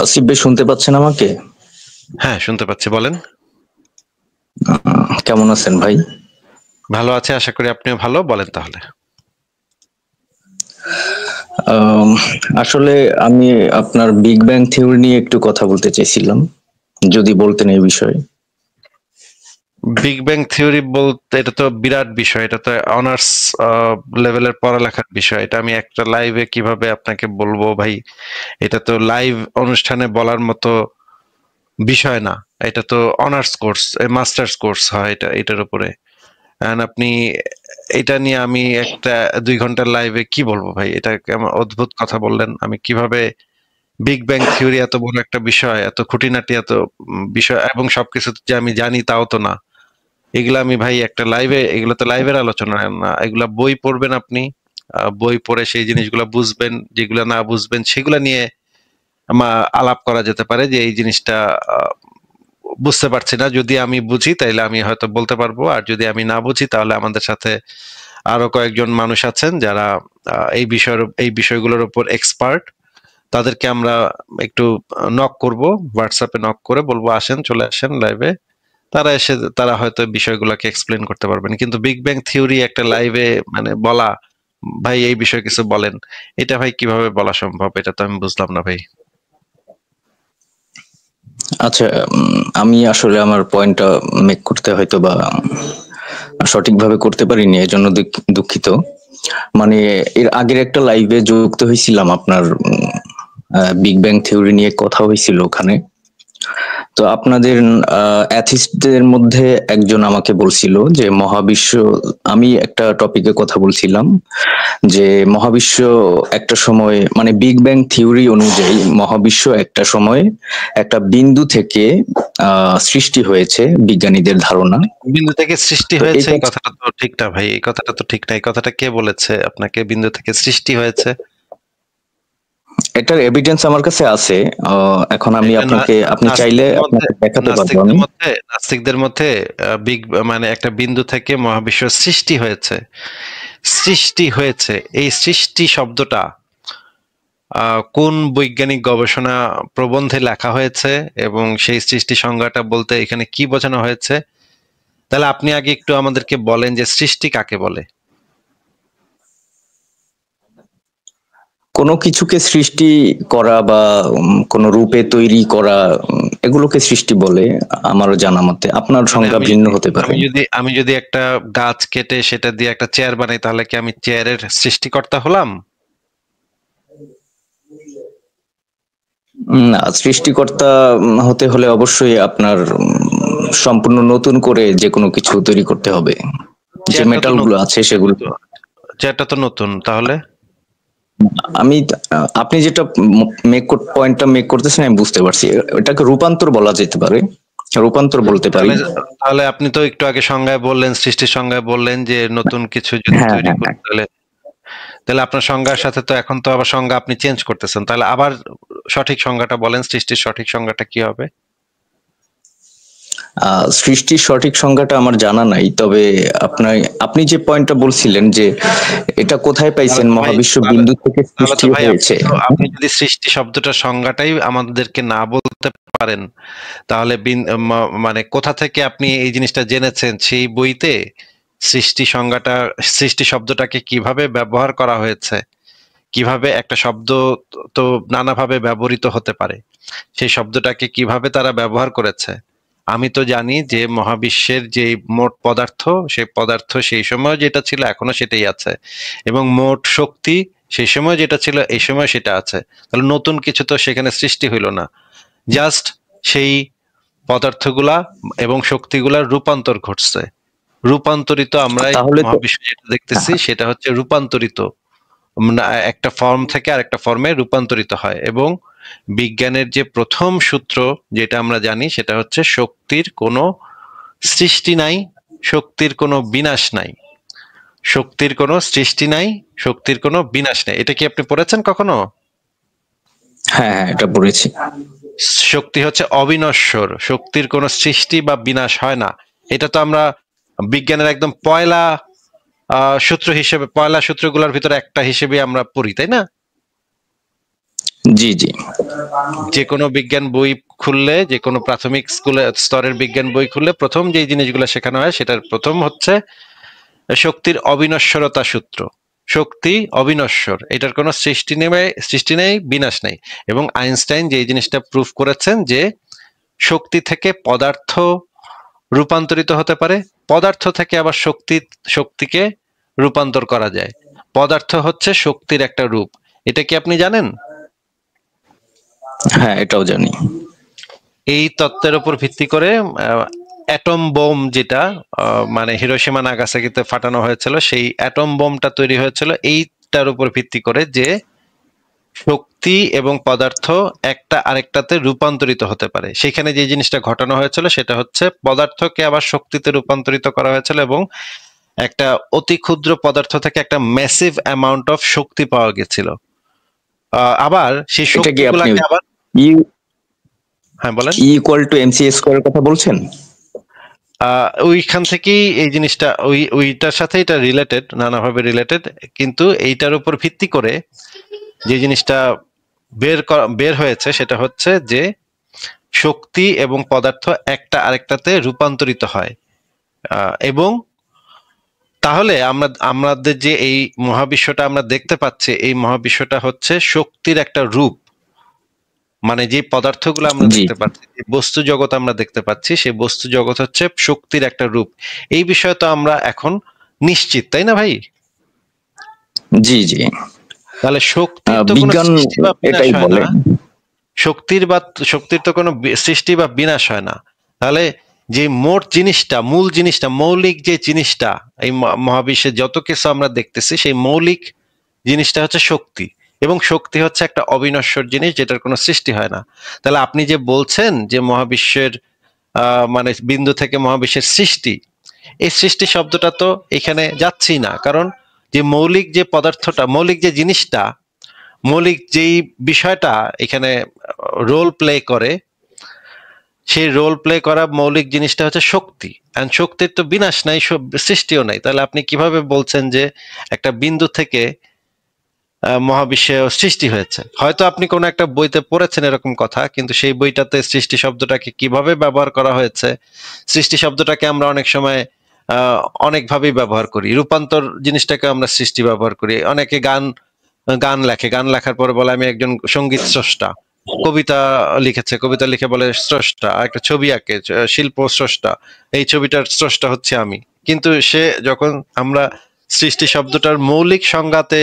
আসিফ ভাই শুনতে পাচ্ছেন আমাকে? হ্যাঁ, শুনতে পাচ্ছি, বলেন। কেমন আছেন ভাই? ভালো আছে, আশা করি আপনিও ভালো। বলেন তাহলে। আম, আসলে আমি আপনার বিগ ব্যাং থিওরি নিয়ে একটু কথা বলতে চাইছিলাম, যদি বলতেন এই বিষয়ে। বিগ ব্যাং থিওরি বলতে এটা তো বিরাট বিষয়, এটা তো অনার্স লেভেলের পড়ালেখার বিষয়। এটা আমি একটা লাইভে কিভাবে আপনাকে বলবো ভাই? এটা তো লাইভ অনুষ্ঠানে বলার মতো বিষয় না। এটা তো অনার্স কোর্স, মাস্টার্স কোর্স হয় এটা, এটার উপরে। And আপনি এটা নিয়ে আমি একটা 2 ঘন্টার লাইভে কি বলবো ভাই? এটা কেমন অদ্ভুত কথা বললেন। আমি কিভাবে বিগ ব্যাং থিওরি এত বড় একটা বিষয়, এত খুঁটিনাটি, এত বিষয় এবং সবকিছু যে আমি জানি তাও তো না। এগুলা আমি ভাই একটা লাইভে, এগুলো তো লাইভের আলোচনা না, এগুলা বই পড়বেন আপনি। বই পড়ে সেই জিনিসগুলা বুঝবেন, যেগুলা না বুঝবেন সেগুলা নিয়ে আলাপ করা যেতে পারে যে এই জিনিসটা আহ, বুঝতে পারছি না, যদি আমি বুঝি তাইলে আমি হয়তো বলতে পারবো, আর যদি আমি না বুঝি তাহলে আমাদের সাথে আরো কয়েকজন মানুষ আছেন যারা এই বিষয়গুলোর উপর এক্সপার্ট। তাদেরকে আমরা একটু নক করব, হোয়াটসঅ্যাপে নক করে বলবো আসেন, চলে আসেন লাইভে। তারা এসে তারা হয়তো বিষয়গুলোকে এক্সপ্লেন করতে পারবেন, কিন্তু বিগ ব্যাং থিওরি একটা লাইভে মানে বলা, ভাই এই বিষয়ে কিছু বলেন, এটা ভাই কিভাবে বলা সম্ভব? এটা তো আমি বুঝলাম না ভাই। আচ্ছা, আমি আসলে আমার পয়েন্টটা মেক করতে হয়তো বা সঠিকভাবে করতে পারিনি, এজন্য দুঃখিত। মানে এর আগের একটা লাইভে যুক্ত হয়েছিলাম, আপনার বিগ ব্যাং থিওরি নিয়ে কথা হয়েছিল ওখানে। তো আপনাদের অ্যাথিস্টদের মধ্যে একজন আমাকে বলছিল যে মহাবিশ্ব, আমি একটা টপিকে কথা বলছিলাম যে মহাবিশ্ব একটা সময়, মানে বিগ ব্যাং থিওরি অনুযায়ী মহাবিশ্ব একটা সময় একটা বিন্দু থেকে সৃষ্টি হয়েছে, বিজ্ঞানীদের ধারণা। বিন্দু থেকে সৃষ্টি তো এই হয়েছে, এই কথা, কথাটা তো ঠিক না ভাই, এই কথাটা তো ঠিক না। এই কথাটা কে বলেছে আপনাকে বিন্দু থেকে সৃষ্টি হয়েছে? এটার এভিডেন্স আমার কাছে আছে। এখন আমি এটা আপনাকে, আপনি চাইলে নাস্তিকদের মধ্যে, আপনাকে দেখাতে পারবো নাস্তিকদের আমি। মধ্যে নাস্তিকদের মধ্যে বিগ মানে একটা বিন্দু থেকে মহাবিশ্ব সৃষ্টি হয়েছে। সৃষ্টি হয়েছে, এই সৃষ্টি শব্দটা কোন বৈজ্ঞানিক গবেষণা প্রবন্ধে লেখা হয়েছে এবং সেই সৃষ্টি সংজ্ঞাটা বলতে এখানে কি বোঝানো হয়েছে? তাহলে আপনি আগে একটু আমাদেরকে বলেন যে সৃষ্টি কাকে বলে। কোনো কিছুকে সৃষ্টি করা বা কোনো রূপে তৈরি করা, এগুলোকে সৃষ্টি বলে আমারও জানা মতে। আপনার মানে সংজ্ঞা আমি ভিন্ন যদি হতে পারে। আমি যদি একটা গাছ কেটে সেটা দিয়ে একটা চেয়ার বানাই, তাহলে কি আমি চেয়ারের সৃষ্টিকর্তা হলাম? না, সৃষ্টিকর্তা হতে হলে অবশ্যই আপনার সম্পূর্ণ নতুন করে যে কোনো কিছু তৈরি করতে হবে। যে চেয়ারটা তো মেটাল গুলো নতুন, আছে সেগুলো। চেয়ারটা তো নতুন তাহলে। আমি, আপনি যেটা পয়েন্টটা মেক করতেছেন আমি বুঝতে পারছি, এটাকে রূপান্তর বলা যেতে পারে, রূপান্তর বলতে পারি। তাহলে তাহলে আপনি তো একটু আগে সংজ্ঞায় বললেন, সৃষ্টির সংজ্ঞায় বললেন যে নতুন কিছু যদি হ্যাঁ, তৈরি হ্যাঁ, করি হ্যাঁ। তাহলে, তাহলে আপনার সংজ্ঞার সাথে তো এখন তো আবার সংজ্ঞা আপনি চেঞ্জ করতেছেন। তাহলে আবার সঠিক সংজ্ঞাটা বলেন, সৃষ্টির সঠিক সংজ্ঞাটা কি হবে? সৃষ্টির সঠিক সংজ্ঞাটা আমার জানা নাই, তবে আপনি যে পয়েন্টটা বলছিলেন যে এটা কোথায় তাহলে পাইছেন, তো ভাই, মহাবিশ্ব তাহলে বিন্দু থেকে তাহলে সৃষ্টি তো ভাই হয়েছে। আপনি যদি সৃষ্টি শব্দটার সংজ্ঞাটাই আমাদেরকে না বলতে পারেন, তাহলে মানে কোথা থেকে আপনি এই জিনিসটা জেনেছেন? সেই বইতে সৃষ্টি সংজ্ঞাটা, সৃষ্টি শব্দটাকে কিভাবে ব্যবহার করা হয়েছে, কিভাবে একটা শব্দ তো নানাভাবে ব্যবহৃত হতে পারে, সেই শব্দটাকে কিভাবে তারা ব্যবহার করেছে। আমি তো জানি যে মহাবিশ্বের যে মোট পদার্থ, সেই পদার্থ সেই সময় যেটা ছিল এখনো সেটাই আছে, এবং মোট শক্তি সেই সময় যেটা ছিল এই সময় সেটা আছে। তাহলে নতুন কিছু তো সেখানে সৃষ্টি হইল না, জাস্ট সেই পদার্থগুলা এবং শক্তিগুলার রূপান্তর ঘটছে। রূপান্তরিত, আমরা এই তাহলে তো, মহাবিশ্ব যেটা দেখতেছি সেটা হচ্ছে রূপান্তরিত, একটা ফর্ম থেকে আরেকটা ফর্মে রূপান্তরিত হয়। এবং বিজ্ঞানের যে প্রথম সূত্র যেটা আমরা জানি সেটা হচ্ছে শক্তির কোনো সৃষ্টি নাই, শক্তির কোনো বিনাশ নাই। শক্তির কোনো সৃষ্টি নাই, শক্তির কোনো বিনাশ নাই। এটা কি আপনি পড়েছেন কখনো? হ্যাঁ, হ্যাঁ, এটা পড়েছি। শক্তি হচ্ছে অবিনশ্বর, শক্তির কোনো সৃষ্টি বা বিনাশ হয় না। এটা তো আমরা বিজ্ঞানের একদম পয়লা সূত্র হিসেবে, পয়লা সূত্রগুলোর ভিতরে একটা হিসেবে আমরা পড়ি, তাই না? জি জি যে কোনো বিজ্ঞান বই খুললে, যে কোনো প্রাথমিক স্কুলে স্তরের বিজ্ঞান বই খুললে প্রথম যে জিনিসগুলো শেখানো হয় সেটার প্রথম হচ্ছে শক্তির অবিনশ্বরতা সূত্র। শক্তি অবিনশ্বর, এটার কোনো সৃষ্টি নেই, বিনাশ নেই। এবং আইনস্টাইন যে জিনিসটা প্রুফ করেছেন যে শক্তি থেকে পদার্থ রূপান্তরিত হতে পারে, পদার্থ থেকে আবার শক্তিকে রূপান্তর করা যায়। পদার্থ হচ্ছে শক্তির একটা রূপ। এটা কি আপনি জানেন? হ্যাঁ, এটাও জানি। এই তত্ত্বের উপর ভিত্তি করে অ্যাটম বোম যেটা মানে হিরোশিমা নাগাসাকিতে ফাটানো হয়েছিল, সেই অ্যাটম বোমটা তৈরি হয়েছিল এইটার উপর ভিত্তি করে যে শক্তি এবং পদার্থ একটা আরেকটাতে রূপান্তরিত হতে পারে। সেখানে যে জিনিসটা ঘটানো হয়েছিল সেটা হচ্ছে পদার্থকে আবার শক্তিতে রূপান্তরিত করা হয়েছিল এবং একটা অতি ক্ষুদ্র পদার্থ থেকে একটা ম্যাসিভ অ্যামাউন্ট অফ শক্তি পাওয়া গেছিল। আবার সেই এটা কি আপনি শক্তিগুলাকে আবার, হ্যাঁ বলেন। ইকুয়াল টু এমসি স্কোয়ারের কথা বলছেন? ওইখান থেকেই এই জিনিসটা ওইটার সাথে এটা রিলেটেড, নানাভাবে রিলেটেড, কিন্তু এইটার উপর ভিত্তি করে যে জিনিসটা বের হয়েছে সেটা হচ্ছে যে শক্তি এবং পদার্থ একটা আরেকটাতে রূপান্তরিত হয়। এবং তাহলে আমাদের যে এই মহাবিশ্বটা আমরা দেখতে পাচ্ছি, এই মহাবিশ্বটা হচ্ছে শক্তির একটা রূপ। মানে যে পদার্থগুলো আমরা দেখতে পাচ্ছি, যে বস্তু জগৎ আমরা দেখতে পাচ্ছি, সেই বস্তু জগৎ হচ্ছে শক্তির একটা রূপ। এই বিষয়ে তো আমরা এখন নিশ্চিত, তাই না ভাই? জি জি তাহলে শক্তির তো কোনো বিজ্ঞান সৃষ্টি বা বিনাশ এটাই হয় বলে। না। শক্তির তো কোনো সৃষ্টি বা বিনাশ হয় না। তাহলে যে মূল জিনিসটা, মৌলিক যে জিনিসটা এই মহাবিশ্বে যত কিছু আমরা দেখতেছি, সেই মৌলিক জিনিসটা হচ্ছে শক্তি। এবং শক্তি হচ্ছে একটা অবিনশ্বর জিনিস, যেটার কোনো সৃষ্টি হয় না। তাহলে আপনি যে বলছেন যে মহাবিশ্বের মানে বিন্দু থেকে মহাবিশ্বের সৃষ্টি, এই সৃষ্টি শব্দটা তো এখানে যাচ্ছেই না। কারণ যে মৌলিক যে পদার্থটা, মৌলিক যে জিনিসটা, মৌলিক যেই বিষয়টা এখানে রোল প্লে করে, সেই রোল প্লে করা মৌলিক জিনিসটা হচ্ছে শক্তি। এন্ড শক্তির তো বিনাশ নাই, সৃষ্টিও নাই। তাহলে আপনি কিভাবে বলছেন যে একটা বিন্দু থেকে মহাবিশ্বে সৃষ্টি হয়েছে? হয়তো আপনি কোনো একটা বইতে পড়েছেন এরকম কথা, কিন্তু সেই বইটাতে সৃষ্টি শব্দটাকে কিভাবে ব্যবহার করা হয়েছে, সৃষ্টি শব্দটাকে আমরা অনেক সময় অনেকভাবেই ব্যবহার করি। রূপান্তর জিনিসটাকে আমরা সৃষ্টি ব্যবহার করি। অনেকে গান লেখে, গান লেখার পরে বলে আমি একজন সঙ্গীত স্রষ্টা। কবিতা লিখেছে, কবিতা লিখে বলে স্রষ্টা। একটা ছবি আঁকে, শিল্প স্রষ্টা, এই ছবিটার স্রষ্টা হচ্ছে আমি। কিন্তু সে যখন আমরা সৃষ্টি শব্দটার মৌলিক সংজ্ঞাতে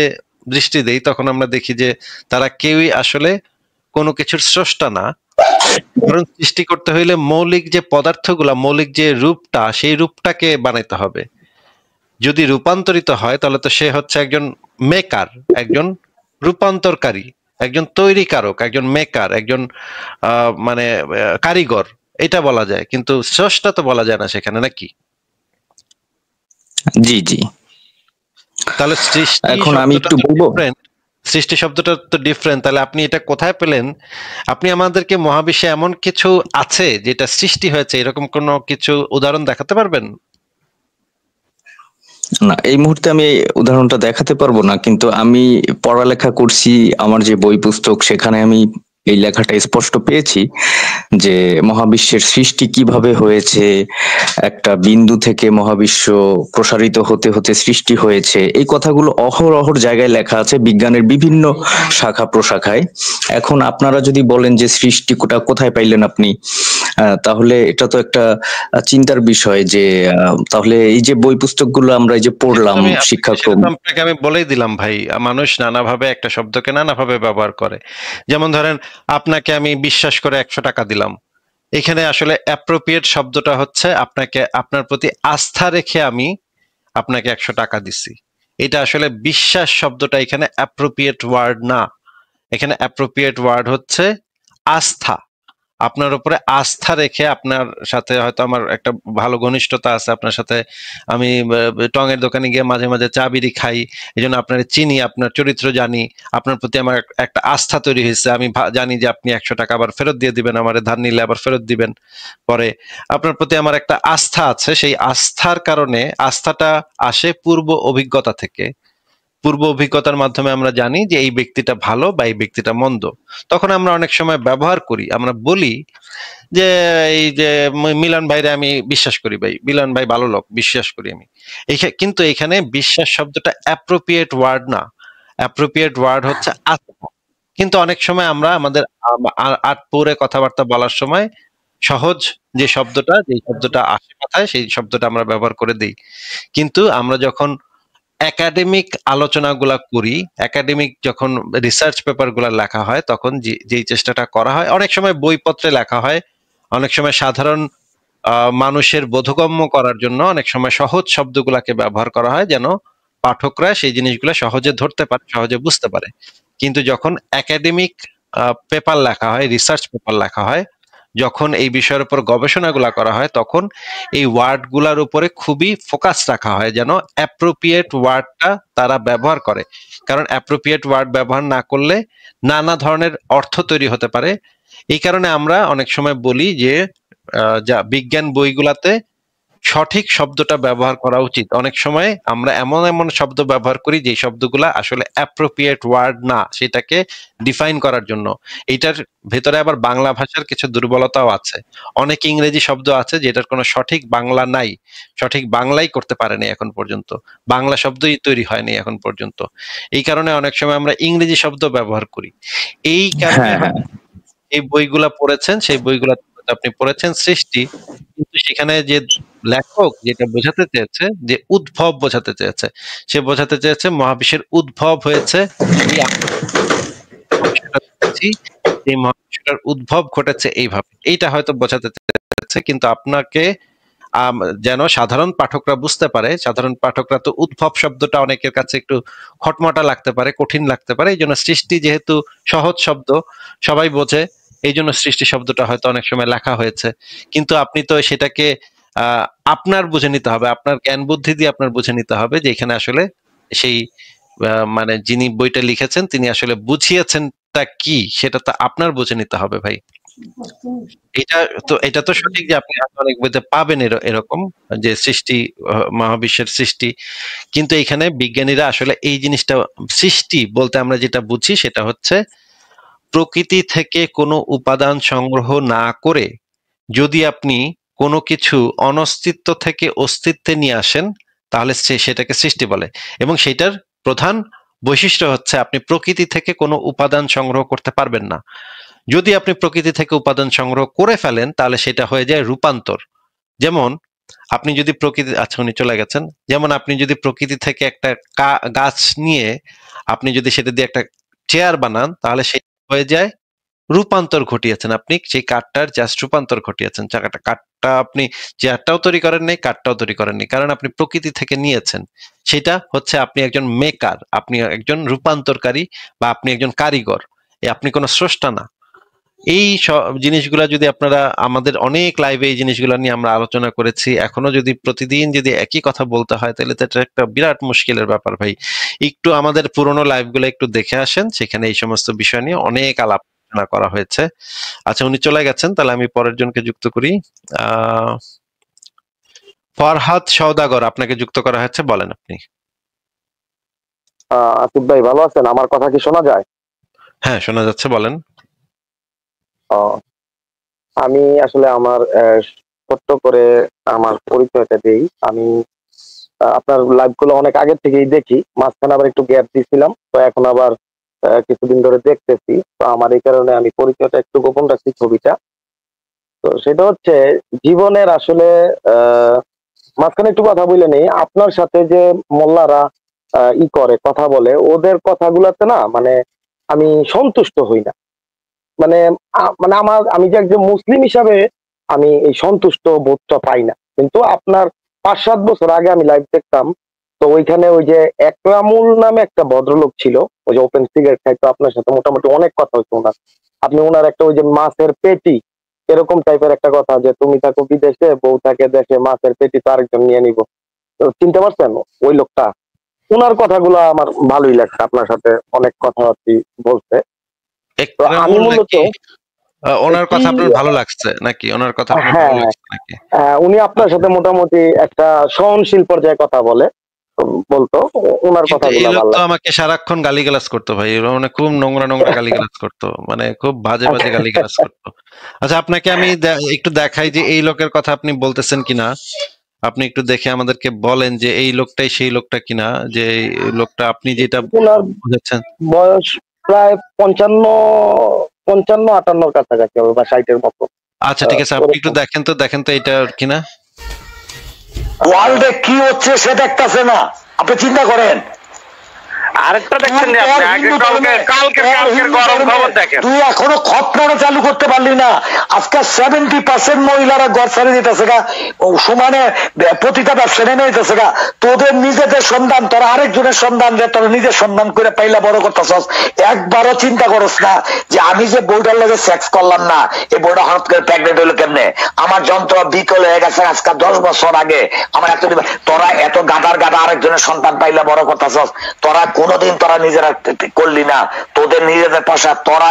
দৃষ্টি দেই, তখন আমরা দেখি যে তারা কেউই আসলে কোনো কিছুর স্রষ্টা না। কারণ সৃষ্টি করতে হইলে মৌলিক যে পদার্থগুলা, মৌলিক যে রূপটা, সেই রূপটাকে বানাইতে হবে। যদি রূপান্তরিত হয় তাহলে তো সে হচ্ছে একজন মেকার, একজন রূপান্তরকারী, একজন তৈরিকারক, একজন মেকার, একজন মানে কারিগর, এটা বলা যায়। কিন্তু স্রষ্টা তো বলা যায় না সেখানে, নাকি? জি জি তাহলে সৃষ্টি এখন আমি শব্দটা একটু তো বলবো। ডিফারেন্ট, সৃষ্টি শব্দটা তো ডিফারেন্ট। তাহলে আপনি এটা কোথায় পেলেন? আপনি আমাদেরকে মহাবিশ্বে এমন কিছু আছে যেটা সৃষ্টি হয়েছে, এরকম কোনো কিছু উদাহরণ দেখাতে পারবেন? না, এই মুহূর্তে আমি উদাহরণটা দেখাতে পারবো না, কিন্তু আমি পড়ালেখা করছি, আমার যে বই পুস্তক সেখানে আমি এই লেখাটা স্পষ্ট পেয়েছি যে মহাবিশ্বের সৃষ্টি কিভাবে হয়েছে, একটা বিন্দু থেকে মহাবিশ্ব প্রসারিত হতে হতে সৃষ্টি হয়েছে, এই কথাগুলো অহরহ জায়গায় লেখা আছে বিজ্ঞানের বিভিন্ন শাখা প্রশাখায়। এখন আপনারা যদি বলেন যে সৃষ্টিটা কোথায় পাইলেন আপনি, তাহলে এটা তো একটা চিন্তার বিষয় যে তাহলে এই যে বই পুস্তকগুলো আমরা এই যে পড়লাম শিক্ষাক্রম। আপনাকে আমি বলেই দিলাম ভাই, মানুষ নানাভাবে একটা শব্দকে নানাভাবে ব্যবহার করে। যেমন ধরেন, আপনাকে আমি বিশ্বাস করে 100 টাকা দিলাম। এখানে আসলে অ্যাপ্রোপ্রিয়েট শব্দটা হচ্ছে আপনাকে, আপনার প্রতি আস্থা রেখে আমি আপনাকে 100 টাকা দিছি। এটা আসলে বিশ্বাস শব্দটা এখানে অ্যাপ্রোপ্রিয়েট ওয়ার্ড না। এখানে অ্যাপ্রোপ্রিয়েট ওয়ার্ড হচ্ছে আস্থা। আপনার উপরে আস্থা রেখে, আপনার সাথে হয়তো আমার একটা ভালো ঘনিষ্ঠতা আছে, আপনার সাথে আমি টঙের দোকানে গিয়ে মাঝে মাঝে চা বিড়ি খাই, এই জন্য আপনার চিনি, আপনার চরিত্র জানি, আপনার প্রতি আমার একটা আস্থা তৈরি হয়েছে। আমি জানি যে আপনি 100 টাকা আবার ফেরত দিয়ে দিবেন, আমার ধার নিলে আবার ফেরত দিবেন পরে। আপনার প্রতি আমার একটা আস্থা আছে। সেই আস্থার কারণে, আস্থাটা আসে পূর্ব অভিজ্ঞতা থেকে। পূর্ব অভিজ্ঞতার মাধ্যমে আমরা জানি যে এই ব্যক্তিটা ভালো বা এই ব্যক্তিটা মন্দ, তখন আমরা অনেক সময় ব্যবহার করি, আমরা বলি যে এই যে মিলন ভাইরে আমি বিশ্বাস করি, ভাই মিলন ভাই ভালো লোক, বিশ্বাস করি আমি। কিন্তু এখানে বিশ্বাস শব্দটা অ্যাপ্রোপ্রিয়েট ওয়ার্ড না, অ্যাপ্রোপ্রিয়েট ওয়ার্ড হচ্ছে আস্থা। কিন্তু অনেক সময় আমরা আমাদের আটপৌরে কথাবার্তা বলার সময় সহজ যে শব্দটা আসে মাথায়, সেই শব্দটা আমরা ব্যবহার করে দিই। কিন্তু আমরা যখন একাডেমিক আলোচনাগুলা করি, একাডেমিক যখন রিসার্চ পেপার গুলা লেখা হয়, তখন যেই চেষ্টাটা করা হয়, অনেক সময় বইপত্রে লেখা হয়, অনেক সময় সাধারণ মানুষের বোধগম্য করার জন্য অনেক সময় সহজ শব্দগুলাকে ব্যবহার করা হয়, যেন পাঠকরা সেই জিনিসগুলো সহজে ধরতে পারে, সহজে বুঝতে পারে। কিন্তু যখন একাডেমিক পেপার লেখা হয়, রিসার্চ পেপার লেখা হয়, যখন এই বিষয়ের উপর গবেষণাগুলা করা হয়, তখন এই ওয়ার্ডগুলার উপরে খুবই ফোকাস রাখা হয়, যেন অ্যাপ্রোপ্রিয়েট ওয়ার্ডটা তারা ব্যবহার করে। কারণ অ্যাপ্রোপ্রিয়েট ওয়ার্ড ব্যবহার না করলে নানা ধরনের অর্থ তৈরি হতে পারে। এই কারণে আমরা অনেক সময় বলি যে যা বিজ্ঞান বইগুলাতে সঠিক শব্দটা ব্যবহার করা উচিত। অনেক সময় আমরা এমন এমন শব্দ ব্যবহার করি যে শব্দগুলা আসলে অ্যাপ্রোপ্রিয়েট ওয়ার্ড না, সেটাকে ডিফাইন করার জন্য। এইটার ভেতরে আবার বাংলা ভাষার কিছু দুর্বলতাও আছে। অনেক ইংরেজি শব্দ আছে যেটার কোনো সঠিক বাংলা নাই, সঠিক বাংলাই করতে পারেনি এখন পর্যন্ত, বাংলা শব্দই তৈরি হয়নি এখন পর্যন্ত। এই কারণে অনেক সময় আমরা ইংরেজি শব্দ ব্যবহার করি। এই কারণে এই বইগুলা পড়েছেন, সেই বইগুলা আপনি পড়েছেন সৃষ্টি, কিন্তু সেখানে যে লেখক যেটা বোঝাতে চেয়েছে, যে উদ্ভব বোঝাতে চেয়েছে, সে বোঝাতে চেয়েছে মহাবিশ্বের উদ্ভব হয়েছে এই মহাবিশ্বটার উদ্ভব ঘটেছে এইভাবে, এইটা হয়তো বোঝাতে চেয়েছে। কিন্তু আপনাকে যেন সাধারণ পাঠকরা বুঝতে পারে, সাধারণ পাঠকরা তো উদ্ভব শব্দটা অনেকের কাছে একটু খটমটা লাগতে পারে, কঠিন লাগতে পারে, এই জন্য সৃষ্টি যেহেতু সহজ শব্দ, সবাই বোঝে, এই জন্য সৃষ্টি শব্দটা হয়তো অনেক সময় লেখা হয়েছে। কিন্তু আপনি তো সেটাকে আপনার বুঝে নিতে হবে, আপনার জ্ঞান বুদ্ধি দিয়ে আপনার বুঝে নিতে হবে যে এখানে আসলে সেই মানে যিনি বইটা লিখেছেন তিনি আসলে বুঝিয়েছেন তা কি, সেটা তো আপনার বুঝে নিতে হবে ভাই। এটা তো সঠিক যে আপনি অনেক বইতে পাবেন এরকম যে সৃষ্টি, মহাবিশ্বের সৃষ্টি, কিন্তু এখানে বিজ্ঞানীরা আসলে এই জিনিসটা, সৃষ্টি বলতে আমরা যেটা বুঝি সেটা হচ্ছে প্রকৃতি থেকে কোনো উপাদান সংগ্রহ না করে যদি আপনি কোনো কিছু অনস্তিত্ব থেকে অস্তিত্বে নিয়ে আসেন, তাহলে সেটাকে সৃষ্টি বলে। এবং সেটার প্রধান বৈশিষ্ট্য হচ্ছে আপনি প্রকৃতি থেকে কোনো উপাদান সংগ্রহ করতে পারবেন না। যদি আপনি প্রকৃতি থেকে উপাদান সংগ্রহ করে ফেলেন, তাহলে সেটা হয়ে যায় রূপান্তর। যেমন আপনি যদি প্রকৃতি, আচ্ছা উনি চলে গেছেন, যেমন আপনি যদি প্রকৃতি থেকে একটা গাছ নিয়ে আপনি যদি সেটা দিয়ে একটা চেয়ার বানান, তাহলে সেটা হয়ে যায় রূপান্তর ঘটিয়েছেন, আপনি সেই কাঠটার জাস্ট রূপান্তর ঘটিয়েছেন। কাঠটা আপনি চেয়ারটাও তৈরি করেন নাই, কাঠটাও তৈরি করেননি, কারণ আপনি প্রকৃতি থেকে নিয়েছেন। সেটা হচ্ছে আপনি একজন মেকার, আপনি একজন রূপান্তরকারী, বা আপনি একজন কারিগর, আপনি কোনো স্রষ্টা না। এই সব জিনিসগুলা যদি আপনারা, আমাদের অনেক লাইভে এই জিনিসগুলা নিয়ে আমরা আলোচনা করেছি, এখনো যদি প্রতিদিন যদি একই কথা বলতে হয়, তাহলে তো এটা একটা বিরাট মুশকিলের ব্যাপার ভাই। একটু আমাদের পুরোনো লাইভগুলো একটু দেখে আসেন, সেখানে এই সমস্ত বিষয় নিয়ে অনেক আলোচনা করা হয়েছে। আচ্ছা উনি চলে গেছেন, তাহলে আমি পরের জনকে যুক্ত করি। ফরহাদ সওদাগর, আপনাকে যুক্ত করা হয়েছে, বলেন আপনি। আসিফ ভাই ভালো আছেন? আমার কথা কি শোনা যায়? হ্যাঁ শোনা যাচ্ছে, বলেন। আমি আসলে আমার ছোট্ট করে আমার পরিচয়টা দেই। আমি আপনার লাইভ গুলো অনেক আগে থেকেই দেখি, মাঝখানে আবার একটু গ্যাপ দিয়েছিলাম, তো এখন আবার কিছুদিন ধরে দেখতেছি। তো আমার এই কারণে আমি পরিচয়টা একটু গোপন রাখছি, ছবিটা। তো সেটা হচ্ছে জীবনের আসলে মাঝখানে একটু কথা বলে নেই। আপনার সাথে যে মোল্লারা ই করে, কথা বলে, ওদের কথাগুলাতে না মানে আমি সন্তুষ্ট হই না। মানে মানে আমি যে একজন মুসলিম হিসাবে আমি এই সন্তুষ্ট বোধটা পাই না। কিন্তু আপনার 5-7 বছর আগে আমি লাইভ দেখতাম, তো ওইখানে ওই যে একরামুল নামে একটা ভদ্রলোক ছিল, ওই যে ওপেন সিগারেট খাইতো, আপনার সাথে মোটামুটি অনেক কথা হইতো ওনার। আপনি ওনার একটা ওই যে মাছের পেটি এরকম টাইপের একটা কথা, যে তুমি থাকো বিদেশে, বউ থাকে দেশে, মাছের পেটি তো আরেকজন নিয়ে নিবো। তো চিনতে পারছেন ওই লোকটা? ওনার কথাগুলো আমার ভালোই লাগছে, আপনার সাথে অনেক কথাবার্তি বলছে। আমি মূলত ওনার কথা আপনার ভালো লাগছে নাকি? ওনার কথা আপনার ভালো লাগছে নাকি? উনি আপনার সাথে মোটামুটি একটা সহনশীল পর্যায়ে কথা বলে। বলতো, ওনার কিন্তু এই কথাগুলো লোক ভালো তো লাগে। আমাকে সারাক্ষণ গালিগালাজ করতো ভাই, এরা মানে খুব নোংরা নোংরা গালিগালাজ করতো, মানে খুব বাজে বাজে গালিগালাজ করতো। আচ্ছা আপনাকে আমি একটু দেখাই যে এই লোকের কথা আপনি বলতেছেন কিনা, আপনি একটু দেখে আমাদেরকে বলেন যে এই লোকটাই সেই লোকটা কিনা, যে এই লোকটা আপনি যেটা ওনার বুঝাচ্ছেন। বয়স প্রায় 55 58 কাছাকাছি হবে বা 60-এর মতো। আচ্ছা ঠিক আছে, আপনি একটু দেখেন তো এটা কিনা। ওয়ার্ল্ডে কি হচ্ছে সে দেখতেছে না, আপনি চিন্তা করেন। আরেকটা দেখছেন যে আপনি আগে কালকের গরম খবর দেখেন। তুই এখনো খতনাটা চালু করতে পারলি না। আজকে 70% মহিলারা ঘর ছেড়ে দিতেছে গা, সমানে প্রতিটা ব্যবসা নেমে যেতেছে গা। তোদের নিজেদের সন্ধান, তোরা আরেকজনের সন্ধান যে তোরা নিজের সন্ধান করে পাইলা বড় করতেছস। একবারও চিন্তা করস না যে আমি যে বউটার লগে সেক্স করলাম না, এই বউটা হঠাৎ করে প্রেগনেন্ট হলো কেমনে, আমার যন্ত্র বিকল হয়ে গেছে আজকে 10 বছর আগে, আমার এত। তোরা এত গাদার গাদা আরেকজনের সন্তান পাইলা বড় করতেছস। তোরা কোনোদিন তোরা নিজেরা করলি না, তোদের নিজেদের পাশা তোরা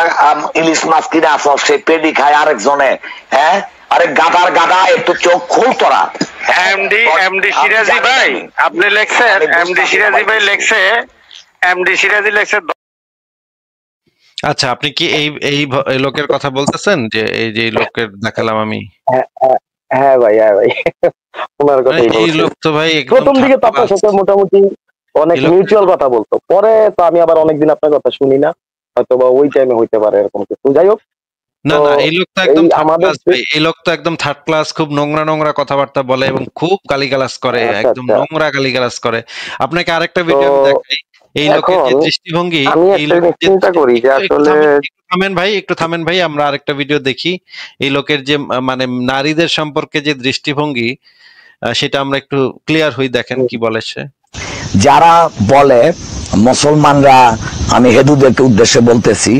ইলিশ মাছ কিনে আসস, সে পেডি খায় আরেকজনে। হ্যাঁ, আরে গাদার গাদা, একটু চোখ খুল তোরা। এমডি সিরাজি ভাই আপনি লেখছেন, এমডি সিরাজি লেখছে। আচ্ছা আপনি কি এই লোকের কথা বলতেছেন, যে এই যে লোকের দেখালাম আমি? হ্যাঁ ভাই, হ্যাঁ ভাই, ওনার কথাই এই বলছি। লোক তো ভাই প্রথম দিকে তো আপনার সাথে মোটামুটি অনেক মিউচুয়াল কথা বলতো, পরে তো আমি আবার অনেকদিন আপনার কথা শুনি না, হয়তো বা ওই টাইমে হইতে পারে এরকম কিছু। যাই হোক, না এই লোক তো একদম থার্ড ক্লাস ভাই, এই লোক তো একদম থার্ড ক্লাস, খুব নোংরা নোংরা কথাবার্তা বলে এবং খুব গালিগালাজ করে, একদম নোংরা গালিগালাজ করে। আপনাকে আরেকটা ভিডিও দেখাই, এই লোকের যে দৃষ্টিভঙ্গি, এই লোকের চিন্তা করি যে আসলে একটু থামেন ভাই, আমরা আরেকটা ভিডিও দেখি। এই লোকের যে মানে নারীদের সম্পর্কে যে দৃষ্টিভঙ্গি, সেটা আমরা একটু ক্লিয়ার হই, দেখেন কি বলে সে। যারা বলে মুসলমানরা, আমি হিন্দুদেরকে উদ্দেশ্যে বলতেছি,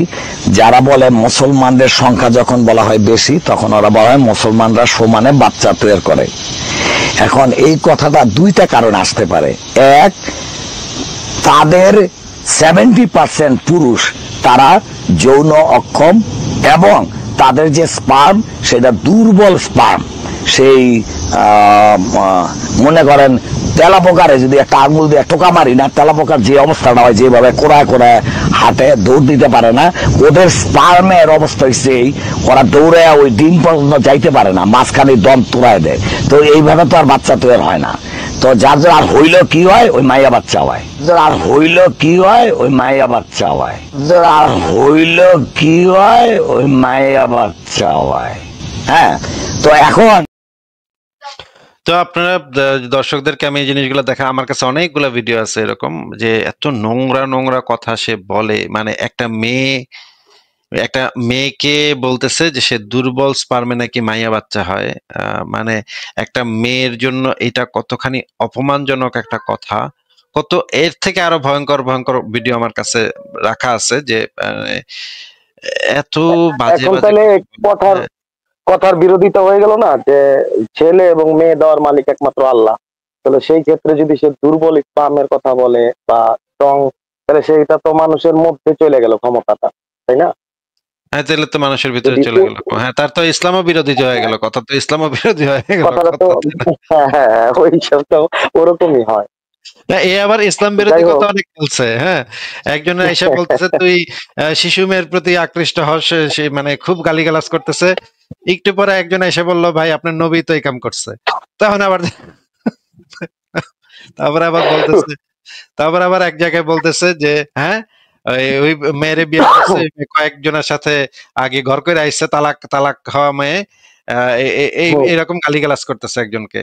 যারা বলে মুসলমানদের সংখ্যা যখন বলা হয় বেশি, তখন ওরা বলা হয় মুসলমানরা সমানে বাচ্চা তৈরি করে। এখন এই কথাটা দুইটা কারণ আসতে পারে। এক, তাদের 70% পুরুষ তারা যৌন অক্ষম এবং তাদের যে স্পার্ম সেটা দুর্বল স্পার্ম। সেই মনে করেন তেলাপোকারে যদি একটা আঙুল দিয়ে টোকা মারি না, তেলাপোকার যে অবস্থাটা হয়, যেভাবে কোড়ায় কোড়ায় হাঁটে, দৌড় দিতে পারে না, ওদের স্পার্মের অবস্থা হচ্ছে ওরা দৌড়ে ওই ডিম পর্যন্ত যাইতে পারে না, মাঝখানে দম তুরায় দেয়। তো এইভাবে তো আর বাচ্চা তৈরি হয় না। তো যার আর হইল কি হয়, ওই মাইয়া বাচ্চা হয়। আর হইল কি হয়, ওই মাইয়া বাচ্চা হয়। আর হইল কি হয়, ওই মাইয়া বাচ্চা হয়। হ্যাঁ, তো এখন তো আপনারা দর্শকদেরকে আমি এই জিনিসগুলো দেখা, আমার কাছে অনেকগুলো ভিডিও আছে এরকম, যে এত নোংরা নোংরা কথা সে বলে, মানে একটা মেয়েকে বলতেছে যে সে দুর্বল স্পার্মে নাকি মাইয়া বাচ্চা হয়। মানে একটা মেয়ের জন্য এটা কতখানি অপমানজনক একটা কথা। কত এর থেকে আরো ভয়ঙ্কর ভয়ঙ্কর ভিডিও আমার কাছে রাখা আছে, যে এত বাজে বাজে কথার বিরোধিতা হয়ে গেল না, যে ছেলে এবং মেয়ে দেওয়ার মালিক একমাত্র আল্লাহ। তাহলে সেই ক্ষেত্রে যদি সে দুর্বল স্পার্মের কথা বলে বা স্ট্রং, তাহলে সেটা তো মানুষের মধ্যে চলে গেল ক্ষমতাটা, তাই না? হ্যাঁ, তাহলে তো মানুষের ভিতরে চলে গেল। হ্যাঁ, তার তো ইসলামও বিরোধী হয়ে গেল, কথা তো ইসলামও বিরোধী হয়ে গেল। হ্যাঁ, ওই সবটা ওরকমই হয়। না, এ আবার ইসলাম বিরোধী কথা অনেক বলছে। হ্যাঁ, একজন এসে বলতেছে তুই শিশু মেয়ের প্রতি আকৃষ্ট হস, সে মানে খুব গালিগালাজ করতেছে। একটু পরে একজন এসে বললো ভাই আপনার নবী তো এই কাম করছে। তখন আবার তারপর আবার এক জায়গায় বলতেছে যে হ্যাঁ ওই মেয়েরে বিয়ে করছে, কয়েকজনের সাথে আগে ঘর করে আইসছে, তালাক হওয়া মেয়ে, এরকম গালিগালাজ করতেছে একজনকে।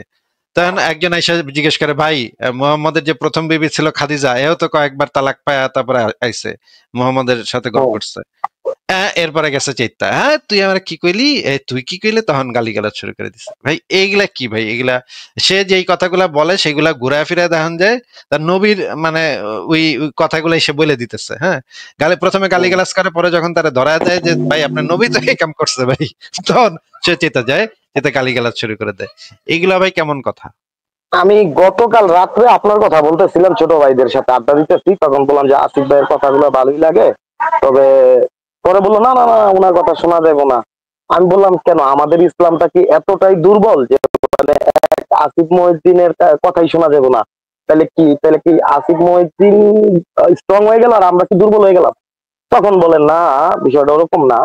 তখন একজন এসে জিজ্ঞেস করে ভাই মোহাম্মদের যে প্রথম বিবি ছিল খাদিজা, এও তো কয়েকবার তালাক পায়া তারপরে আইছে, মোহাম্মদের সাথে ঘর করছে। এরপরে গেছে চেতা, হ্যাঁ তুই আমার কি কইলি, তুই কি কইলে, তখন গালিগালাজ শুরু করে দিচ্ছে। ভাই এইগুলা কি ভাই, এগুলা সে যেই কথাগুলা বলে সেগুলা ঘুরায় ফিরে দেখান যায় তার নবীর মানে ওই কথাগুলো এসে বলে দিতেছে। হ্যাঁ, প্রথমে গালিগালাজ করে, পরে যখন তারা ধরা দেয় যে ভাই আপনার নবী তো এই কাম করছে ভাই, তখন সে চেতা যায়, চেতে গালিগালাজ শুরু করে দেয়। এইগুলা ভাই কেমন কথা? আমি গতকাল রাত্রে আপনার কথা বলতেছিলাম, ছোট ভাইদের সাথে আড্ডা দিতেছি, তখন বললাম যে আসিফ ভাইয়ের কথাগুলো ভালোই লাগে, তবে পরে বললো না না না ওনার কথা শোনা যাবে না। আমি বললাম কেন, আমাদের ইসলামটা কি এতটাই দুর্বল যে মানে আসিফ মহিউদ্দিনের কথাই শোনা যাবে না? তাহলে কি আসিফ মহিউদ্দিন স্ট্রং হয়ে গেল আর আমরা কি দুর্বল হয়ে গেলাম? তখন বলেন না, বিষয়টা ওরকম না।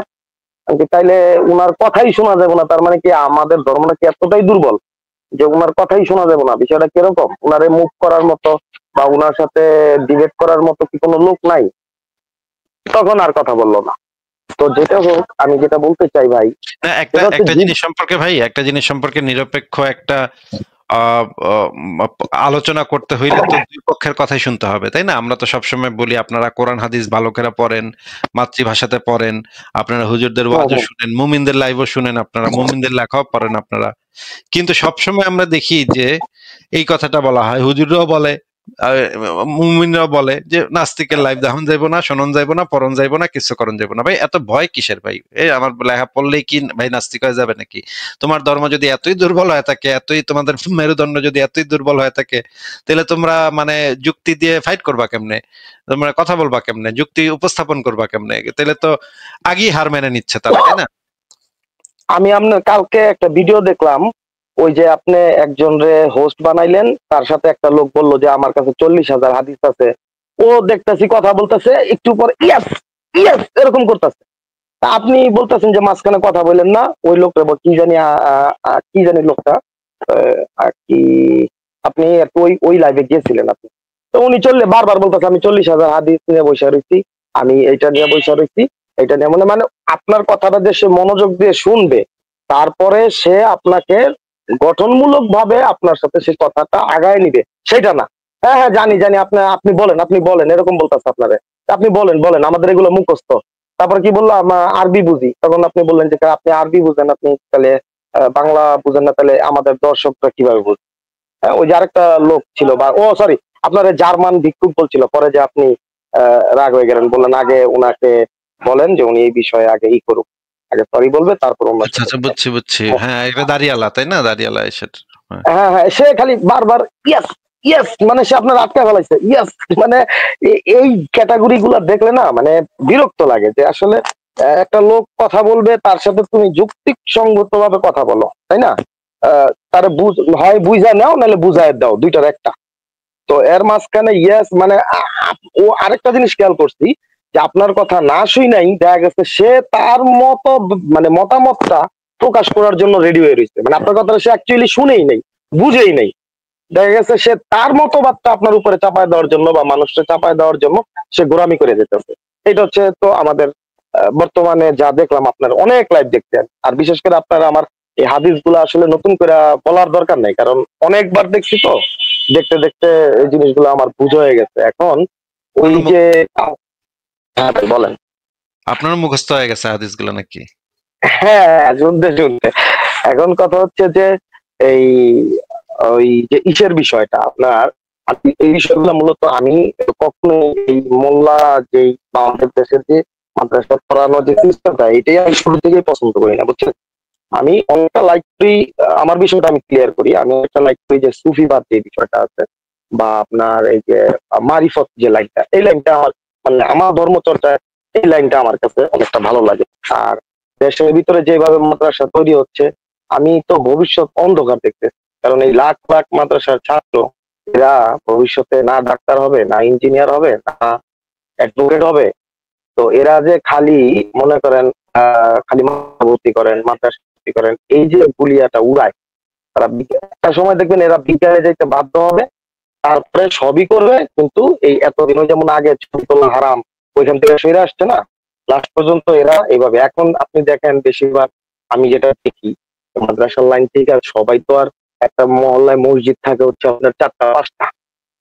তাইলে উনার কথাই শোনা যাবে না, তার মানে কি আমাদের ধর্মটা কি এতটাই দুর্বল যে উনার কথাই শোনা যাবে না? বিষয়টা কিরকম? উনারে মুভ করার মতো বা উনার সাথে ডিবেট করার মতো কি কোনো লোক নাই? তখন আর কথা বললো না। তো যেটা হোক, আমি যেটা বলতে চাই ভাই, না, একটা জিনিস সম্পর্কে নিরপেক্ষ একটা আহ, আহ, আলোচনা করতে হইলে তো দুই পক্ষের কথাই শুনতে হবে, তাই না? আমরা তো সবসময় বলি আপনারা কোরআন হাদিস ভালো করে পড়েন, মাতৃভাষাতে পড়েন, আপনারা হুজুরদের ওয়াজও শুনেন, মুমিনদের লাইভও শুনেন, আপনারা মুমিনদের লেখাও পড়েন আপনারা। কিন্তু সবসময় আমরা দেখি যে এই কথাটা বলা হয়, হুজুররাও বলে, মুমিনরাও বলে যে নাস্তিকের লাইভ দেখান যাইবো না, শোনন যাইবো না, পড়ন যাইবো না, কিছু করণ যাইবো না। ভাই এত ভয় কিসের ভাই? এই আমার লেখা পড়লেই কি ভাই নাস্তিক হয়ে যাবে নাকি? তোমার ধর্ম যদি এতই দুর্বল হয়ে থাকে, এতই তোমাদের মেরুদণ্ড যদি এতই দুর্বল হয়ে থাকে, তাহলে তোমরা মানে যুক্তি দিয়ে ফাইট করবা কেমনে? তোমরা কথা বলবা কেমনে? যুক্তি উপস্থাপন করবা কেমনে? তাহলে তো আগেই হার মেনে নিচ্ছে তারা, তাই না? আমি আপনার কালকে একটা ভিডিও দেখলাম, ওই যে আপনি একজন রে হোস্ট বানাইলেন, তার সাথে একটা লোক বললো যে আমার কাছে 40,000 হাদিস আছে। ও দেখতেছি কথা বলতেছে, একটু পর ইয়াস ইয়াস এরকম করতেছে। আপনি বলতেছেন যে মাঝখানে কথা বললেন না। ওই লোকটা কি জানি লোকটা কি, আপনি ওই ওই লাইভে গিয়েছিলেন আপনি। তো উনি বারবার বলতেছে আমি 40,000 হাদিস নিয়ে বসে রয়েছি, আমি এইটা নিয়ে বসে রয়েছি, এটা নিয়ে মানে মানে আপনার কথাটা যে সে মনোযোগ দিয়ে শুনবে, তারপরে সে আপনাকে গঠনমূলক ভাবে আপনার সাথে সে কথাটা আগায় নিবে, সেটা না। হ্যাঁ হ্যাঁ জানি জানি, আপনি বলেন এরকম বলতেছে আপনারে। আপনি বলেন আমাদের এগুলো মুখস্থ। তারপর কি বললাম আরবি বুঝি, তখন আপনি বললেন যে আপনি আরবি বুঝেন, আপনি তাহলে বাংলা বুঝেন না, তাহলে আমাদের দর্শকরা কিভাবে বুঝবে? ওই যে আরেকটা লোক ছিল, বা ও সরি, আপনার জার্মান ভিক্ষুক বলছিল, পরে যে আপনি রাগ হয়ে গেলেন, বললেন আগে উনাকে বলেন যে উনি এই বিষয়ে আগে করুক, আগে সরি বলবে, তারপর অন্য আচ্ছা আচ্ছা, বুঝছি। হ্যাঁ, এটা দাঁড়িয়ালা, তাই না? দাঁড়িয়ালা এসে হ্যাঁ হ্যাঁ, সে খালি বারবার ইয়াস ইয়াস, মানে সে আপনার আটকা ফেলাইছে ইয়াস, মানে এই ক্যাটাগরি গুলা দেখলে না মানে বিরক্ত লাগে যে আসলে একটা লোক কথা বলবে, তার সাথে তুমি যুক্তিক সঙ্গত ভাবে কথা বলো, তাই না? তারে হয় বুঝা নাও, নাহলে বুঝায় দাও, দুইটার একটা। তো এর মাঝখানে ইয়াস মানে ও আরেকটা জিনিস খেয়াল করছি যে আপনার কথা না শুই নাই, দেখা গেছে সে তার মতো মানে মতামতটা প্রকাশ করার জন্য রেডি হয়ে রয়েছে, মানে আপনার কথাটা সে অ্যাকচুয়ালি শুনেই নাই, বুঝেই নাই। দেখা গেছে সে তার মতবাদটা আপনার উপরে চাপায় দেওয়ার জন্য বা মানুষকে চাপায় দেওয়ার জন্য সে গোড়ামি করে যেতেছে। এটা হচ্ছে তো আমাদের বর্তমানে যা দেখলাম, আপনার অনেক লাইভ দেখছেন, আর বিশেষ করে আপনারা আমার এই হাদিস গুলা আসলে নতুন করে বলার দরকার নাই, কারণ অনেকবার দেখছি তো, দেখতে দেখতে এই জিনিসগুলো আমার বুঝ হয়ে গেছে এখন। ওই যে হ্যাঁ ভাই বলেন। আপনার মুখস্থ হয়ে গেছে হাদিসগুলো নাকি? হ্যাঁ শুনতে এখন কথা হচ্ছে যে এই ওই যে ইসের বিষয়টা আপনার, এই বিষয়গুলো মূলত আমি কখনো এই মোল্লা যেই আমাদের দেশের যে মাদ্রাসা পড়ানোর যে সিস্টেমটা, এটাই আমি শুরু থেকেই পছন্দ করি না, বুঝছেন? আমি অনেকটা লাইক করি, আমার বিষয়টা আমি ক্লিয়ার করি, আমি একটা লাইক করি যে সুফিবাদ যে বিষয়টা আছে, বা আপনার এই যে মারিফত যে লাইনটা, এই লাইনটা আমার মানে আমার ধর্মচর্চা, এই লাইনটা আমার কাছে অনেকটা ভালো লাগে। আর দেশের ভিতরে যেভাবে মাদ্রাসা তৈরি হচ্ছে, আমি তো ভবিষ্যৎ অন্ধকার দেখতেছি, কারণ এই লাখ লাখ মাদ্রাসার ছাত্র, এরা ভবিষ্যতে না ডাক্তার হবে, না ইঞ্জিনিয়ার হবে, না অ্যাডভোকেট হবে। তো এরা যে খালি মনে করেন খালি ভর্তি করেন, মাদ্রাসা ভর্তি করেন, এই যে গুলিয়াটা উড়ায়, তারা একটা সময় দেখবেন এরা বিজ্ঞানে যেতে বাধ্য হবে, তারপরে সবই করবে, কিন্তু এই এতদিনও যেমন আগে ছবি তোলা হারাম, ওইখান থেকে সরে আসছে না, লাস্ট পর্যন্ত এরা এইভাবে। এখন আপনি দেখেন বেশিরভাগ আমি যেটা দেখি, মাদ্রাসার লাইন থেকে আর সবাই তো আর একটা মহল্লায় মসজিদ থাকে হচ্ছে আপনার 4টা 5টা।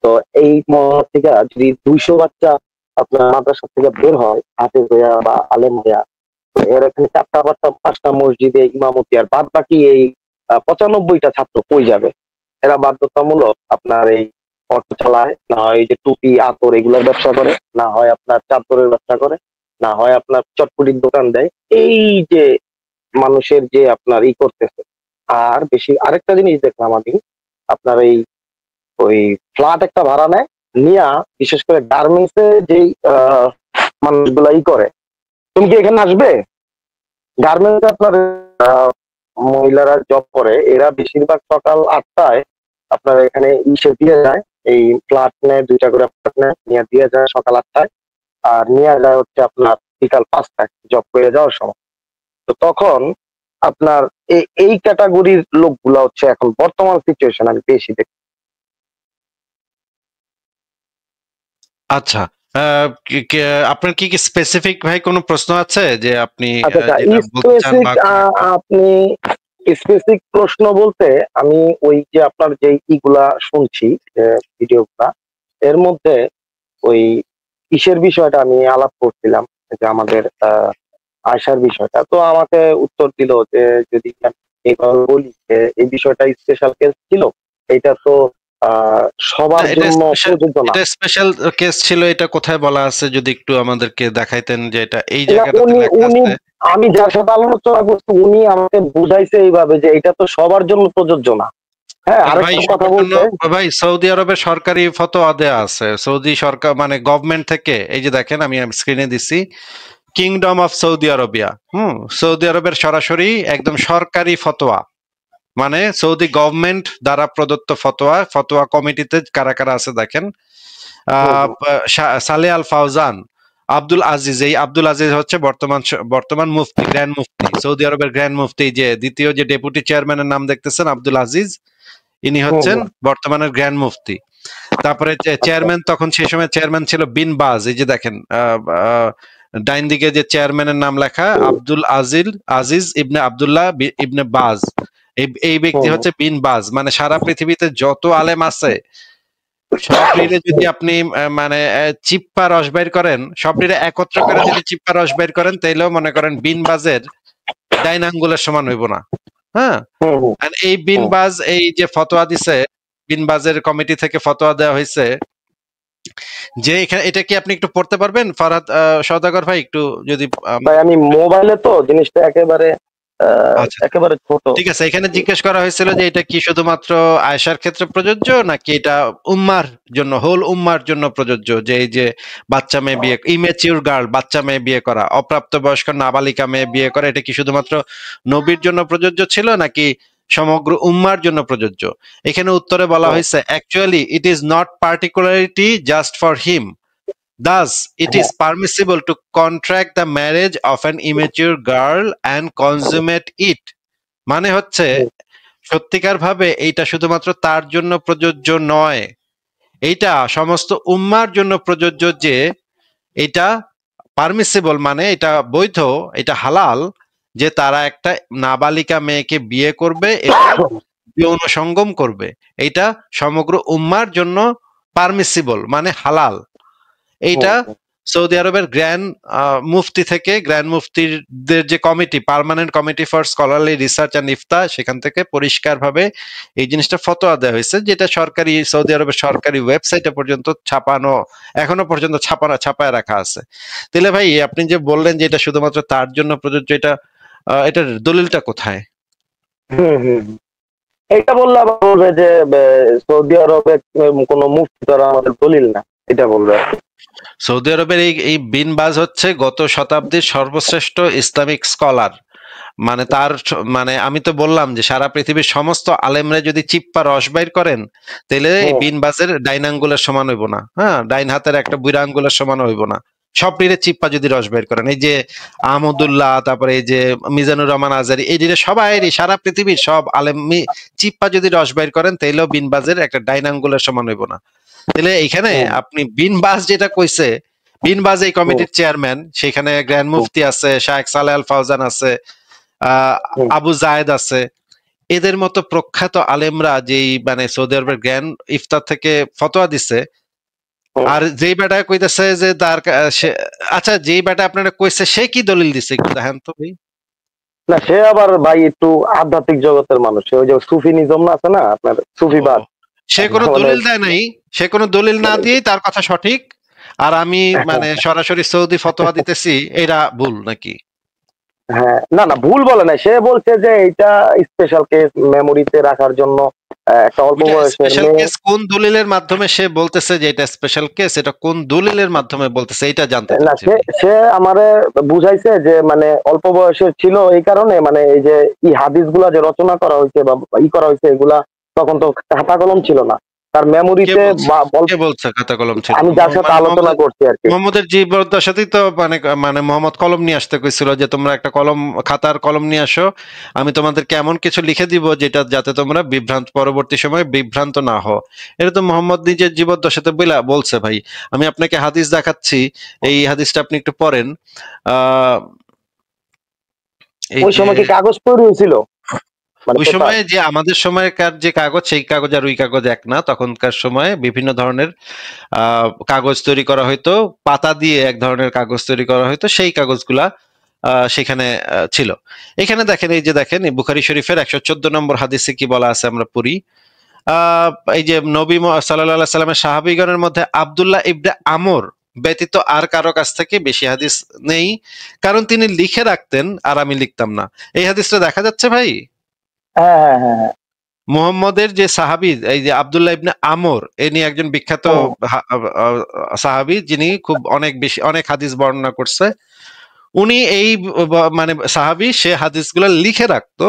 তো এই মহল্লা থেকে যদি 200 বাচ্চা আপনার মাদ্রাসা থেকে বের হয় হাফেজ হইয়া বা আলেম হইয়া, তো এর এখানে 4টা 5টা মসজিদে ইমামতি, আর বাদ বাকি এই 95টা ছাত্র কই যাবে? এরা বাধ্যতামূলক আপনার এই অটো চালায়, না হয় এই যে টুপি আতর এগুলোর ব্যবসা করে, না হয় আপনার চাদরের ব্যবসা করে, না হয় আপনার চটপটির দোকান দেয়। এই যে মানুষের যে আপনার করতেছে। আর বেশি আরেকটা জিনিস দেখলাম আমি, আপনার এই ওই ফ্ল্যাট একটা ভাড়া নেয়, নিয়া বিশেষ করে গার্মেন্টস এ যেই মানুষগুলা করে, তুমি কি এখানে আসবে? গার্মেন্টস আপনার মহিলারা জব করে, এরা বেশিরভাগ সকাল 8টায় আপনার এখানে দিয়ে যায়, এই ফ্ল্যাট নেয়, 2টা করে ফ্ল্যাট নেয়, নিয়ে দিয়ে যায় সকাল 8টায়, আর নিয়ে যায় হচ্ছে আপনার বিকাল 5টায় জব করে যাওয়ার সময়। তো তখন আপনার এই ক্যাটাগরির লোকগুলা হচ্ছে এখন বর্তমান সিচুয়েশন আমি বেশি দেখি। আচ্ছা, আপনার কি স্পেসিফিক ভাই কোনো প্রশ্ন আছে যে আপনি আচ্ছা যেটা বলতে চান স্পেসিফিক, বা আপনি স্পেসিফিক প্রশ্ন বলতে আমি ওই যে আপনার যে ইগুলা শুনছি ভিডিওগুলা, এর মধ্যে ওই ইসের বিষয়টা আমি আলাপ করছিলাম, যে আমাদের আয়সার বিষয়টা। তো আমাকে উত্তর দিল যে যদি আমি এইভাবে বলি যে এই বিষয়টা স্পেশাল কেস ছিল, এটা তো সবার জন্য প্রযোজ্য না। এটা স্পেশাল কেস ছিল, এটা কোথায় বলা আছে যদি একটু আমাদেরকে দেখাইতেন যে এটা এই না, জায়গাটাতে উনি লেখা উনি আছে। আমি যার সাথে আলোচনা করছি উনি আমাকে বুঝাইছে এইভাবে যে এটা তো সবার জন্য প্রযোজ্য না। হ্যাঁ, ভাই আরেকটা কথা বলতে, ভাই সৌদি আরবের সরকারি ফতোয়া দেয়া আছে, সৌদি সরকার মানে গভর্নমেন্ট থেকে। এই যে দেখেন আমি স্ক্রিনে দিছি, kingdom of Saudi Arabia, Saudi আরবের সরাসরি একদম সরকারি ফতোয়া, মানে সৌদি গভর্নমেন্ট দ্বারা প্রদত্ত ফতোয়া। ফতোয়া কমিটিতে কারা কারা আছে দেখেন, সালে আল ফাউজান, আব্দুল আজিজ। এই আব্দুল আজিজ হচ্ছে বর্তমান মুফতি, গ্র্যান্ড মুফতি, সৌদি আরবের গ্র্যান্ড মুফতি। যে দ্বিতীয় যে ডেপুটি চেয়ারম্যানের নাম দেখতেছেন আব্দুল আজিজ, ইনি হচ্ছেন বর্তমানের গ্র্যান্ড মুফতি। তারপরে চেয়ারম্যান, তখন সেই সময় চেয়ারম্যান ছিল বিন বাজ। এই যে দেখেন ডাইন দিকে যে চেয়ারম্যানের নাম লেখা, আব্দুল আজিজ ইবনে আব্দুল্লাহ ইবনে বাজ। এই ব্যক্তি হচ্ছে বিন বাজ। মানে সারা পৃথিবীতে যত আলেম আছে সব রিলে যদি আপনি মানে চিপ্পা রস বের করেন, সব রিলে একত্র করে যদি চিপ্পা রস বের করেন, তাইলেও মনে করেন বিন বাজের ডাইন আঙ্গুলের সমান হইব না। হ্যাঁ, এই বিন বাজ এই যে ফতোয়া দিছে, বিন বাজের কমিটি থেকে ফতোয়া দেওয়া হয়েছে যে এখানে, এটা কি আপনি একটু পড়তে পারবেন ফরহাদ সওদাগর ভাই? একটু যদি ভাই আমি মোবাইলে তো জিনিসটা একেবারে একেবারে ছোট। ঠিক আছে, এখানে জিজ্ঞেস করা হয়েছিল যে এটা কি শুধুমাত্র আয়েশার ক্ষেত্রে প্রযোজ্য নাকি এটা উম্মার জন্য, হোল উম্মার জন্য প্রযোজ্য? যে এই যে বাচ্চা মেয়ে বিয়ে, ইমেচিউর গার্ল, বাচ্চা মেয়ে বিয়ে করা, অপ্রাপ্ত বয়স্ক নাবালিকা মেয়ে বিয়ে করা, এটা কি শুধুমাত্র নবীর জন্য প্রযোজ্য ছিল নাকি সমগ্র উম্মার জন্য প্রযোজ্য? এখানে উত্তরে বলা হয়েছে actually it is not particularity just for him, thus it is permissible to contract the marriage of an immature girl and consummate it। মানে হচ্ছে সত্যিকার ভাবে এইটা শুধুমাত্র তার জন্য প্রযোজ্য নয়, এইটা সমস্ত উম্মার জন্য প্রযোজ্য, যে এটা পারমিসিবল মানে এটা বৈধ, এটা হালাল, যে তারা একটা নাবালিকা মেয়েকে বিয়ে করবে এবং যৌন সঙ্গম করবে। এইটা সমগ্র উম্মার জন্য পারমিসিবল মানে হালাল। এইটা সৌদি আরবের গ্র্যান্ড মুফতি থেকে, গ্র্যান্ড মুফতিদের যে committee, permanent committee for scholarly research and Ifta, সেখান থেকে পরিষ্কারভাবে এই জিনিসটা ফতোয়া দেওয়া হয়েছে, যেটা সরকারি, সৌদি আরবের সরকারি ওয়েবসাইটে পর্যন্ত ছাপানো, এখনো পর্যন্ত ছাপায় রাখা আছে। তাহলে ভাই আপনি যে বললেন যে এটা শুধুমাত্র তার জন্য প্রযোজ্য, এটার দলিলটা কোথায়? এটা বললে আবার বলবে যে সৌদি আরবে কোনো মুফতি দ্বারা আমাদের দলিল না, এটা বলবে। সৌদি আরবের এই বিন বাজ হচ্ছে গত শতাব্দীর সর্বশ্রেষ্ঠ ইসলামিক স্কলার। মানে তার মানে আমি তো বললাম যে সারা পৃথিবীর সমস্ত আলেমরা যদি চিপ্পা রস বাইর করেন, তাহলে বিন বাজের ডাইন আঙ্গুলের সমান হইব না। হ্যাঁ, ডাইন হাতের একটা বুড়া আঙ্গুলের সমান হইব না সব রিলে চিপ্পা যদি রস বের করেন। এই যে আহমদুল্লাহ, তারপরে এই যে মিজানুর রহমান আজারি, এই রিলে সবাই, সারা পৃথিবীর সব আলেম চিপ্পা যদি রস বের করেন, তাইলেও বিন বাজের একটা ডাইন আঙ্গুলের সমান হইব না। তাহলে এখানে আপনি বিন বাজ যেটা কইছে, বিন বাজ এই কমিটির চেয়ারম্যান, সেখানে গ্র্যান্ড মুফতি আছে, শায়েখ সালেহ আল ফাউজান আছে, আবু জায়েদ আছে, এদের মতো প্রখ্যাত আলেমরা যেই মানে সৌদি আরবের গ্র্যান্ড ইফতার থেকে ফতোয়া দিছে। আর যেই বেটা কইতেছে যে তার, আচ্ছা যেই বেটা আপনারা কইছে সে কি দলিল দিছে একটু দেখেন তো ভাই। না, সে আবার ভাই একটু আধ্যাত্মিক জগতের মানুষ, ওই যে সুফিনিজম আছে না আপনার, সুফিবাদ, সে কোনো দলিল দেয় নাই, সে কোনো দলিল না দিয়েই তার কথা সঠিক, আর আমি মানে সরাসরি সৌদি ফতোয়া দিতেছি, এরা ভুল নাকি? হ্যাঁ, না না, ভুল বলে না, সে বলছে যে এটা স্পেশাল কেস মেমোরিতে রাখার জন্য একটা অল্প বয়সের মেয়ে। কোন দলিলের মাধ্যমে সে বলতেছে যে এটা স্পেশাল কেস, এটা কোন দলিলের মাধ্যমে বলতেছে, এটা জানতে চাচ্ছি। না, সে আমারে বুঝাইছে যে মানে অল্প বয়সের ছিল এই কারণে, মানে এই যে হাদিস গুলা যে রচনা করা হয়েছে বা করা হয়েছে, এগুলা তখন তো খাতা কলম ছিল না, তার মেমোরিতে কে বলছে খাতা কলম ছিল? আমি যার সাথে আলোচনা করছি আর কি। মোহাম্মদের জীবদ্দশাতেই তো মানে মোহাম্মদ কলম নিয়ে আসতে কইছিল যে তোমরা একটা খাতার কলম নিয়ে আসো, আমি তোমাদেরকে এমন কিছু লিখে দিব যেটা যাতে তোমরা পরবর্তী সময়ে বিভ্রান্ত না হও। এটা তো মোহাম্মদ নিজের জীবদ্দশাতে বলছে ভাই। আমি আপনাকে হাদিস দেখাচ্ছি, এই হাদিসটা আপনি একটু পড়েন। ওই সময় কি কাগজ তৈরি হয়েছিল? ওই সময়ে যে আমাদের সময়কার যে কাগজ, সেই কাগজ আর ওই কাগজ এক না। তখনকার সময়ে বিভিন্ন ধরনের কাগজ তৈরি করা হইতো, পাতা দিয়ে এক ধরনের কাগজ তৈরি করা হইতো, সেই কাগজগুলা সেখানে ছিল। এখানে দেখেন, এই যে দেখেন বুখারী শরীফের 114 নম্বর হাদিসে কি বলা আছে আমরা পড়ি। এই যে নবী সাল্লাল্লাহু আলাইহি সাল্লামের সাহাবীগণের মধ্যে আব্দুল্লাহ ইবনে আমর ব্যতীত আর কারো কাছ থেকে বেশি হাদিস নেই, কারণ তিনি লিখে রাখতেন আর আমি লিখতাম না। এই হাদিসটা দেখা যাচ্ছে ভাই? হ্যাঁ। মুহাম্মদের যে সাহাবী, এই যে আব্দুল্লাহ ইবনে আমর, ইনি একজন বিখ্যাত সাহাবী, যিনি খুব অনেক হাদিস বর্ণনা করছে। উনি এই মানে সাহাবী, সে হাদিসগুলো লিখে রাখতো।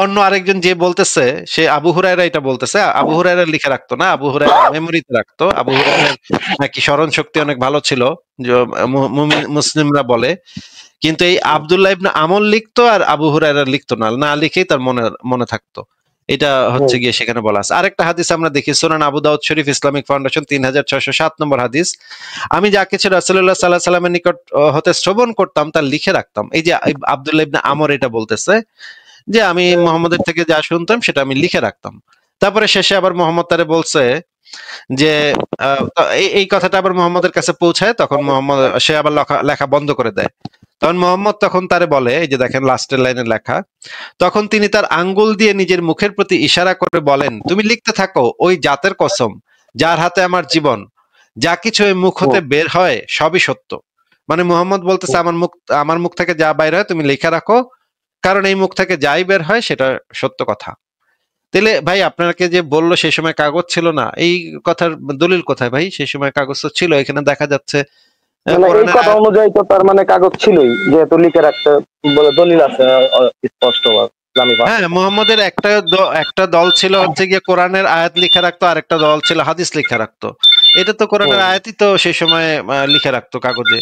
অন্য আরেকজন যে বলতেছে, সে আবু হুরায়রা এটা বলতেছে, আবু হুরায়রা লিখে রাখতো না, আবু হুরায়রা মেমোরিতে রাখতো। আবু হুরায়রার নাকি স্মরণ শক্তি অনেক ভালো ছিল, মুসলিমরা বলে। কিন্তু এই আব্দুল্লাহ ইবনে আমর লিখতো আর আবু হুরায়রা লিখতো না লিখেই তার মনে থাকতো। এটা হচ্ছে গিয়ে সেখানে বলা আছে। আরেকটা হাদিস আমরা দেখি সুনান আবু দাউদ শরীফ ইসলামিক ফাউন্ডেশন 3607 নম্বর হাদিস, আমি যা কিছু রাসূলুল্লাহ সাল্লাল্লাহু আলাইহি সাল্লামের নিকট হতে শ্রবণ করতাম তা লিখে রাখতাম। এই যে আব্দুল্লাহ ইবনে আমর এটা বলতেছে যে আমি মুহাম্মদের থেকে যা শুনতাম সেটা আমি লিখে রাখতাম। তারপরে শেষে আবার মুহাম্মদ তারে বলছে যে এই কথাটা আবার মুহাম্মদের কাছে পৌঁছায়, তখন মুহাম্মদ সে আবার লেখা বন্ধ করে দেয়। তখন মুহাম্মদ তখন তারে বলে, এই যে দেখেন লাস্টের লাইনে লেখা, তখন তিনি তার আঙ্গুল দিয়ে নিজের মুখের প্রতি ইশারা করে বলেন, তুমি লিখতে থাকো, ওই জাতের কসম যার হাতে আমার জীবন, যা কিছু এই মুখ হতে বের হয় সবই সত্য। মানে মুহাম্মদ বলতেছে আমার মুখ থেকে যা বাইর হয় তুমি লিখে রাখো, কারণ এই মুখ থেকে যাই বের হয় সেটা সত্য কথা। তাহলে ভাই আপনাকে যে বললো সেই সময় কাগজ ছিল না, এই কথার দলিল কোথায় ভাই? সেই সময় কাগজ তো ছিল, এখানে দেখা যাচ্ছে এই কথা অনুযায়ী তো তার মানে কাগজ ছিলই, যেহেতু লিখে রাখতে বলে দলিল আছে স্পষ্ট। হ্যাঁ, মুহাম্মদের একটা দল ছিল হচ্ছে গিয়ে কোরআনের আয়াত লিখে রাখতো, আর একটা দল ছিল হাদিস লিখে রাখতো। এটা তো কোরআনের আয়াতই তো সেই সময় লিখে রাখতো কাগজে।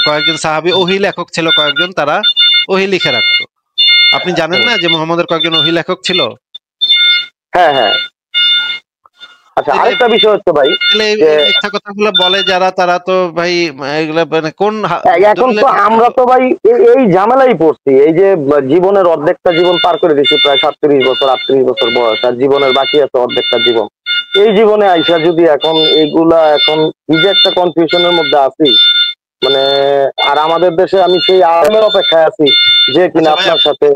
কয়েকজন সাহাবী ওহী লেখক ছিল, কয়েকজন তারা ওহী লিখে রাখতো। আপনি জানেন না যে মুহাম্মদের কয়েকজন ওহী লেখক ছিল? হ্যাঁ। আচ্ছা, আরেকটা বিষয় হচ্ছে ভাই, মিথ্যা কথাগুলো বলে যারা, তারা তো ভাই এগুলা মানে কোন এখন তো আমরা তো ভাই এই ঝামেলাই পড়ছি। এই যে জীবনের অর্ধেকটা জীবন পার করে দিচ্ছি, প্রায় 37 বছর 38 বছর বয়স, আর জীবনের বাকি আছে অর্ধেকটা জীবন। এই জীবনে আইসা যদি এখন এইগুলা, এখন কি যে একটা কনফিউশনের মধ্যে আছি, মানে আর আমাদের দেশে আমি সেই আরামের অপেক্ষায় আছি যে কিনা আপনার সাথে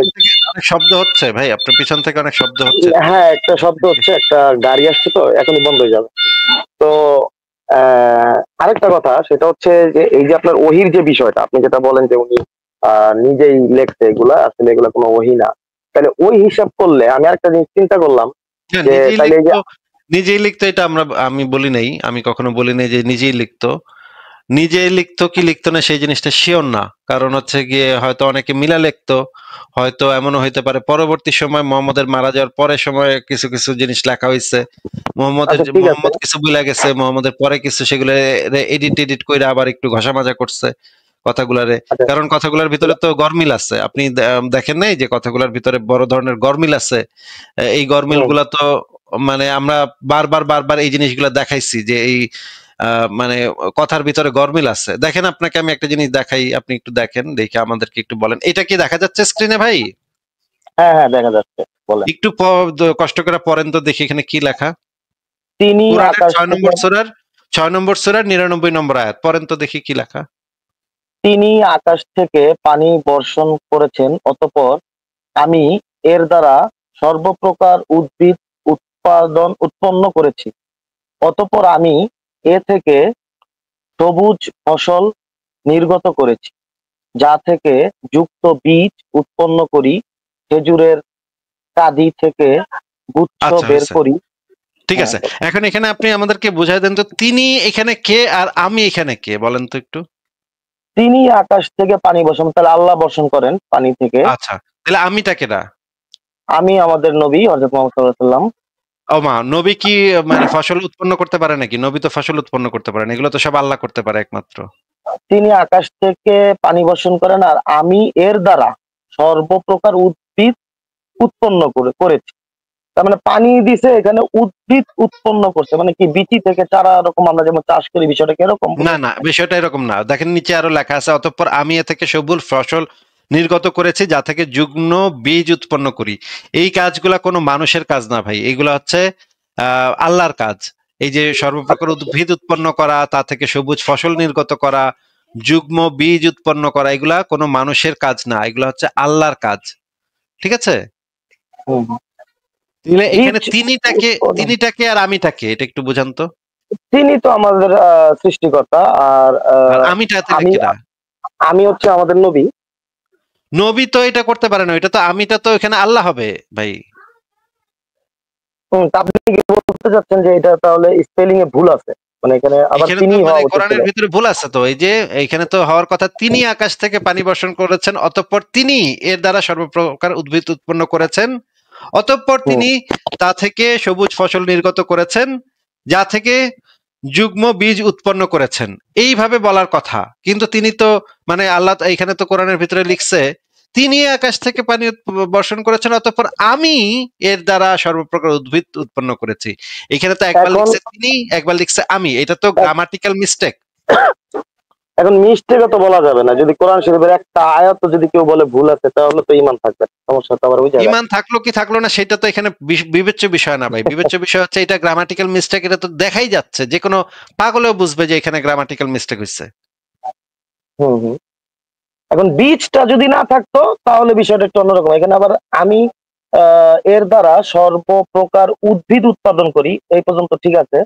শব্দ হচ্ছে ভাই, আপনার পিছন থেকে অনেক শব্দ হচ্ছে। হ্যাঁ, একটা শব্দ হচ্ছে, একটা গাড়ি আসছে তো এখনই বন্ধ হয়ে যাবে। তো আরেকটা কথা, সেটা হচ্ছে যে এই যে আপনার ওহির যে বিষয়টা, আপনি যেটা বলেন যে উনি নিজেই লেখছে, এগুলা আসলে এগুলা কোনো ওহি না। তাহলে ওই হিসাব করলে আমি আরেকটা জিনিস চিন্তা করলাম যে নিজেই লিখতো, এটা আমি বলি নাই, আমি কখনো বলি নাই যে নিজেই লিখতো কি লিখতো না সেই জিনিসটা শিওর না। কারণ হচ্ছে গিয়ে হয়তো অনেকে মিলা লিখতো, হয়তো এমনও হইতে পারে পরবর্তী সময় মুহাম্মদের মারা যাওয়ার পরে সময় কিছু কিছু জিনিস লেখা হয়েছে, মুহাম্মদ কিছু ভুলে গেছে, মুহাম্মদের পরে কিছু সেগুলো এডিট করে আবার একটু ঘষা মাজা করছে কথাগুলারে। কারণ কথাগুলার ভিতরে তো গরমিল আছে, আপনি দেখেন নাই যে কথাগুলার ভিতরে বড় ধরনের গরমিল আছে। এই গরমিল গুলা তো মানে আমরা বারবার এই জিনিসগুলা দেখাইছি যে এই মানে কথার ভিতরে গরমিল আছে। দেখেন, আপনাকে আমি একটা জিনিস দেখাই, আপনি একটু দেখেন, দেখে আমাদেরকে একটু বলেন। এটা কি দেখা যাচ্ছে স্ক্রিনে ভাই? হ্যাঁ, দেখা যাচ্ছে। একটু কষ্ট করে পড়েন তো দেখি এখানে কি লেখা। তিনি 6 নম্বর সূরার 99 নম্বর আয়াত পড়েন তো দেখি কি লেখা। তিনি আকাশ থেকে পানি বর্ষণ করেছেন, অতঃপর আমি এর দ্বারা সর্বপ্রকার উদ্ভিদ উৎপন্ন করেছি। অতঃপর আমি এ থেকে সবুজ ফসল নির্গত করেছি, যা থেকে যুক্ত বীজ উৎপন্ন করি, খেজুরের কাঁদি থেকে গুচ্ছ বের করি। ঠিক আছে, এখন এখানে আপনি আমাদেরকে বুঝাই দেন তো, তিনি এখানে কে আর আমি এখানে কে, বলেন তো একটু। তিনি আকাশ থেকে পানি বর্ষণ, তাহলে আল্লাহ বর্ষণ করেন পানি থেকে। আচ্ছা, তাহলে আমিটা কেডা? আমি আমাদের নবী হযরত মুহাম্মদ সাল্লাল্লাহু আলাইহি ওয়াসাল্লাম। ও মা, নবী কি মানে ফসল উৎপন্ন করতে পারে নাকি? নবী তো ফসল উৎপন্ন করতে পারেন, এগুলো তো সব আল্লাহ করতে পারে একমাত্র। তিনি আকাশ থেকে পানি বর্ষণ করেন, আর আমি এর দ্বারা সর্বপ্রকার উদ্ভিদ উৎপন্ন করেছি। তার মানে পানি দিছে, এখানে উদ্ভিদ উৎপন্ন করছে, মানে কি বিচি থেকে চারা রকম আমরা যেমন চাষ করি, বিষয়টা কি এরকম? না না, বিষয়টা এরকম না। দেখেন নিচে আরো লেখা আছে, অতঃপর আমি এ থেকে সবুজ ফসল নির্গত করেছি যা থেকে যুগ্ম বীজ উৎপন্ন করি। এই কাজগুলা কোনো মানুষের কাজ না ভাই, এগুলা হচ্ছে আল্লাহর কাজ। এই যে সর্বপ্রকার উদ্ভিদ উৎপন্ন করা, তা থেকে সবুজ ফসল নির্গত করা, যুগ্ম বীজ উৎপন্ন করা, এগুলা কোনো মানুষের কাজ না, এগুলা হচ্ছে আল্লাহর কাজ। ঠিক আছে? এখানে তিনিটাকে আর আমিটাকে, এটা একটু বুঝান তো। তিনি তো আমাদের সৃষ্টিকর্তা, আর আমি হচ্ছে আমাদের নবী। নবী তো এটা করতে পারে না, এটা তো আমিটা তো এখানে আল্লাহ হবে ভাই। আপনি কি বলতে চাচ্ছেন যে এটা তাহলে স্পেলিং এ ভুল আছে? মানে এখানে আবার তিনি কোরআনের ভিতরে ভুল আছে তো। এই যে এখানে তো হওয়ার কথা, তিনি আকাশ থেকে পানি বর্ষণ করেছেন, অতঃপর তিনি এর দ্বারা সর্বপ্রকার উদ্ভিদ উৎপন্ন করেছেন, অতঃপর তিনি তা থেকে সবুজ ফসল নির্গত করেছেন যা থেকে যুগ্ম বীজ উৎপন্ন করেছেন, এইভাবে বলার কথা। কিন্তু তিনি তো মানে আল্লাহ এখানে তো কোরআনের ভিতরে লিখছে তিনি আকাশ থেকে পানি বর্ষণ করেছেন, অতঃপর আমি এর দ্বারা সর্বপ্রকার উদ্ভিদ উৎপন্ন করেছি। এখানে তো একবার লিখছে তিনি, একবার লিখছে আমি, এটা তো গ্রামাটিক্যাল মিস্টেক। এখন মিস্টেকও তো বলা যাবে না, যদি কোরআন শরীফের একটা আয়াত যদি কেউ বলে ভুল আছে তাহলে তো ঈমান থাকবে, সমস্যা তো আবার ওই জায়গায়। ঈমান থাকলো কি থাকলো না সেটা তো এখানে বিবেচ্য বিষয় না ভাই। বিবেচ্য বিষয় হচ্ছে এটা গ্রামাটিক্যাল মিস্টেক, এটা তো দেখাই যাচ্ছে, যে কোনো পাগলেও বুঝবে যে এখানে গ্রামাটিক্যাল মিস্টেক হচ্ছে। এখন বীজটা যদি না থাকতো তাহলে বিষয়টা একটু অন্যরকম। এখানে আবার আমি এর দ্বারা সর্বপ্রকার উদ্ভিদ উৎপাদন করি, এই পর্যন্ত ঠিক আছে।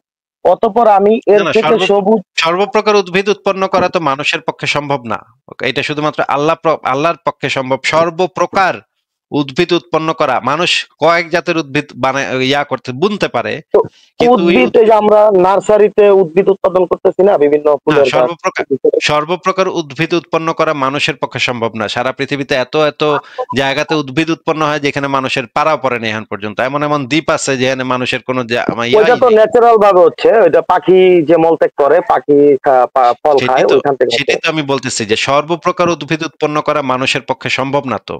অতঃপর আমি এর থেকে সবুজ সর্বপ্রকার উদ্ভিদ উৎপন্ন করা তো মানুষের পক্ষে সম্ভব না, এটা শুধুমাত্র আল্লাহর পক্ষে সম্ভব। সর্বপ্রকার উদ্ভিদ উৎপন্ন করা, মানুষ কয়েক জাতের উদ্ভিদ করতে বুনতে পারে, উদ্ভিদ এই যে আমরা নার্সারিতে উদ্ভিদ উৎপাদন করতেছি না, বিভিন্ন ফুলের সর্বপ্রকার উদ্ভিদ উৎপন্ন করা মানুষের পক্ষে সম্ভব না। সারা পৃথিবীতে এত এত জায়গাতে উদ্ভিদ উৎপন্ন হয় যেখানে মানুষের পাড়াও পড়ে না এখন পর্যন্ত। এমন এমন দ্বীপ আছে যেখানে মানুষের কোনো ওইটা তো ন্যাচারাল ভাবে হচ্ছে, ওইটা পাখি যে মলত্যাগ করে, পাখি ফল খায়, ওইখান থেকে। সেটাই তো আমি বলতেছি যে সর্বপ্রকার উদ্ভিদ উৎপন্ন করা মানুষের পক্ষে সম্ভব না। তো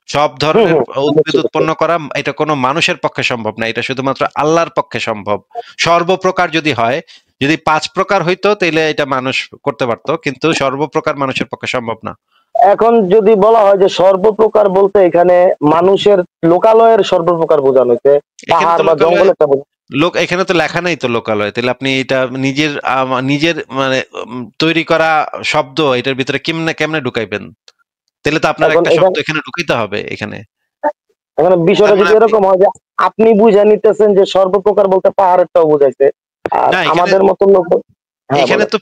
সব ধরনের উদ্ভিদ উৎপন্ন করা এটা কোনো মানুষের পক্ষে সম্ভব না, এটা শুধুমাত্র আল্লাহর পক্ষে সম্ভব। সর্বপ্রকার যদি হয়, যদি 5 প্রকার হইতো তাহলে এটা মানুষ করতে পারতো, কিন্তু সর্বপ্রকার মানুষের পক্ষে সম্ভব না। এখন যদি বলা হয় যে সর্বপ্রকার বলতে এখানে মানুষের লোকালয়ের সর্বপ্রকার বোঝানো হয়েছে, পাহাড় বা জঙ্গল একটা লোক এখানে তো লেখা নাই তো লোকালয়, তাহলে আপনি এটা নিজের মানে তৈরি করা শব্দ এটার ভিতরে কেমনে ঢুকাইবেন? তাহলে তো আপনার একটা শব্দ এখানে ঢুকাইতে হবে। এখানে বিষয়টা যদি এরকম হয় যে আপনি বুঝে নিতেছেন যে সর্বপ্রকার বলতে পাহাড়েরটাও বুঝাইছে, আর আমাদের মতো লোক এখানে তো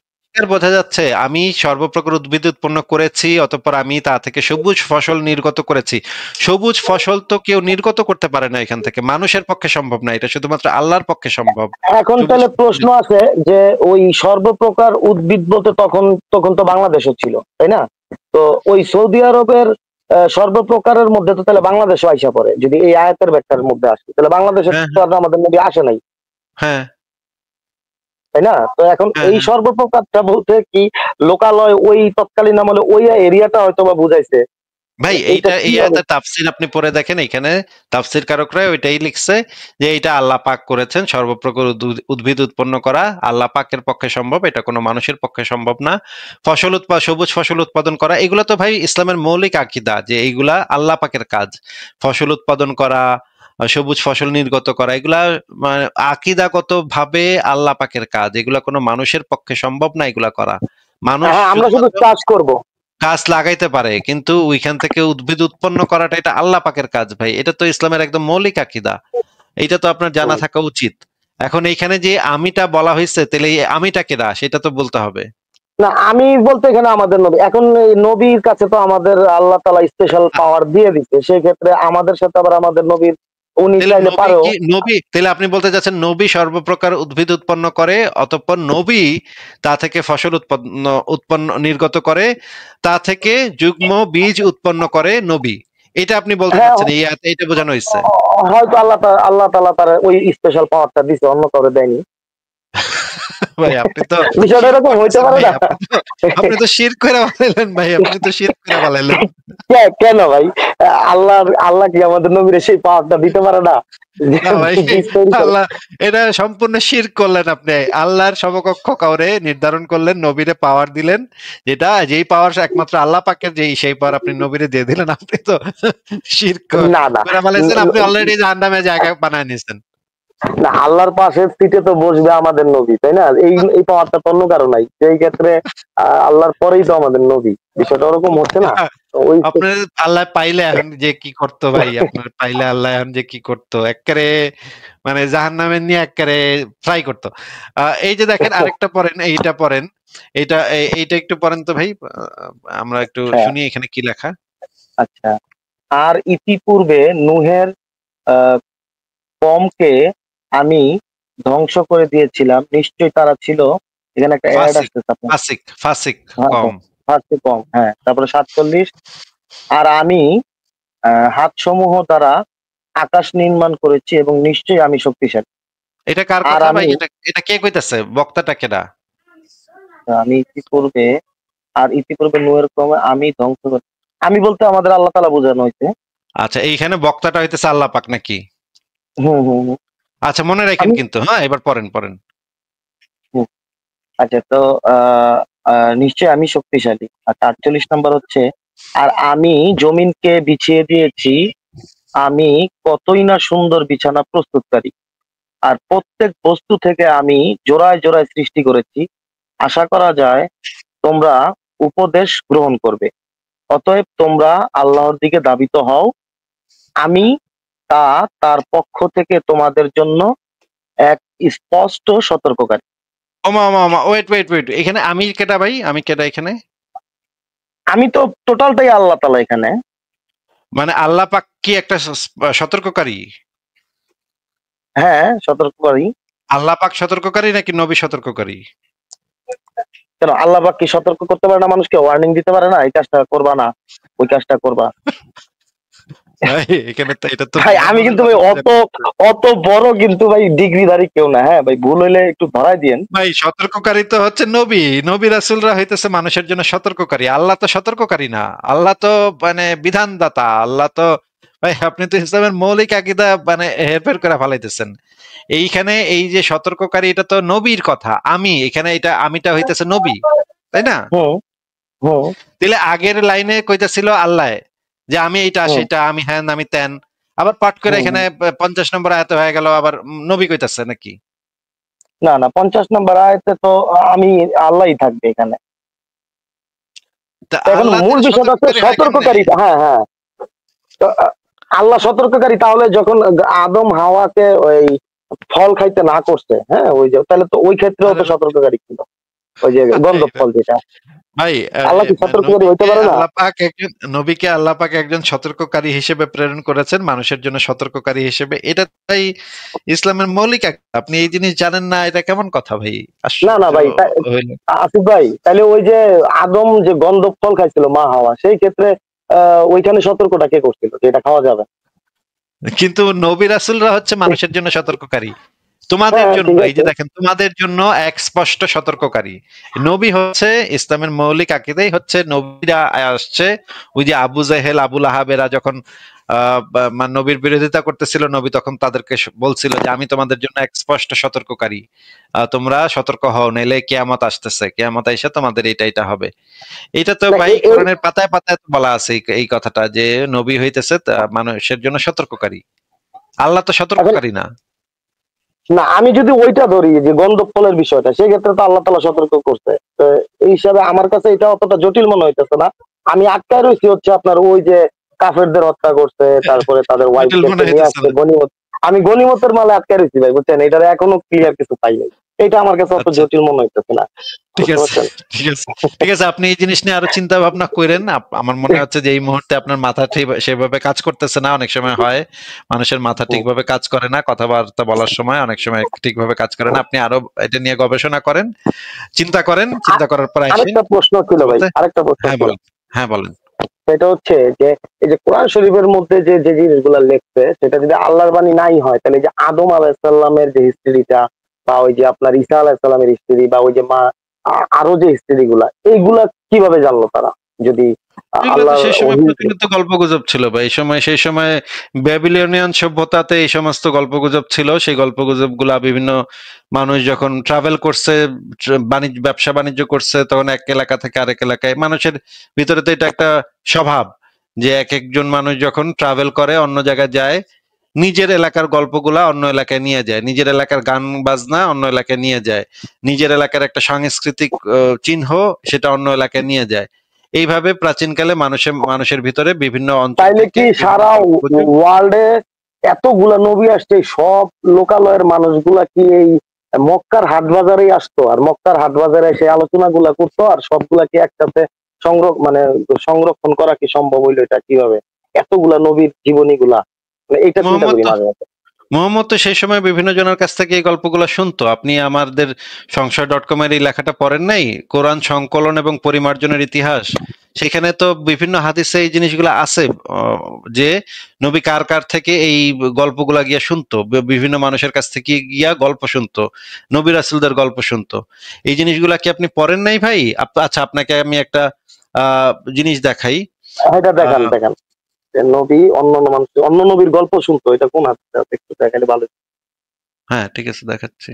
বোঝা যাচ্ছে আমি সর্বপ্রকার উদ্ভিদ উৎপন্ন করেছি, অতঃপর আমি তা থেকে সবুজ ফসল নির্গত করেছি। সবুজ ফসল তো কেউ নির্গত করতে পারে না এখান থেকে, মানুষের পক্ষে সম্ভব না, এটা শুধুমাত্র আল্লাহর পক্ষে সম্ভব। এখন তাহলে প্রশ্ন আছে যে ওই সর্বপ্রকার উদ্ভিদ বলতে তখন তো বাংলাদেশও ছিল, তাই না? তো ওই সৌদি আরবের সর্বপ্রকারের মধ্যে তো তাহলে বাংলাদেশও আইসা পড়ে, যদি এই আয়াতের ব্যাখ্যার মধ্যে আসে, তাহলে বাংলাদেশের আমাদের নবী আসে নাই, হ্যাঁ তাই না? তো এখন এই সর্বপ্রকারটা বলতে কি লোকালয় ওই তৎকালীন আমলে ওই এরিয়াটা হয়তো বা বুঝাইছে ভাই। এইটা এই আয়াতের তাফসীর আপনি পড়ে দেখেন, এখানে তাফসীর কারকরা ওইটাই লিখছে যে এটা আল্লাহ পাক করেছেন, সর্বপ্রকার উদ্ভিদ উৎপন্ন করা আল্লাহ পাকের পক্ষে সম্ভব, এটা কোনো মানুষের পক্ষে সম্ভব না। সবুজ ফসল উৎপাদন করা, এগুলা তো ভাই ইসলামের মৌলিক আকীদা যে এইগুলা আল্লাহ পাকের কাজ। ফসল উৎপাদন করা, সবুজ ফসল নির্গত করা, এগুলা মানে আকীদাগত ভাবে আল্লাহ পাকের কাজ, এগুলা কোনো মানুষের পক্ষে সম্ভব না এগুলা করা। মানুষ আমরা শুধু চাষ করব, গাছ লাগাইতে পারে, কিন্তু ওইখান থেকে উদ্ভিদ উৎপন্ন করাটা এটা আল্লাহ পাকের কাজ ভাই। এটা তো ইসলামের একদম মৌলিক আকীদা, এটা তো আপনার জানা থাকা উচিত। এখন এইখানে যে আমিটা বলা হয়েছে, তাহলে আমিটা কেডা সেটা তো বলতে হবে না। আমি বলতে এখানে আমাদের নবী, এখন নবীর কাছে তো আমাদের আল্লাহ তাআলা স্পেশাল পাওয়ার দিয়ে দিচ্ছে, সেই ক্ষেত্রে আমাদের সাথে আবার আমাদের নবীর নবী, তাহলে আপনি বলতে চাচ্ছেন নবী সর্বপ্রকার উদ্ভিদ উৎপন্ন করে, অতঃপর নবী তা থেকে ফসল উৎপন্ন নির্গত করে, তা থেকে যুগ্ম বীজ উৎপন্ন করে নবী। এটা আপনি বলতে হ্যাঁ, চাচ্ছেন, এই আয়াতে এটা বোঝানো হয়েছে। হয়তো আল্লাহ তাআলা তার ওই স্পেশাল পাওয়ারটা দিছে, অন্য কাউরে দেয়নি। ভাই আপনি তো বিষয়টা এরকম হইতে পারে ভাই, না। আপনি তো শিরক করে বানাইলেন ভাই, আপনি তো শিরক করে বানাইলেন। কেন ভাই, আল্লাহ কি আমাদের নবীরে সেই পাওয়ারটা দিতে পারে না? না ভাই, আল্লাহ এটা সম্পূর্ণ শিরক করলেন আপনি। আল্লাহর সমকক্ষ কাউরে নির্ধারণ করলেন, নবীরে পাওয়ার দিলেন, যেই পাওয়ার একমাত্র আল্লাহ পাকের, সেই পাওয়ার আপনি নবীরে দিয়ে দিলেন। আপনি তো শিরক করে বানাইছেন, আপনি অলরেডি জাহান্নামে জায়গা বানায় নিয়েছেন। না, আল্লাহর পাশে সিটে তো বসবে আমাদের নবী, তাই না? এই পাওয়ারটা তো অন্য কারো নাই, সেই ক্ষেত্রে আল্লাহর পরেই তো আমাদের নবী। বিষয়টা ওরকম হচ্ছে না। ওই আপনার আল্লাহ পাইলে এখন যে কি করতো ভাই, আপনার পাইলে আল্লাহ এখন যে কি করতো, একবারে মানে জাহান্নামে নিয়ে একবারে ফ্রাই করতো। এই যে দেখেন, আরেকটা পড়েন, এইটা পড়েন, এইটা একটু পড়েন তো ভাই, আমরা একটু শুনি এখানে কি লেখা। আচ্ছা, আর ইতিপূর্বে নূহের কওমকে আমি ধ্বংস করে দিয়েছিলাম, নিশ্চয়ই তারা ছিল, এখানে একটা অ্যাড আসছে ফাসিক কম। হ্যাঁ, তারপরে 47, আর আমি হাতসমূহ দ্বারা আকাশ নির্মাণ করেছি এবং নিশ্চয়ই আমি শক্তিশালী। এটা কার কথা ভাই? এটা কে কইতাছে? বক্তাটা কেডা? আমি ইতিপূর্বে নূহের কওমে আমি ধ্বংস করে, আমি বলতে আমাদের আল্লাহ তাআলা বোঝানো হয়েছে। আচ্ছা, এইখানে বক্তাটা হইতেছে আল্লাহ পাক নাকি? হুম। আচ্ছা, মনে রাখেন কিন্তু। হ্যাঁ, এবার পড়েন। আচ্ছা, তো নিশ্চয় আমি শক্তিশালী। আর 48 নম্বর হচ্ছে, আর আমি জমিনকে বিছিয়ে দিয়েছি, আমি কতই না সুন্দর বিছানা প্রস্তুতকারী, আর প্রত্যেক বস্তু থেকে আমি জোড়ায় জোড়ায় সৃষ্টি করেছি, আশা করা যায় তোমরা উপদেশ গ্রহণ করবে। অতএব তোমরা আল্লাহর দিকে ধাবিত হও, আমি তার পক্ষ থেকে তোমাদের জন্য এক স্পষ্ট সতর্ককারী। ওয়েট, এখানে আমি কেডা ভাই? আমি কেডা এখানে? আমি তো টোটালটাই আল্লাহ তাআলা এখানে। মানে আল্লাহ পাক কি একটা সতর্ককারী? হ্যাঁ, সতর্ককারী। আল্লাহ পাক সতর্ককারী নাকি নবী সতর্ককারী? কেন, আল্লাহ পাক কি সতর্ক করতে পারে না মানুষকে? ওয়ার্নিং দিতে পারে না, এই কাজটা করবা না, ওই কাজটা করবা? এখানে তো এটা তো ভাই আমি কিন্তু ভাই অত বড় কিন্তু ভাই ডিগ্রিধারী কেউ না। হ্যাঁ ভাই, ভুল হইলে একটু ধরাই দিয়েন। ভাই, সতর্ককারী তো হচ্ছে নবী রাসূলরা হইতেছে মানুষের জন্য সতর্ককারী। আল্লাহ তো সতর্ককারী না, আল্লাহ তো মানে বিধানদাতা। আল্লাহ তো ভাই, আপনি তো ইসলামের মৌলিক আকীদা মানে হেরফের করে ফেলাইতেছেন। এইখানে এই যে সতর্ককারী, এটা তো নবীর কথা। এখানে আমিটা হইতেছে নবী, তাই না? তাহলে আগের লাইনে কইতাছিল আল্লাহ যে আমি এইটা সেটা, আমি হ্যান, আমি তেন, আবার পাঠ করে এখানে 50 নম্বর আয়াতে হয়ে গেল আবার নবী কইতাছে নাকি? না, 50 নম্বর আয়াতে তো আমি আল্লাহই থাকবে এখানে। এখন মূল বিষয়টা হচ্ছে সতর্ককারী। হ্যাঁ, তো আল্লাহ সতর্ককারী। তাহলে যখন আদম হাওয়াকে ওই ফল খাইতে না করছে, হ্যাঁ, ওই যে, তাহলে তো ওই ক্ষেত্রেও তো সতর্ককারী ছিল, ওই যে গন্ধব ফল যেটা। ভাই, আল্লাহ কি সতর্ককারী হইতে পারে না? নবীকে আল্লাহ পাক একজন সতর্ককারী হিসেবে প্রেরণ করেছেন, মানুষের জন্য সতর্ককারী হিসেবে। এটা তাই ইসলামের মৌলিক। আপনি এই জিনিস জানেন না, এটা কেমন কথা ভাই? না ভাই, আসিফ ভাই, তাহলে ওই যে আদম যে গন্ধব ফল খাইছিল মা হাওয়া, সেই ক্ষেত্রে ওইখানে সতর্কটা কে করছিল যে এটা খাওয়া যাবে? কিন্তু নবী রাসূলরা হচ্ছে মানুষের জন্য সতর্ককারী, তোমাদের জন্য। এই যে দেখেন, তোমাদের জন্য এক স্পষ্ট সতর্ককারী। নবী হচ্ছে ইসলামের মৌলিক আকীদাই হচ্ছে নবীরা আসছে। ওই যে আবু জেহেল, আবু লাহাবেরা যখন নবীর বিরোধিতা করতেছিল, নবী তখন তাদেরকে বলছিল যে আমি তোমাদের জন্য এক স্পষ্ট সতর্ককারী, তোমরা সতর্ক হও, নাইলে কিয়ামত আসতেছে, কিয়ামত আইসা তোমাদের এটা হবে। এটা তো ভাই কোরআনের পাতায় পাতায় বলা আছে এই কথাটা, যে নবী হইতেছে মানুষের জন্য সতর্ককারী। আল্লাহ তো সতর্ককারী না। আমি যদি ওইটা ধরি যে গন্ধব ফলের বিষয়টা, সেক্ষেত্রে তো আল্লাহ তাআলা সতর্ক করছে। এই হিসাবে আমার কাছে এটা অতটা জটিল মনে হইতেছে না। আমি আটকায় রয়েছি হচ্ছে আপনার ওই যে কাফেরদের হত্যা করছে, তারপরে তাদের ওয়াইফ নিয়ে আসছে গনিমত। আমি গনিমতের মালে আটকায় রয়েছি ভাই, বুঝছেন? এটার এখনো ক্লিয়ার কিছু পাই নাই। এটা আমার কাছে অত জটিল মনে হইতেছে না। ঠিক আছে, আপনি এই জিনিস নিয়ে আরো চিন্তা ভাবনা করেন। আমার মনে হচ্ছে যে এই মুহূর্তে আপনার মাথা ঠিক সেভাবে কাজ করতেছে না। অনেক সময় হয় মানুষের মাথা ঠিকভাবে কাজ করে না, কথাবার্তা বলার সময় অনেক সময় ঠিকভাবে কাজ করে না। আপনি আরো এটা নিয়ে গবেষণা করেন, চিন্তা করেন, চিন্তা করার পর আরেকটা প্রশ্ন ছিল ভাই, আরেকটা প্রশ্ন। হ্যাঁ বলেন। সেটা হচ্ছে যে এই যে কোরআন শরীফের মধ্যে যে যে জিনিসগুলা লেখছে সেটা যদি আল্লাহর বাণী নাই হয়, তাহলে যে আদম আলাহিসাল্লামের যে হিস্ট্রিটা বা ওই যে আপনার ঈসা আলাহিসাল্লামের হিস্ট্রি বা ওই যে আরো যে হিস্ট্রি গুলা, এইগুলা কিভাবে জানলো তারা? যদি এগুলো তো সেই সময় প্রচলিত গল্পগুজব ছিল ভাই। সেই সময় ব্যাবিলনিয়ান সভ্যতাতে এই সমস্ত গল্পগুজব ছিল। সেই গল্পগুজব গুলা বিভিন্ন মানুষ যখন ট্রাভেল করছে, ব্যবসা বাণিজ্য করছে, তখন এক এলাকা থেকে আরেক এলাকায় মানুষের ভিতরে তো এটা একটা স্বভাব যে এক একজন মানুষ যখন ট্রাভেল করে অন্য জায়গায় যায়, নিজের এলাকার গল্পগুলা অন্য এলাকায় নিয়ে যায়, নিজের এলাকার গান বাজনা অন্য এলাকায় নিয়ে যায়, নিজের এলাকার একটা সাংস্কৃতিক চিহ্ন সেটা অন্য এলাকায় নিয়ে যায়। এইভাবে প্রাচীনকালে মানুষের ভিতরে বিভিন্ন অঞ্চল তাইলে থেকে কি সারা ওয়ার্ল্ডে এতগুলা নবী আসছে, সব লোকালয়ের মানুষগুলা কি এই মক্কার হাট বাজারেই আসতো, আর মক্কার হাট বাজারে সেই আলোচনা গুলা করতো, আর সবগুলা কি একসাথে সংরক্ষণ করা কি সম্ভব হইলো? এটা কিভাবে এতগুলা নবীর জীবনী গুলা, এটা চিন্তা করি মাঝে মাঝে। মোহাম্মদ তো সেই সময় বিভিন্ন জনের কাছ থেকে এই গল্পগুলো শুনতো। আপনি আমাদের সংশয়.com এর এই লেখাটা পড়েন নাই, কোরআন সংকলন এবং পরিমার্জনের ইতিহাস? সেখানে তো বিভিন্ন হাদিসে এই জিনিসগুলো আছে যে নবী কার কার থেকে এই গল্পগুলা গিয়া শুনতো, বিভিন্ন মানুষের কাছ থেকে গিয়া গল্প শুনতো, নবী রাসূলদের গল্প শুনতো। এই জিনিসগুলা কি আপনি পড়েন নাই ভাই? আচ্ছা, আপনাকে আমি একটা জিনিস দেখাই। এটা দেখান নবী অন্য নবীর গল্প শুনতো, এটা কোন হাদিসে আছে একটু দেখালে ভালো। হ্যাঁ ঠিক আছে, দেখাচ্ছি।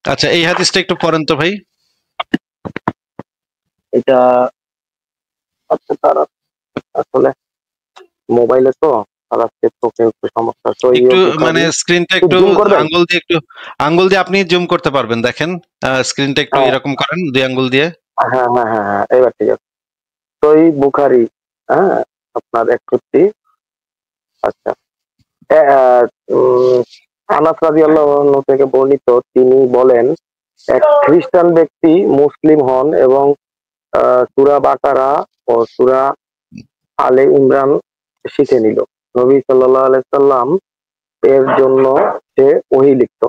আচ্ছা, এই হাদিসটা একটু পড়েন তো ভাই। এটা আচ্ছা, তারা আসলে মোবাইলে তো সমস্যা, তো একটু মানে স্ক্রিনটা একটু আঙ্গুল দিয়ে আপনি জুম করতে পারবেন, দেখেন স্ক্রিনটা একটু এরকম করেন 2 আঙ্গুল দিয়ে। হ্যাঁ হ্যাঁ হ্যাঁ হ্যাঁ, এবার ঠিক আছে। সহিহ বুখারী, হ্যাঁ, আপনার 61। আচ্ছা, আনাস রাদিয়াল্লাহু আনহু থেকে বর্ণিত, তিনি বলেন, এক খ্রিস্টান ব্যক্তি মুসলিম হন এবং সূরা বাকারা ও সূরা আলে ইমরান শিখে নিল। নবী সাল্লাল্লাহু আলাইহি সাল্লাম এর জন্য সে ওহী লিখত।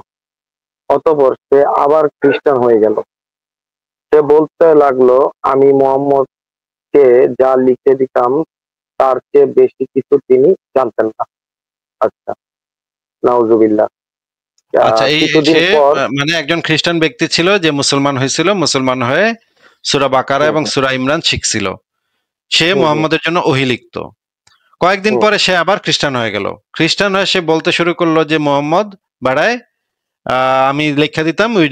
অতঃপর সে আবার খ্রিস্টান হয়ে গেল। সে বলতে লাগলো, আমি মুহাম্মদকে যা লিখে দিতাম তার চেয়ে বেশি কিছু তিনি জানতেন না। আচ্ছা, নাউজুবিল্লাহ। আচ্ছা, এই মানে একজন খ্রিস্টান ব্যক্তি ছিল যে মুসলমান হয়েছিল, মুসলমান হয়ে সূরা বাকারা এবং সূরা ইমরান শিখছিল। সে মুহাম্মদের জন্য ওহী লিখতো। কয়েকদিন পরে সে আবার খ্রিস্টান হয়ে গেল। খ্রিস্টান হয়ে সে বলতে শুরু করলো যে মুহাম্মদ বাড়ায় আমি লেখা দিতাম, ওই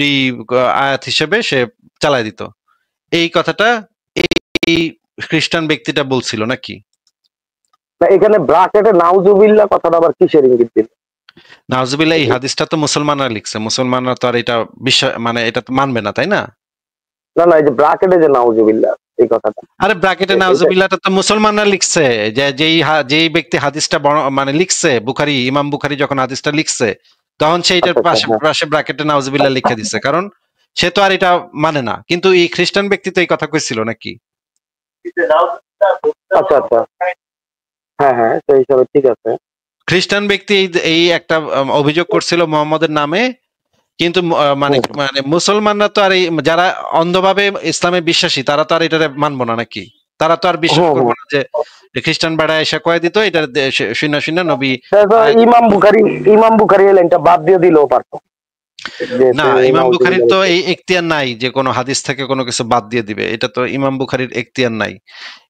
আয়াত হিসেবে সে চালাই দিত। এই কথাটা এই খ্রিস্টান ব্যক্তিটা বলছিল নাকি? এখানে ব্রাকেটে নাউজুবিল্লাহ কথাটা আবার কিসের ইঙ্গিত দিল? নাউজুবিল্লাহ এই হাদিসটা তো মুসলমানরা লিখছে, মুসলমানরা তো আর এটা বিশ্বাস মানে এটা তো মানবে না, তাই না? না না, এই যে ব্রাকেটে যে নাউজুবিল্লাহ এই কথাটা, আরে ব্রাকেটে নাউজুবিল্লাহটা তো মুসলমানরা লিখছে। যে যেই ব্যক্তি হাদিসটা মানে লিখছে, বুখারী, ইমাম বুখারী যখন হাদিসটা লিখছে তখন সেইটার পাশে ব্রাকেটে নাউজুবিল্লাহ লিখে দিছে, কারণ সে তো আর এটা মানে না। কিন্তু এই খ্রিস্টান ব্যক্তি তো এই কথা কইছিল নাকি? আচ্ছা আচ্ছা, হ্যাঁ হ্যাঁ, সেই হিসাবে ঠিক আছে। খ্রিস্টান ব্যক্তি এই একটা অভিযোগ করছিল মুহাম্মদের নামে, কিন্তু মানে মুসলমানরা তো আর এই যারা অন্ধভাবে ইসলামে বিশ্বাসী তারা তো আর এটা মানবো না নাকি? তারা তো আর বিশ্বাস করবো না যে খ্রিস্টান বেড়া এসে কয়ে দিত এটা শূন্য নবী। ইমাম বুখারী লাইনটা বাদ দিয়ে দিলেও পারতো না, ইমাম বুখারীর তো এই এখতিয়ার নাই যে কোনো হাদিস থেকে কোনো কিছু বাদ দিয়ে দিবে। এটা তো ইমাম বুখারীর এখতিয়ার নাই।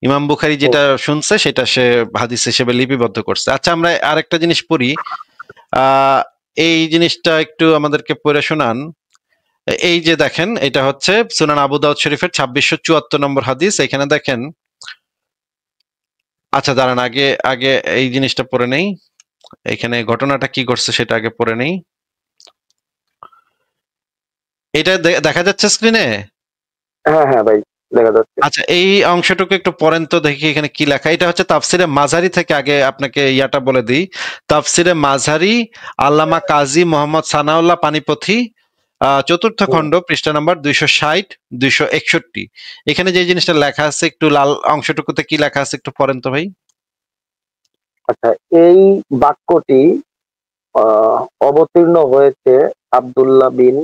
ইমাম বুখারী যেটা শুনছে সেটা সে হাদিস হিসেবে লিপিবদ্ধ করছে। আচ্ছা, আমরা আরেকটা জিনিস পড়ি, এই জিনিসটা একটু আমাদেরকে পড়ে শোনান। এই যে দেখেন, এটা হচ্ছে সুনান আবু দাউদ শরীফের 2674 নম্বর হাদিস। এখানে দেখেন, আচ্ছা দাঁড়ান, আগে এই জিনিসটা পড়ে নেই। এখানে ঘটনাটা কি করছে সেটা আগে পড়ে নেই। এটা দেখা যাচ্ছে স্ক্রিনে? হ্যাঁ হ্যাঁ ভাই, দেখা যাচ্ছে। আচ্ছা, এই অংশটুকু একটু পড়েন তো দেখি এখানে কি লেখা। এটা হচ্ছে তাফসিরে মাঝারি থেকে, আগে আপনাকে ইয়াটা বলে দিই। তাফসিরে মাঝারি, আল্লামা কাজী মোহাম্মদ সানাউল্লাহ পানিপথী, 4th খণ্ড, পৃষ্ঠা নাম্বার 260 261। এখানে যে জিনিসটা লেখা আছে, একটু লাল অংশটুকুতে কি লেখা আছে একটু পড়েন তো ভাই। আচ্ছা, এই বাক্যটি আহ, অবতীর্ণ হয়েছে আব্দুল্লাহ বিন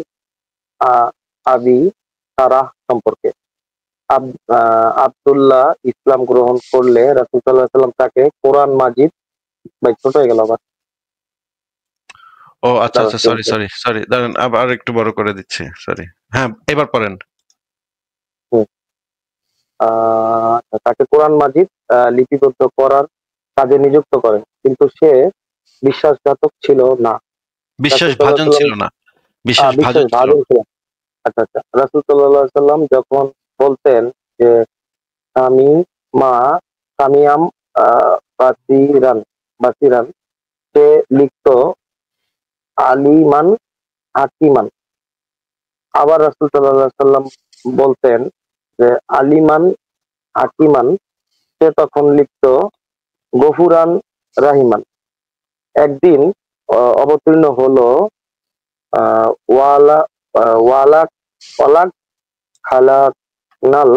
আহ, আবি সারাহ সম্পর্কে। আব্দুল্লাহ ইসলাম গ্রহণ করলে রাসূল সাল্লাল্লাহু আলাইহি ওয়াসাল্লাম তাকে কোরআন মাজিদ, ভাই ছোট হয়ে গেল আবার, ও আচ্ছা দাঁড়ান, আচ্ছা, সরি সরি সরি, দাঁড়ান আবার একটু বড় করে দিচ্ছি, সরি। হ্যাঁ, এবার পড়েন। হুম, তাকে কোরআন মাজিদ লিপিবদ্ধ করার কাজে নিযুক্ত করেন, কিন্তু সে বিশ্বাসঘাতক ছিল না। বিশ্বাস রাসূল সাল্লাল্লাহু ভাজন আলাইহি ছিল ওয়াসাল্লাম না, বিশ্বাস বিশ্বাস ভাজন ছিল। ভাজন ছিলেন। আচ্ছা আচ্ছা, রাসূল সাল্লাল্লাহু আলাইহি ওয়াসাল্লাম যখন বলতেন যে আমি মা সামিয়াম বাসিরান বাসিরান, সে লিখত আলিমান হাকিমান। আবার রাসূল সাল্লাল্লাহু আলাইহি ওয়াসাল্লাম বলতেন যে আলিমান হাকিমান, সে তখন লিখত গফুরান রাহিমান। একদিন অবতীর্ণ হলো ওয়ালা ওয়ালাক ওয়ালাক খালাকনাল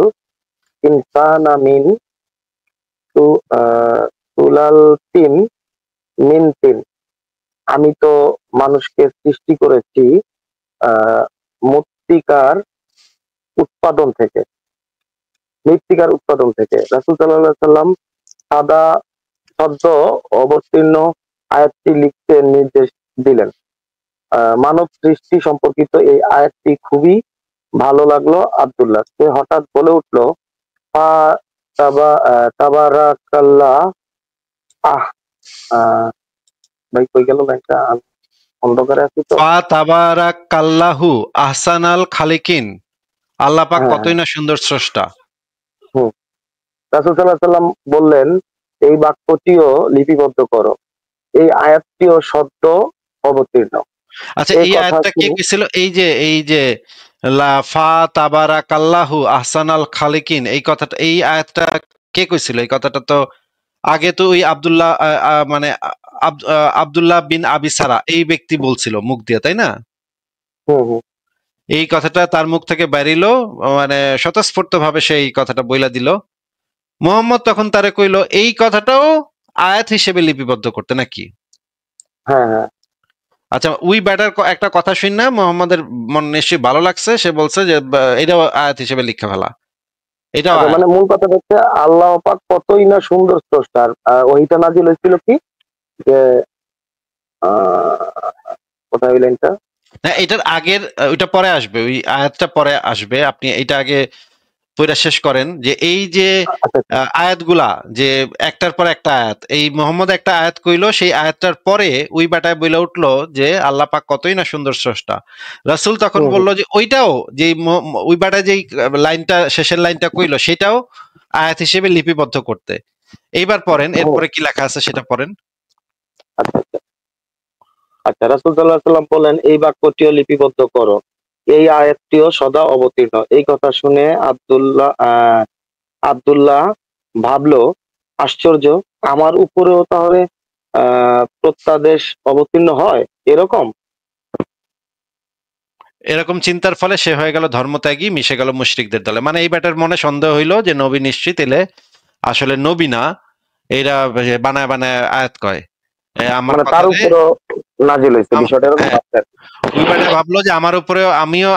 ইনসানা মিন সুলালতিন মিন তিন। আমি তো মানুষকে সৃষ্টি করেছি মৃত্তিকার উৎপাদন থেকে। রাসূল সাল্লাল্লাহু আলাইহি ওয়াসাল্লাম সাদা সদ্য অবতীর্ণ আয়াতটি লিখতে নির্দেশ দিলেন। মানব সৃষ্টি সম্পর্কিত এই আয়াতটি খুবই ভালো লাগলো আব্দুল্লাহ। সে হঠাৎ বলে উঠল, ফা তাবারাকাল্লাহ। আহ আহ, ভাই কই গেল লাইনটা, আমি অন্ধকারে আছি তো। ফা তাবারাকাল্লাহু আহসানাল খালিকিন, আল্লাহ পাক হ্যাঁ কতই না সুন্দর স্রষ্টা। হুম, রাসূল সাল্লাল্লাহু আলাইহি ওয়াসাল্লাম বললেন, এই বাক্যটিও লিপিবদ্ধ করো, এই আয়াতটিও সদ্য অবতীর্ণ। আচ্ছা, এই এই কথা আয়াতটা কে শুনে কইছিল? এই যে লা ফা তাবারাকাল্লাহু আহসানাল খালিকিন, এই কথাটা, এই আয়াতটা কে কইছিল? এই কথাটা তো আগে তো ওই আব্দুল্লাহ মানে আব্দুল্লাহ বিন আবি সারা এই ব্যক্তি বলছিল মুখ দিয়ে, তাই না? হুম হুম এই কথাটা তার মুখ থেকে বেরিলো, মানে স্বতঃস্ফূর্ত ভাবে সেই কথাটা বইলা দিল। মোহাম্মদ তখন তারে কইলো এই কথাটাও আয়াত হিসেবে লিপিবদ্ধ করতে নাকি? হ্যাঁ হ্যাঁ। আচ্ছা, উই ব্যাটার একটা কথা শুন না, মোহাম্মদের মন নিশ্চয়ই ভালো লাগছে, সে বলছে যে এটাও আয়াত হিসেবে লিখে ফেলা, এটাও আচ্ছা, আয়াত। মানে মূল কথা হচ্ছে আল্লাহ পাক কতই না সুন্দর স্রষ্টা। আর ওইটা নাজিল হয়েছিল কি যে কোথায় ওই লাইনটা? না, এটার আগের ওইটা পরে আসবে, ওই আয়াতটা পরে আসবে, আপনি এটা আগে পড়া শেষ করেন। যে এই যে আচ্ছা আচ্ছা। আয়াতগুলা, যে একটার পর একটা আয়াত, এই মোহাম্মদ একটা আয়াত কইলো, সেই আয়াতটার পরে ওই বাটায় বলে উঠলো যে আল্লাহ পাক কতই না সুন্দর স্রষ্টা। রাসূল তখন হুম হুম। বললো যে ওইটাও, যে ওই বাটায় যেই লাইনটা, শেষের লাইনটা কইলো, সেটাও আয়াত হিসেবে লিপিবদ্ধ করতে। এইবার পড়েন, এরপরে কি লেখা আছে সেটা পড়েন। আচ্ছা আচ্ছা আচ্ছা, রাসূল সাল্লাল্লাহু আলাইহি ওয়াসাল্লাম বলেন, এই বাক্যটিও লিপিবদ্ধ করো, এই আয়াতটিও সদা অবতীর্ণ। এই কথা শুনে আব্দুল্লাহ ভাবলো, আশ্চর্য, আমার উপরেও তাহলে প্রত্যাদেশ অবতীর্ণ হয় এরকম। এরকম চিন্তার ফলে সে হয়ে গেল ধর্মত্যাগী, মিশে গেল মুশরিকদের দলে। মানে এই ব্যাটার মনে সন্দেহ হইলো যে নবী নিশ্চিত এলে আসলে নবী না, এরা বানায় বানায় আয়াত কয়। আমার মানে তার কথাতে উপরও নাজিল হয়েছে, বিষয়টা এরকম হ্যাঁ, ভাবতেন। ওই ব্যাটা ভাবলো যে আমার উপরেও,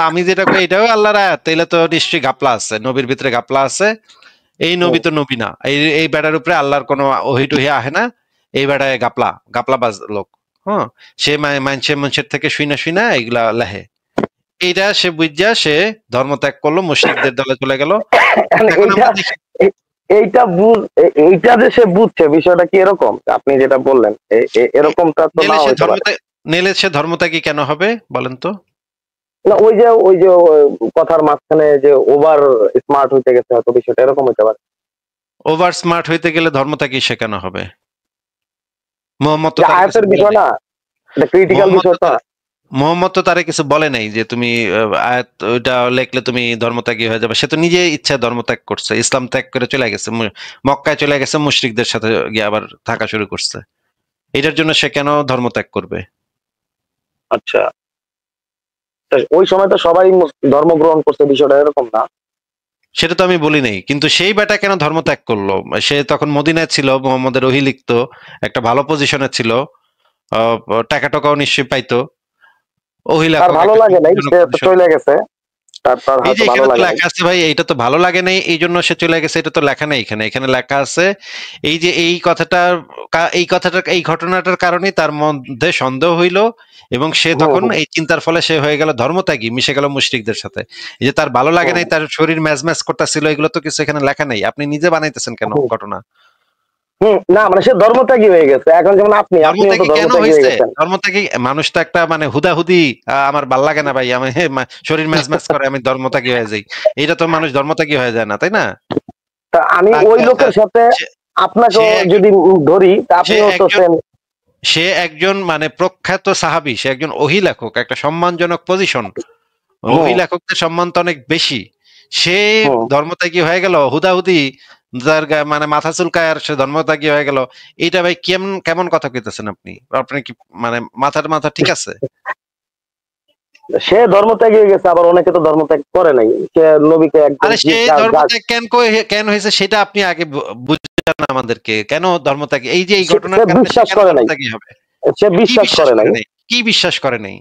আমি যেটা কই এটাও আল্লাহর আয়াত, তাইলে তো নিশ্চয়ই গাপলা আছে, নবীর ভিতরে গাপলা আছে, এই নবী তো নবী না, এই ব্যাটার উপরে আল্লাহর কোনো ওহি টহি আহে না, এই ব্যাটায় গাপলাবাজ লোক। হ্যাঁ, সে মানুষের থেকে শুইনা শুইনা এগুলা লেহে। এইটা সে বুঝা সে ধর্ম ত্যাগ করলো, মুশরিকদের দলে চলে গেল। মানে এখন এইটা আমরা দেখি এইটা যে সে বুঝছে, বিষয়টা কি এরকম আপনি যেটা বললেন, এরকমটা তো না হইতে পারে। সে ধর্মত্যাগী কেন হবে বলেন তো? না, ওই যে কথার মাঝখানে যে ওভার স্মার্ট হইতে গেছে, হয়তো বিষয়টা এরকম হইতে পারে। ওভার স্মার্ট হইতে গেলে ধর্মত্যাগী সে কেন হবে? মোহাম্মদ তো যে তার কিছু আয়াতের বলে বিষয় নাই। না, এটা ক্রিটিক্যাল বিষয়টা। মোহাম্মদ তো তারে কিছু বলে নাই যে তুমি আয়াত ওইটা লেখলে তুমি ধর্মত্যাগী হয়ে যাবে। সে তো নিজে ইচ্ছা ধর্মত্যাগ করছে, ইসলাম ত্যাগ করে চলে গেছে, মক্কায় চলে গেছে, মুশরিকদের সাথে গিয়ে আবার থাকা শুরু করছে। এটার জন্য সে কেন ধর্মত্যাগ করবে? আচ্ছা, ওই সময় তো সবাই ধর্ম গ্রহণ করছে, বিষয়টা এরকম না। সেটা তো আমি বলি নাই, কিন্তু সেই বেটা কেন ধর্মত্যাগ করলো? সে তখন মদিনায় ছিল, মোহাম্মদের ওহী লিখতো, একটা ভালো পজিশনে ছিল, টাকা টাকাও নিশ্চয়ই পাইতো। ওই তার লেখক ভালো একটা লাগে নাই, সে তো সন্দেহজনক চলে গেছে, তার এই যে হয়তো ভালো এখানে তো লাগে নাই। লেখা আছে ভাই, এটা তো ভালো লাগে নাই এই জন্য সে চলে গেছে, এটা তো লেখা নেই এখানে। এখানে লেখা আছে এই যে এই ঘটনাটার কারণে তার মধ্যে সন্দেহ হইলো এবং সে হুম তখন হুম এই চিন্তার ফলে সে হয়ে গেল ধর্মত্যাগী, মিশে গেল মুশরিকদের সাথে। এই যে তার ভালো লাগে হুম নাই, তার শরীর ম্যাজ ম্যাজ করতেছিল, এগুলো তো কিছু এখানে লেখা নেই। আপনি নিজে বানাইতেছেন কেন হুম ঘটনা? না মানে সে ধর্মত্যাগী হয়ে গেছে, এখন যেমন আপনিও তো ধর্মত্যাগী কেন ধর্মত্যাগী হয়ে হয়েছে? গেছেন। ধর্মত্যাগী মানুষ তো একটা মানে হুদাহুদি আমার ভাল লাগে না ভাই, আমি শরীর ম্যাজ ম্যাজ করে আমি ধর্মত্যাগী হয়ে যাই, এটা তো মানুষ ধর্মত্যাগী হয়ে যায় না, তাই না? তা আমি তার ওই লোকের সাথে সে- সে আপনাকেও এক- যদি ধরি, তা সে আপনিও তো একজন সেম। সে একজন মানে প্রখ্যাত সাহাবী, সে একজন ওহী লেখক, একটা সম্মানজনক পজিশন। ওহী হুম লেখকদের সম্মান তো অনেক বেশি। সে হুম ধর্মত্যাগী হয়ে গেল হুদাহুদি, যার মানে মাথা চুলকায় আর সে ধর্মত্যাগী হয়ে গেল। এটা ভাই কেমন কেমন কথা কইতেছেন আপনি? আপনি কি মানে মাথা ঠিক আছে? সে ধর্মত্যাগী হয়ে গেছে, আবার অনেকে তো ধর্মত্যাগ করে নাই, সে নবীকে একদম আরে সে ধর্মত্যাগ কেন হয়েছে সেটা আপনি আগে বুঝান আমাদেরকে। কেন ধর্মত্যাগী? এই যে এই সে ঘটনার কারণে সে বিশ্বাস কেন করে নাই, ধর্মত্যাগী হবে? সে কি বিশ্বাস বিশ্বাস করে করে নাই নাই? কি বিশ্বাস করে নাই?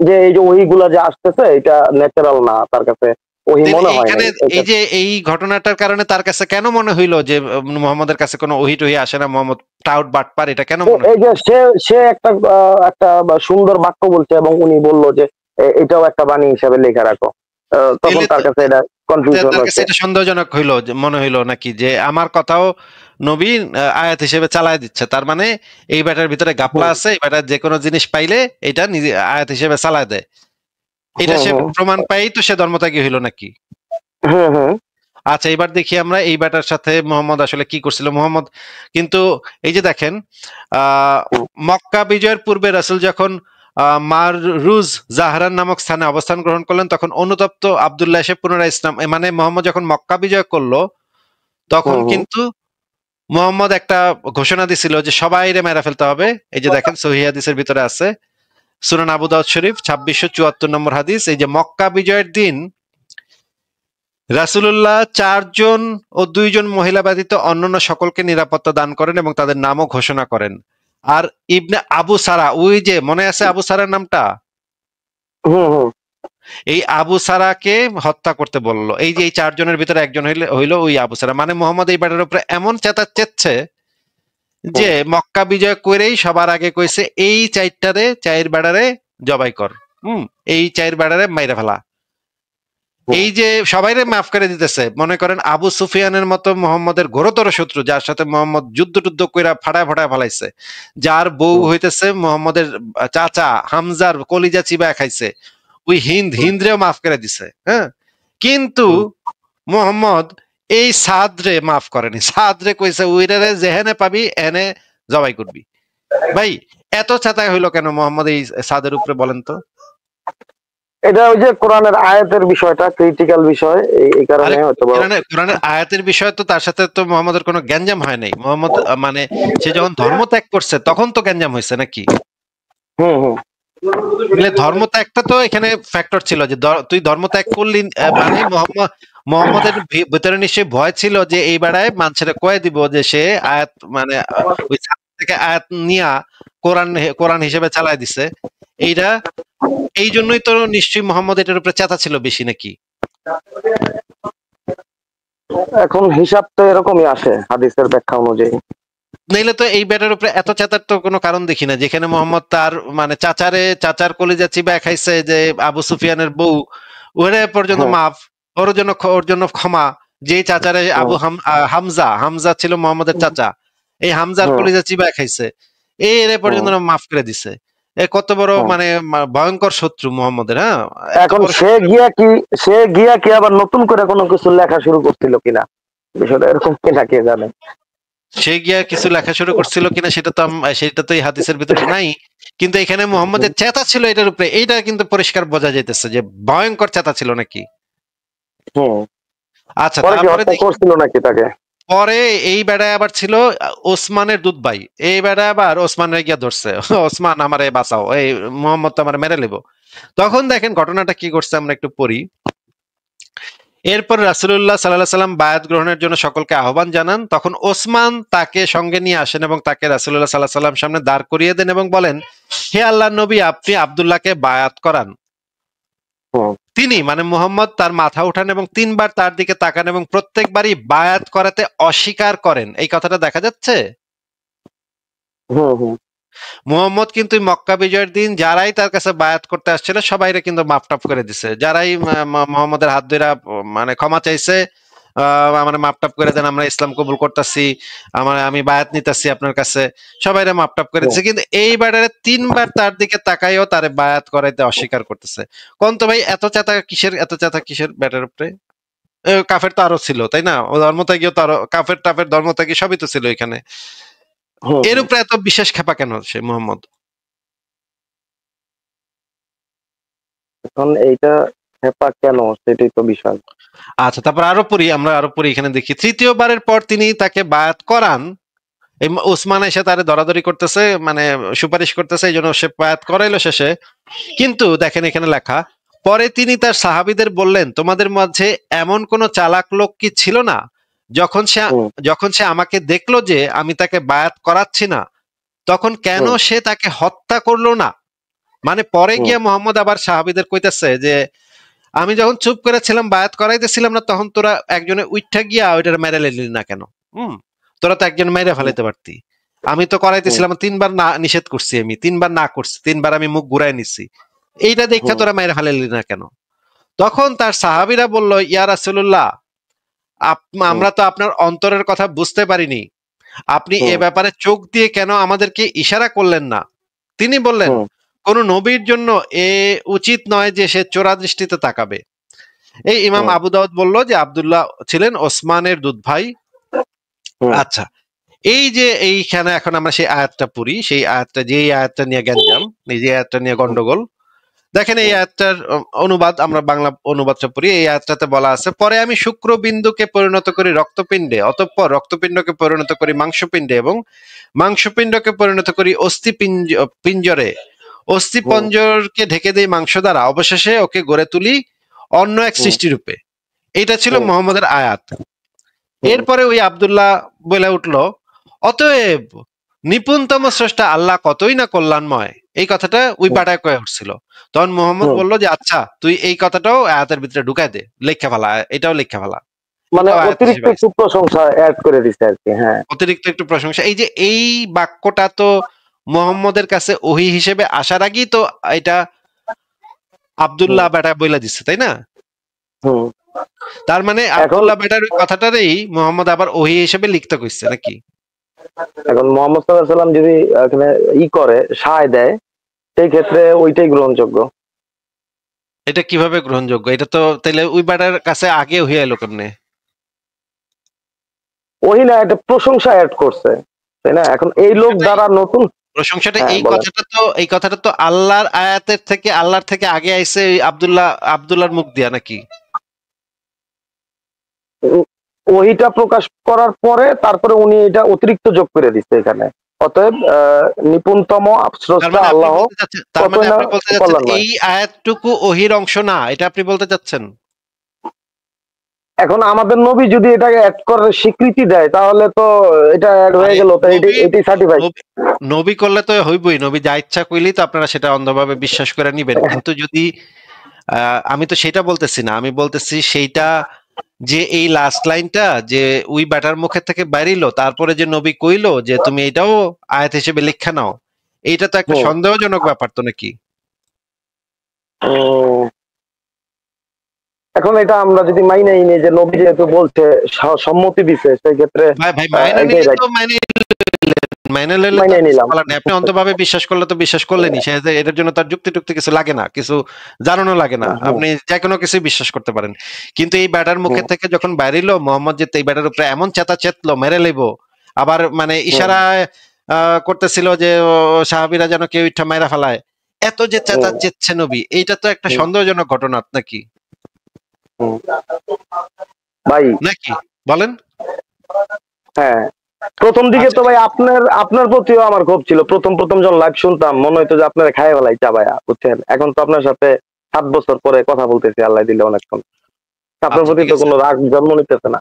যে এই যে ওহিগুলা যে আসতেছে এটা ন্যাচারাল না, তার কাছে ওহি তাহলে মনে হয় এইখানে নাই এটা। এই যে এই ঘটনাটার কারণে তার কাছে কেন মনে হইলো যে মুহাম্মদের কাছে কোনো ওহী টহি আসে না, মুহাম্মদ টাউট বাটপার, এটা কেন মনে এই হইলো? যে সে সে একটা সুন্দর বাক্য বলছে এবং উনি বলল যে এটাও একটা বাণী হিসাবে লেখা রাখো, তখন তাহলে তার তো কাছে এটা কনফিউশন তার কাছে হচ্ছে। এটা সন্দেহজনক হইলো, যে মনে হইলো নাকি যে আমার কথাও নবী আয়াত হিসেবে চালায় দিচ্ছে, তার মানে এই ব্যাটার ভিতরে গাপলা হুম আছে, এই ব্যাটার যে কোনো জিনিস পাইলে এটা নিজে আয়াত হিসেবে চালায় দেয়। এটা হুম সে হুম প্রমাণ পাই তো সে ধর্মত্যাগী হইলো নাকি? হুম হুম আচ্ছা, এবার দেখি আমরা এই ব্যাটার সাথে মোহাম্মদ আসলে কি করছিল। মোহাম্মদ কিন্তু এই যে দেখেন, আহ মক্কা বিজয়ের পূর্বে রাসূল যখন মাররুজ জাহরান নামক স্থানে অবস্থান গ্রহণ করলেন, তখন অনুতপ্ত আব্দুল্লাহ এসে পুনরায় ইসলাম, মানে মোহাম্মদ যখন মক্কা বিজয় করলো তখন হুম হুম কিন্তু মোহাম্মদ একটা ঘোষণা দিছিল যে সবাইরে মেরে ফেলতে হবে। এই যে দেখেন সহিহ হাদিসের ভিতরে আছে, সুনান আবু দাউদ শরীফ 2674 নম্বর হাদিস। এই যে মক্কা বিজয়ের দিন রাসূলুল্লাহ 4 জন ও 2 জন মহিলা ব্যতীত অন্যান্য সকলকে নিরাপত্তা দান করেন এবং তাদের নামও ঘোষণা করেন। আর ইবনে আবু সারা, ওই যে মনে আছে আবু সারার নামটা, হুম হুম এই আবু সারাকে হত্যা করতে বললো। এই যে এই 4 জনের ভিতরে একজন হইলো ওই আবু সারা, মানে মোহাম্মদ এই ব্যাটার উপরে এমন চেঁচাচ্ছে হুম যে মক্কা বিজয় করেই সবার আগে কইছে এই চাইর বেড়ারে জবাই কর, এই চাইর বেড়ারে মাইরা ফেলা। হুম এই যে সবাইরে মাফ করে দিতেছে, মনে করেন আবু সুফিয়ানের মতো মোহাম্মদের ঘোরতর শত্রু, যার সাথে মোহাম্মদ যুদ্ধ টুদ্ধ কইরা ফাটায় ফাটায় ফেলাইছে, যার বউ হুম হইতেছে মোহাম্মদের চাচা হামজার কলিজা চিবায় খাইছে, ওই হিন্দ্রেও মাফ করে দিছে। হ্যাঁ, কিন্তু হুম মোহাম্মদ এই সাদরে মাফ করেনি। সাদরে কইছে উইরারে যেহেনে পাবি এনে জবাই করবি। ভাই এত ছাতায় হইলো কেন মোহাম্মদ এই সাদের উপরে, বলেন তো? এটা ওই যে কোরআনের আয়াতের বিষয়টা ক্রিটিক্যাল বিষয়, এই কারণে আরে হয়তো কোরআনের আয়াতের বিষয় তো, তার সাথে তো মোহাম্মদের কোনো গ্যাঞ্জাম হয় নাই। মোহাম্মদ মানে সে যখন ধর্ম ত্যাগ করছে তখন তো গ্যাঞ্জাম হয়েছে নাকি? হুম হুম তাহলে ধর্ম ত্যাগটা তো এখানে ফ্যাক্টর ছিল, যে তুই ধর্ম ত্যাগ করলি, মানে মোহাম্মদের ভিতরে নিশ্চয়ই ভয় ছিল যে এই বেড়ায় মানুষের কয়ে দিব যে সে আয়াত মানে ওই থেকে আয়াত নিয়া কোরআন কোরআন হিসেবে চালায় দিছে। এইটা এই জন্যই তো নিশ্চয়ই মোহাম্মদ এটার উপরে চেতা ছিল বেশি নাকি? এখন হিসাব তো এরকমই আসে হাদিসের ব্যাখ্যা অনুযায়ী। নইলে তো এই ব্যাটার উপরে এত চেতার তো কোনো কারণ দেখি না, যেখানে মোহাম্মদ তার মানে চাচার কলিজা চিবায় খাইছে, যে আবু সুফিয়ানের বউ, ওরে পর্যন্ত হ্যাঁ মাফ, ওর জন্য ক্ষমা। যে চাচারে হুম হামজা ছিল মোহাম্মদের চাচা, এই হামজার হুম কলিজা চিবায় খাইছে, এই এর পর্যন্ত হুম মাফ করে দিছে। এ কত বড় হুম মানে ভয়ঙ্কর শত্রু মোহাম্মদের। হ্যাঁ, এত এখন বড় সে শত্রু। গিয়া কি আবার নতুন করে কোনো কিছু লেখা শুরু করছিল কিনা, বিষয়টা এরকম কিনা কে জানে। সে গিয়া কিছু লেখা শুরু করছিল কিনা সেটা তো এই হাদিসের ভিতরে নাই, কিন্তু এখানে মোহাম্মদের চেতা ছিল এটার উপরে, এইটা কিন্তু পরিষ্কার বোঝা যাইতেছে যে ভয়ঙ্কর চেতা ছিল নাকি। হুম আচ্ছা, পরে কি তারপরে হত্যা দেখি করছিল নাকি তাকে? পরে এই বেড়ায় আবার ছিল ওসমানের দুধ ভাই, এই বেড়া আবার ওসমানের গিয়া ধরছে, ওসমান আমারে বাঁচাও, এই মোহাম্মদ তো আমার মেরে নেব। তখন দেখেন ঘটনাটা কি করছে, আমরা একটু পড়ি। এরপর রাসূলুল্লাহ সাল্লাল্লাহু আলাইহি সাল্লাম বায়াত গ্রহণের জন্য সকলকে আহ্বান জানান। তখন ওসমান তাকে সঙ্গে নিয়ে আসেন এবং তাকে রাসূলুল্লাহ সাল্লাল্লাহু আলাইহি সাল্লাম সামনে দাঁড় করিয়ে দেন এবং বলেন, হে আল্লাহর নবী, আপনি আব্দুল্লাহকে বায়াত করান। হুম, তিনি মানে মুহাম্মদ তার মাথা উঠান এবং 3 বার তার দিকে তাকান এবং প্রত্যেকবারই বায়াত করাতে অস্বীকার করেন। এই কথাটা দেখা যাচ্ছে। হুম, হুম, মুহাম্মদ কিন্তু মক্কা বিজয়ের দিন যারাই তার কাছে বায়াত করতে আসছিল সবাইরে কিন্তু মাফ টাফ করে দিছে। যারাই মুহাম্মদের হাত ধরে মানে ক্ষমা চাইছে, মানে মাফ টাফ করে দেন, আমরা ইসলাম কবুল করতেছি, আমি বায়াত নিতেছি আপনার কাছে, সবাইরে মাফ টাফ করে দিছে। কিন্তু এইবারে 3 বার তার দিকে তাকাইও তারে বায়াত করাইতে অস্বীকার করতেছে। কোন তো ভাই এত চাতা কিসের ব্যাটার উপরে? কাফের তো আরো ছিল, তাই না? ও ধর্মত্যাগীও তো আরো কাফের টাফের ধর্মত্যাগী সবই তো ছিল এখানে। হুম, এর উপরে এত বিশেষ খেপা কেন সে মুহাম্মদ? এখন এইটা হেপা কেন সেটাই তো বিষয়। আচ্ছা, তারপর আমরা আরো পড়ি, এখানে দেখি 3য় বারের পর তিনি তাকে বায়াত করান। এই ওসমান এসে তারে দরাদরি করতেছে, মানে সুপারিশ করতেছে, এই জন্য সে বায়াত করাইলো শেষে। কিন্তু দেখেন এখানে লেখা, পরে তিনি তার সাহাবীদের বললেন, তোমাদের মাঝে এমন কোন চালাক লোক কি ছিল না যখন সে হুম, যখন সে আমাকে দেখলো যে আমি তাকে বায়াত করাচ্ছি না, তখন কেন হুম, সে তাকে হত্যা করলো না? মানে পরে হুম, গিয়ে মোহাম্মদ আবার সাহাবীদের কইতেছে যে আমি যখন চুপ করেছিলাম বায়াত করাইতেছিলাম না, তখন তোরা একজনে উইঠা গিয়া ওইটার মেরে লেলি না কেন? হুম, তোরা তো একজন মেরে হুম, ফেলাইতে পারতি। আমি তো হুম, করাইতেছিলাম, 3 বার না নিষেধ করছি, আমি 3 বার না করছি, 3 বার আমি মুখ ঘুরাই নিছি, এইটা দেখা হুম, তোরা মেরে ফেলাইলি না কেন? তখন তার সাহাবীরা বলল, ইয়া রাসূলুল্লাহ, হুম, আমরা তো আপনার অন্তরের কথা বুঝতে পারিনি, আপনি এ হুম, ব্যাপারে চোখ দিয়ে কেন আমাদেরকে ইশারা করলেন না? তিনি বললেন, হুম, কোন নবীর জন্য এ উচিত নয় যে সে চোরা দৃষ্টিতে তাকাবে। এই ইমাম হুম, আবু দাউদ বলল যে আব্দুল্লাহ ছিলেন ওসমানের দুধ ভাই। হুম, আচ্ছা, এই যে এইখানে এখন আমরা সেই আয়াতটা পড়ি, সেই আয়াতটা, যে আয়াতটা নিয়ে গ্যাঞ্জাম, যে আয়াতটা নিয়ে গন্ডগোল, দেখেন এই আয়াতটার অনুবাদ, আমরা বাংলা অনুবাদটা পড়ি। এই আয়াতটাতে বলা আছে, পরে আমি শুক্রবিন্দুকে পরিণত করি রক্তপিণ্ডে, অতঃপর রক্তপিণ্ডকে পরিণত করি মাংসপিণ্ডে এবং মাংসপিণ্ডকে পরিণত করি অস্থি পিঞ্জরে, অস্থি হুম, পঞ্জরকে ঢেকে দেই মাংস দ্বারা, অবশেষে ওকে গড়ে তুলি অন্য এক হুম, সৃষ্টি রূপে। এটা ছিল হুম, মোহাম্মদের আয়াত। হুম, এরপরে ওই আব্দুল্লাহ বলে উঠলো, অতএব নিপুণতম স্রষ্টা আল্লাহ কতই না কল্যাণময়। এই কথাটা ওই হুম, বাটায় কয়ে উঠছিল। তখন মোহাম্মদ হুম। বলল যে আচ্ছা, তুই এই কথাটাও আয়াতের ভিতরে ঢুকাই দে, লেখা ফেলা, এটাও লেখা ফেলা, মানে এটাও আয়াত অতিরিক্ত হিসেবে একটু আইছে। প্রশংসা অ্যাড করে দিছে আর কি। হ্যাঁ, অতিরিক্ত একটু প্রশংসা, এই যে এই বাক্যটা তো মোহাম্মদের কাছে ওহী হিসেবে আসার আগেই তো এটা হুম, আব্দুল্লাহ বেটা বইলা দিচ্ছে, তাই না? হুম। তার মানে এখন আব্দুল্লাহ বেটার ওই কথাটারই মোহাম্মদ আবার ওহী হিসেবে লিখতে কইছে নাকি? এখন মোহাম্মদ সাল্লাল্লাহু আলাইহি সাল্লাম যদি এখানে করে সায় দেয়, সেই ক্ষেত্রে ওইটাই গ্রহণযোগ্য। এটা কিভাবে গ্রহণযোগ্য? এটা তো তাহলে ওই বেটার কাছে আগে হয়ে এলো কেমনে? ওই না, একটা প্রশংসা অ্যাড করছে, তাই না? এখন এই লোক সেটাই, দ্বারা নতুন। প্রশংসাটা হ্যাঁ, বলেন। এই কথাটা তো আল্লাহর থেকে আগে আইছে এই আব্দুল্লাহর মুখ দিয়া নাকি? উম, ওইটা প্রকাশ করার পরে তারপরে উনি এটা অতিরিক্ত যোগ করে দিচ্ছে এখানে। অতএব নিপুণতম তার স্রষ্টা মানে আপনি আল্লাহ বলতে চাচ্ছেন, কতই না কল্যাণময়। এই আয়াতটুকু ওহীর অংশ না, এটা আপনি বলতে চাচ্ছেন? এখন আমাদের নবী যদি এটাকে অ্যাড করার স্বীকৃতি দেয় তাহলে তো এটা অ্যাড হয়ে আরে গেল, তো নবী এটাই সার্টিফাইড। নবী নবী করলে তো হইবই, নবী যা ইচ্ছা কইলেই তো আপনারা সেটা অন্ধভাবে বিশ্বাস করে নিবেন। কিন্তু যদি আমি তো সেটা বলতেছি না, আমি বলতেছি সেইটা যে এই লাস্ট লাইনটা যে ওই ব্যাটার মুখে থেকে বাইরিলো, তারপরে যে নবী কইলো যে তুমি এটাও আয়াত হিসেবে লিখা নাও, এইটা তো একটা হুম, সন্দেহজনক ব্যাপার তো নাকি? উম, এখন এটা আমরা যদি মাইনেই নিই যে নবী যেহেতু বলছে, সম্মতি দিছে, সেই ক্ষেত্রে ভাই ভাই মাইনে এটাই নিলে রাইট, তো মাইনে নিলে তো মাইনে কিছু নিলাম। বলার নেই। আপনি অন্তভাবে বিশ্বাস করলে তো বিশ্বাস করলেনই, সে এটার জন্য তার যুক্তি টুক্তি কিছু লাগে না, কিছু জানানো লাগে না, হুম, আপনি যে কোনো কিছু বিশ্বাস করতে পারেন। কিন্তু এই ব্যাটার মুখে হুম, থেকে যখন বাইরিলো মোহাম্মদ যে এই ব্যাটার উপরে এমন চেতা চেতলো, মেরে লেবো, আবার মানে হুম, ইশারায় করতেছিল যে সাহাবীরা যেন কেউ ইচ্ছা মাইরা ফেলায়, এত যে চেতা হুম, চেতছে নবী, এইটা তো একটা হুম, সন্দেহজনক ঘটনা নাকি? হুম। ভাই, নাকি বলেন? হ্যাঁ, প্রথম দিকে আচ্ছা, তো ভাই আপনার প্রতিও আমার ক্ষোভ ছিল। প্রথম যখন লাইভ শুনতাম মনে হইতো যে আপনারা খায় ফেলাই চাবায়া, বুঝছেন? এখন তো আপনার সাথে 7 বছর পরে কথা বলতেছি, আল্লাহ দিলে অনেকক্ষণ। আপনার প্রতি তো কোনো রাগ জন্ম নিতেছে না।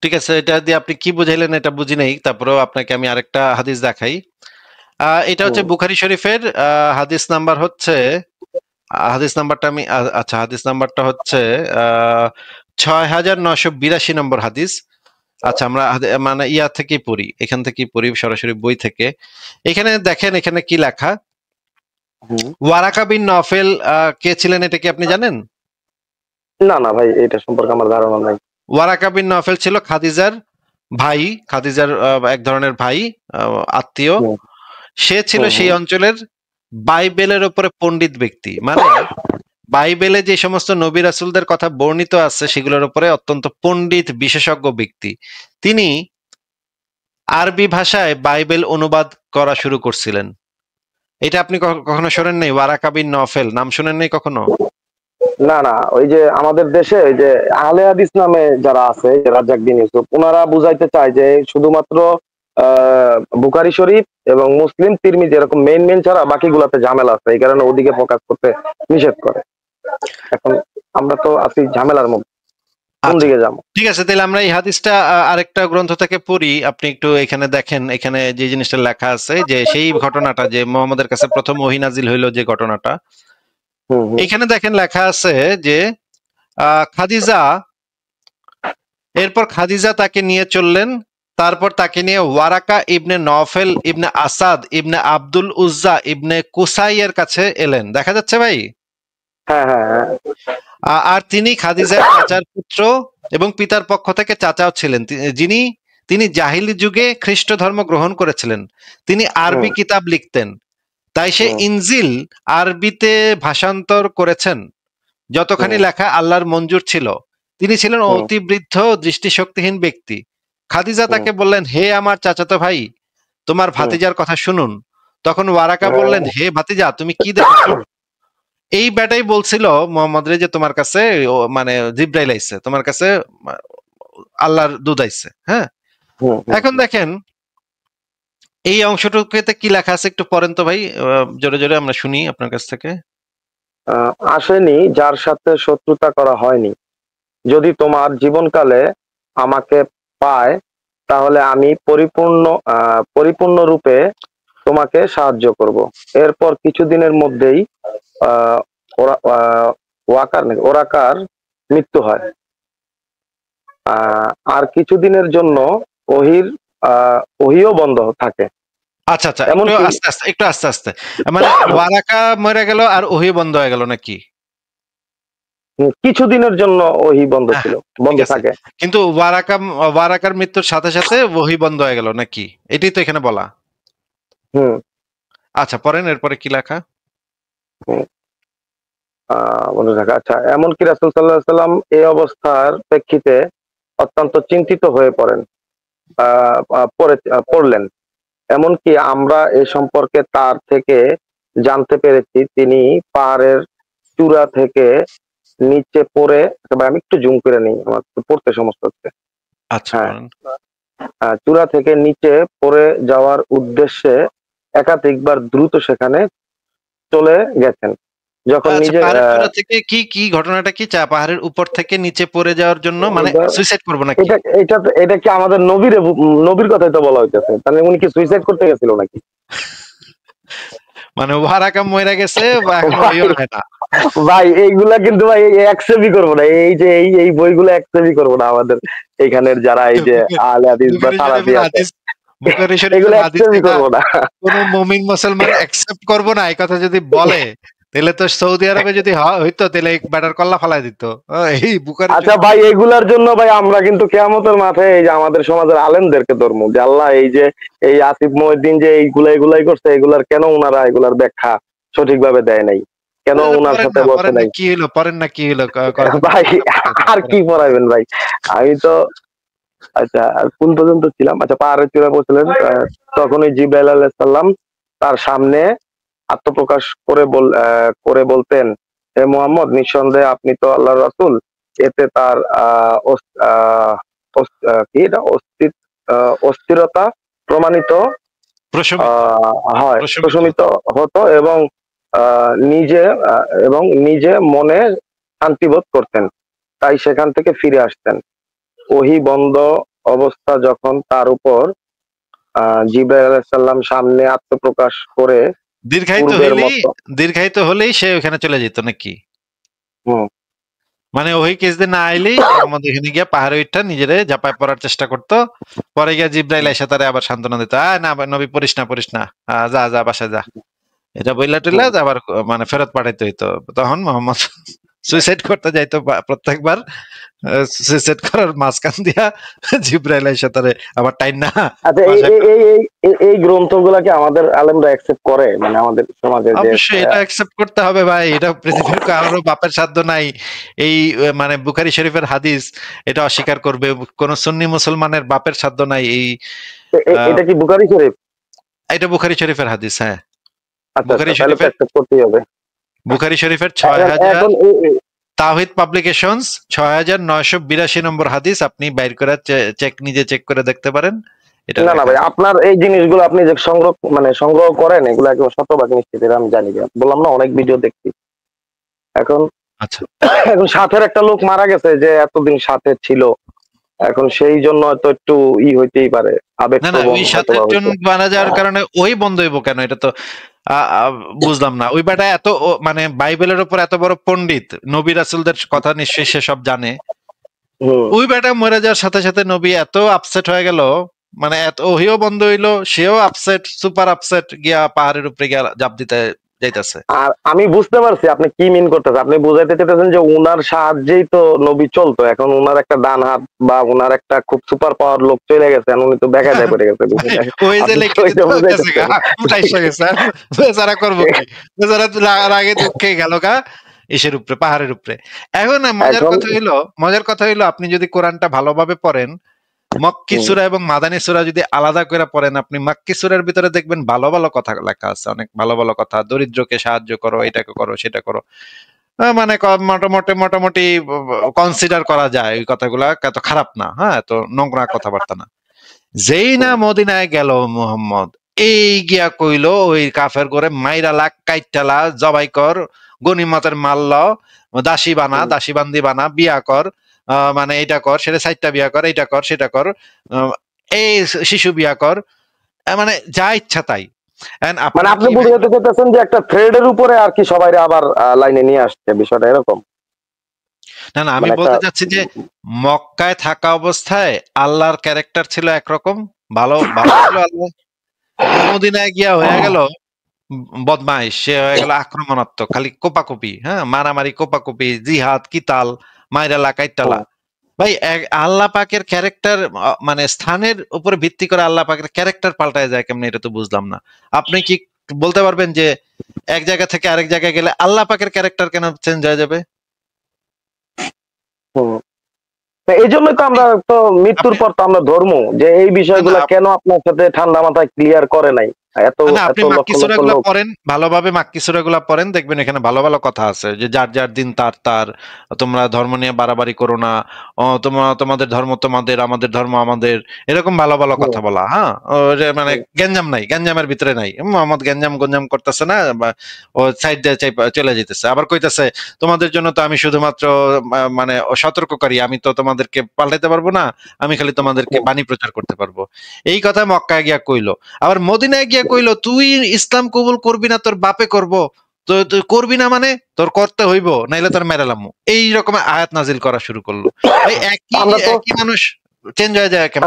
ঠিক আছে, এটা দিয়ে আপনি কি বুঝাইলেন এটা বুঝি নাই, তারপরেও আপনাকে আমি আরেকটা হাদিস দেখাই। এটা হচ্ছে বুখারী শরীফের হাদিস নাম্বার হচ্ছে, হাদিস নাম্বারটা আমি আচ্ছা হাদিস নাম্বারটা হচ্ছে 6982 নম্বর হাদিস। আচ্ছা আমরা মানে ইয়া থেকেই পড়ি, এখান থেকেই পড়ি সরাসরি বই থেকে। এখানে দেখেন এখানে কি লেখা, ওয়ারাকা বিন নফেল কে ছিলেন এটা কি আপনি জানেন? না না ভাই, এটা সম্পর্কে আমার ধারণা নাই। ওয়ারাকা বিন নফেল ছিল খাদিজার ভাই, খাদিজার এক ধরনের ভাই, আত্মীয়। সে ছিল সেই অঞ্চলের বাইবেলের উপরে পণ্ডিত ব্যক্তি, মানে বাইবেলে যে সমস্ত নবী রাসূলদের কথা বর্ণিত আছে সেগুলোর উপরে অত্যন্ত পণ্ডিত বিশেষজ্ঞ ব্যক্তি। তিনি আরবি ভাষায় বাইবেল অনুবাদ করা শুরু করছিলেন। এটা আপনি কখনো শোনেন নাই? ওয়ারাকা বিন নফেল নাম শুনেন নাই কখনো? না না, ওই যে আমাদের দেশে ওই যে আহলে হাদিস নামে যারা আছে, রাজ্জাক বিন ইউসুফ, ওনারা বুঝাইতে চায় যে শুধুমাত্র বুখারী শরীফ এবং মুসলিম, তিরমিজি এরকম মেইন ছাড়া বাকিগুলাতে ঝামেলা আছে, এই কারণে ওদিকে ফোকাস করতে নিষেধ করে। এখন আমরা তো আছি ঝামেলার মধ্যে, কোন দিকে যাবো? ঠিক আছে, তাহলে আমরা এই হাদিসটা আরেকটা গ্রন্থ থেকে পড়ি। আপনি একটু এখানে দেখেন, এখানে যে জিনিসটা লেখা আছে যে সেই ঘটনাটা যে মুহাম্মদের কাছে প্রথম ওহী নাজিল হইলো যে ঘটনাটা, এখানে দেখেন লেখা আছে যে খাদিজা, এরপর খাদিজা তাকে নিয়ে চললেন, তারপর তাকে নিয়ে ওয়ারাকা ইবনে নফেল ইবনে আসাদ ইবনে আব্দুল উজ্জা ইবনে কুসাইয়ের কাছে এলেন। দেখা যাচ্ছে ভাই? হ্যাঁ হ্যাঁ হ্যাঁ। আর তিনি খাদিজার চাচার পুত্র এবং পিতার পক্ষ থেকে চাচাও ছিলেন, তিনি জাহিলি যুগে খ্রিস্ট ধর্ম গ্রহণ করেছিলেন। তিনি আরবি কিতাব লিখতেন, তাই সে ইনজিল আরবিতে ভাষান্তর করেছেন। যতখানি লেখা আল্লাহর মঞ্জুর ছিল। তিনি ছিলেন অতি বৃদ্ধ দৃষ্টিশক্তিহীন ব্যক্তি। খাদিজা তাকে বললেন, হে আমার চাচাতো ভাই, তোমার ভাতিজার কথা শুনুন। তখন ওয়ারাকা বললেন, হে ভাতিজা, তুমি কি দেখছো? এই ব্যাটাই বলছিল মোহাম্মদ রে যে তোমার কাছে মানে জিব্রাইল আইছে, তোমার কাছে আল্লাহর দূত আইছে। হ্যাঁ, এখন দেখেন এই অংশটুকুতে কি লেখা আছে একটু পড়েন তো ভাই, জোরে জোরে আমরা শুনি আপনার কাছ থেকে। আসেনি যার সাথে শত্রুতা করা হয়নি, যদি তোমার জীবনকালে আমাকে পায় তাহলে আমি পরিপূর্ণ রূপে তোমাকে সাহায্য করব। এরপর কিছুদিনের মধ্যেই ওরাকার মৃত্যু হয়। আর কিছুদিনের জন্য ওহিও বন্ধ থাকে। আচ্ছা আচ্ছা, একটু আস্তে আস্তে, মানে ওয়ারাকা মরে গেল আর ওহি বন্ধ হয়ে গেল নাকি? কিছুদিনের জন্য ওহি বন্ধ ছিল, বন্ধ থাকে। কিন্তু ওয়ারাকার মৃত্যুর সাথে সাথে ওহি বন্ধ হয়ে গেল নাকি? এটাই তো এখানে বলা। আচ্ছা পড়েন, এরপরে কি লেখা? বন্ধ থাকে। আচ্ছা, এমনকি রাসূল সাল্লাল্লাহু আলাইহি সাল্লাম এই অবস্থার প্রেক্ষিতে অত্যন্ত চিন্তিত হয়ে পড়লেন। এমনকি আমরা এ সম্পর্কে তার থেকে জানতে পেরেছি তিনি পাহাড়ের চূড়া থেকে নিচে পড়ে, আমি একটু জুম করে নিই, আমার পড়তে সমস্যা হচ্ছে। আচ্ছা, চূড়া থেকে নিচে পড়ে যাওয়ার উদ্দেশ্যে একাধিকবার দ্রুত সেখানে চলে গেছেন। যখন নিজে থেকে কি ঘটনাটা কি, পাহাড়ের উপর থেকে নিচে পড়ে যাওয়ার জন্য, মানে সুইসাইড করবো নাকি? এটা কি আমাদের নবীর কথাই তো বলা হইতেছে, তাহলে উনি কি সুইসাইড করতে গেছিল নাকি? মানে ওয়ারাকা মরে গেছে ভাই এইগুলা কিন্তু ভাই অ্যাকসেপ্টই করবো না, এই যে এই বইগুলো অ্যাকসেপ্টই করবো না আমাদের এখানের যারা এই যে আহলে হাদিস বা সালাফি আছে, এগুলো অ্যাকসেপ্টই করবো না। কোন মুমিন মুসলমান অ্যাকসেপ্ট করবো না এই কথা যদি বলে, তাহলে তো সৌদি আরবে যদি হইতো তাহলে ব্যাটার কল্লা ফালাই দিত। এই বুখারী। আচ্ছা ভাই, এগুলার জন্য ভাই আমরা কিন্তু কিয়ামতের মাঠে এই যে আমাদের সমাজের আলেমদেরকে ধরবো যে আল্লাহ এই যে এই আসিফ মহিউদ্দিন যে এগুলাই করছে, এগুলার কেন ওনারা এগুলার ব্যাখ্যা সঠিকভাবে দেয় নাই, কেন ওনার সাথে বসে নাই? কি হলো পড়েন না, কি হলো ভাই? আর কি পড়াইবেন ভাই, আমি তো আচ্ছা কোন পর্যন্ত ছিলাম? আচ্ছা, পাহাড়ের চূড়ায় পৌঁছলেন, তখন ওই জিবরাইল আলাইহিস সালাম তার সামনে আত্মপ্রকাশ করে বলতেন, হে মুহাম্মদ, নিঃসন্দেহে আপনি তো আল্লাহর রাসূল। এতে তার অস্থিরতা প্রশমিত হতো এবং নিজে মনে শান্তি বোধ করতেন। তাই সেখান থেকে ফিরে আসতেন। ওহী বন্ধ অবস্থা যখন তার উপর জিবরাইল আলাইহিস সালাম সামনে আত্মপ্রকাশ করে পূর্বের মতো দীর্ঘায়িত হলেই সে ওখানে চলে যেত নাকি? হুম মানে ওই কিছুদিন না আইলেই আমাদের এখানে গিয়া পাহাড়ে উঠা নিজেরে ঝাঁপায় পড়ার চেষ্টা করতো। পরে গিয়া জিব্রাইল এসে তারে আবার সান্ত্বনা দিত, না নবী পড়িস না, যা যা বাসায় যা, এটা বইলা টইলা হুম। আবার মানে ফেরত পাঠাইতে হইতো। তখন মোহাম্মদ সুইসাইড করতে যাইতো প্রত্যেকবার। সুইসাইড করার মাঝখান দিয়া জিব্রাইল এসে তারে আবার টাইম না আচ্ছা, এই গ্রন্থগুলাকে আমাদের আলেমরা অ্যাকসেপ্ট করে, মানে আমাদের সমাজে যে অবশ্যই এটা অ্যাকসেপ্ট করতে হবে ভাই। এটা পৃথিবীর কারোর বাপের সাধ্য নাই এই মানে বুখারী শরীফের হাদিস এটা অস্বীকার করবে। কোন সুন্নি মুসলমানের বাপের সাধ্য নাই এই। এটা কি বুখারী শরীফ? এটা বুখারী শরীফের হাদিস, হ্যাঁ। আচ্ছা, বুখারী তাহলে তো শরীফের অ্যাকসেপ্ট করতেই হবে। বুখারী শরীফের এখন 6000 তাওহীদ পাবলিকেশনস 6982 নম্বর হাদিস। আপনি বাইর করে নিজে চেক করে দেখতে পারেন। এটা না ভাই, আপনার এই জিনিসগুলো আপনি যে সংগ্রহ করেন, এগুলো একদম শতভাগ নিশ্চিত, এটা আমি জানি। বললাম না, অনেক ভিডিও দেখছি। এখন আচ্ছা, এখন সাথের একটা লোক মারা গেছে যে এতদিন সাথে ছিল, এখন সেই জন্য হয়তো একটু হইতেই পারে, আবেগ না ওই সাথে জন মারা যাওয়ার কারণে ওই বন্ধ হইব কেন? এটা তো বুঝলাম না। ওই বেটা এত মানে বাইবেলের উপর এত বড় পণ্ডিত, নবী রাসূলদের কথা নিশ্চয়ই সে সব জানে। ওই বেটা মরে যাওয়ার সাথে সাথে নবী এত আপসেট হয়ে গেল, মানে এত ওহিও বন্ধ হইলো, সেও আপসেট, সুপার আপসেট, গিয়া পাহাড়ের উপরে গিয়া জাপ দিতে যাইতেছে। আর আমি বুঝতে পারছি আপনি কি মিন করতেছেন। আপনি বুঝাইতে চাইতেছেন যে উনার সাহায্যেই তো নবী চলতো, এখন উনার একটা ডান হাত বা উনার একটা খুব সুপার পাওয়ার লোক চলে গেছে, উনি তো বেকায়দায় পড়ে গেছে। ওই যে বেচারা করবো কি, বেচারা রাগে দুঃখে গেল গা ইসের উপরে, পাহাড়ের উপরে। এখন মজার কথা হইলো আপনি যদি কোরআনটা ভালোভাবে পড়েন, মক্কি সূরা এবং মাদানী সূরা যদি আলাদা করে পড়েন, আপনি মক্কি সূরার ভিতরে দেখবেন ভালো ভালো কথা লেখা আছে, অনেক ভালো ভালো কথা। দরিদ্রকে সাহায্য করো, এটাকে করো, সেটা করো, মানে মোটামুটি কনসিডার করা যায়। ওই কথাগুলা এত খারাপ না, হ্যাঁ, এত নোংরা কথাবার্তা না। যেই না মদিনায় গেল মুহাম্মদ, এই গিয়া কইলো ওই কাফের করে মাইরা লাখ কাইটালা জবাই কর, গনিমতের মাল্ল, দাসী বান্দি বানা, বিয়া কর, মানে এটা কর, সেটা 4টা বিয়া কর, এইটা কর, সেটা কর, এই শিশু বিয়া কর, মানে যা ইচ্ছা তাই। মানে আপনি বুঝাতে চাইতেছেন যে একটা থ্রেডের উপরে আর কি সবাই আবার লাইনে নিয়ে আসছে, বিষয়টা এরকম? না আমি বলতে চাচ্ছি যে মক্কায় থাকা অবস্থায় আল্লাহর ক্যারেক্টার ছিল একরকম, ভালো ছিল আল্লাহ। মদিনায় গিয়া হয়ে গেল বদমাইশ, সে হয়ে গেল আক্রমণাত্মক, খালি কোপাকুপি, হ্যাঁ, মারামারি, কোপাকুপি, জিহাদ, কিতাল, মাইরালা কাইটালা। ভাই আল্লাহ পাকের ক্যারেক্টার মানে স্থানের উপরে ভিত্তি করে আল্লাহ পাকের ক্যারেক্টার পাল্টায় যায় কেমনে, এটা তো বুঝলাম না। আপনি কি বলতে পারবেন যে এক জায়গা থেকে আরেক জায়গায় গেলে আল্লাহ পাকের ক্যারেক্টার কেন চেঞ্জ হয়ে যাবে? এই জন্যই তো আমরা তো মৃত্যুর পর তো আমরা ধর্ম যে এই বিষয়গুলো কেন আপনার সাথে ঠান্ডা মাথায় ক্লিয়ার করে নাই। আপনি মাক্কি সূরাগুলো পড়েন, ভালোভাবে মাক্কি সূরাগুলো পড়েন, দেখবেন এখানে ভালো ভালো কথা আছে যে যার যার দিন তার, তোমরা ধর্ম নিয়ে বাড়াবাড়ি করো না, তোমাদের ধর্ম তোমাদের, আমাদের ধর্ম আমাদের, এরকম ভালো ভালো কথা বলা। হ্যাঁ, মানে গ্যাঞ্জাম নাই, গ্যাঞ্জামের ভিতরে নাই। মোহাম্মদ গঞ্জাম করতেছে না, ও সাইড দিয়ে চলে যেতেছে, আবার কইতেছে তোমাদের জন্য তো আমি শুধুমাত্র মানে সতর্ককারী, আমি তো তোমাদেরকে পাল্টাইতে পারবো না, আমি খালি তোমাদেরকে বাণী প্রচার করতে পারবো। এই কথা মক্কায় গিয়া কইলো। আবার মদিনায় গিয়া কইলো তুই ইসলাম কবুল করবি না, তোর বাপে করবো, তো তুই করবি না মানে তোর করতে হইব, নাইলে তোর মেরালাম। এই রকম আয়াত নাজিল করা শুরু করলো। একই মানুষ চেঞ্জ হয়ে যায় কেমন?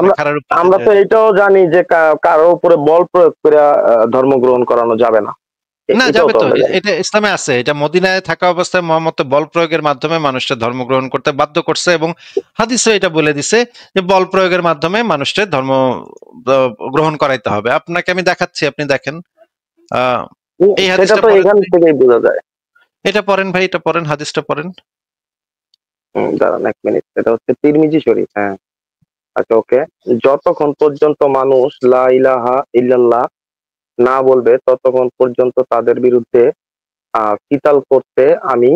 আমরা তো এটাও জানি যে কারোর উপরে বল প্রয়োগ করে ধর্ম গ্রহণ করানো যাবে না। না যাবে তো, এটা ইসলামে আছে। এটা মদিনায় থাকা অবস্থায় মুহাম্মদ বল প্রয়োগের মাধ্যমে মানুষটা ধর্ম গ্রহণ করতে বাধ্য করছে, এবং হাদিসে এটা বলে দিছে যে বল প্রয়োগের মাধ্যমে মানুষের ধর্ম গ্রহণ করাইতে হবে। আপনাকে আমি দেখাচ্ছি, আপনি দেখেন। এই হাদিসটা এখান থেকেই বোঝা যায়। এটা পড়েন ভাই, এটা পড়েন, হাদিসটা পড়েন। দাঁড়ান 1 মিনিট। এটা হচ্ছে তিরমিজি শরীফ। হ্যাঁ, আচ্ছা, ওকে। যতক্ষণ পর্যন্ত মানুষ লা ইলাহা ইল্লাল্লাহ না বলবে ততক্ষণ পর্যন্ত তাদের বিরুদ্ধে কিতাল করতে আমি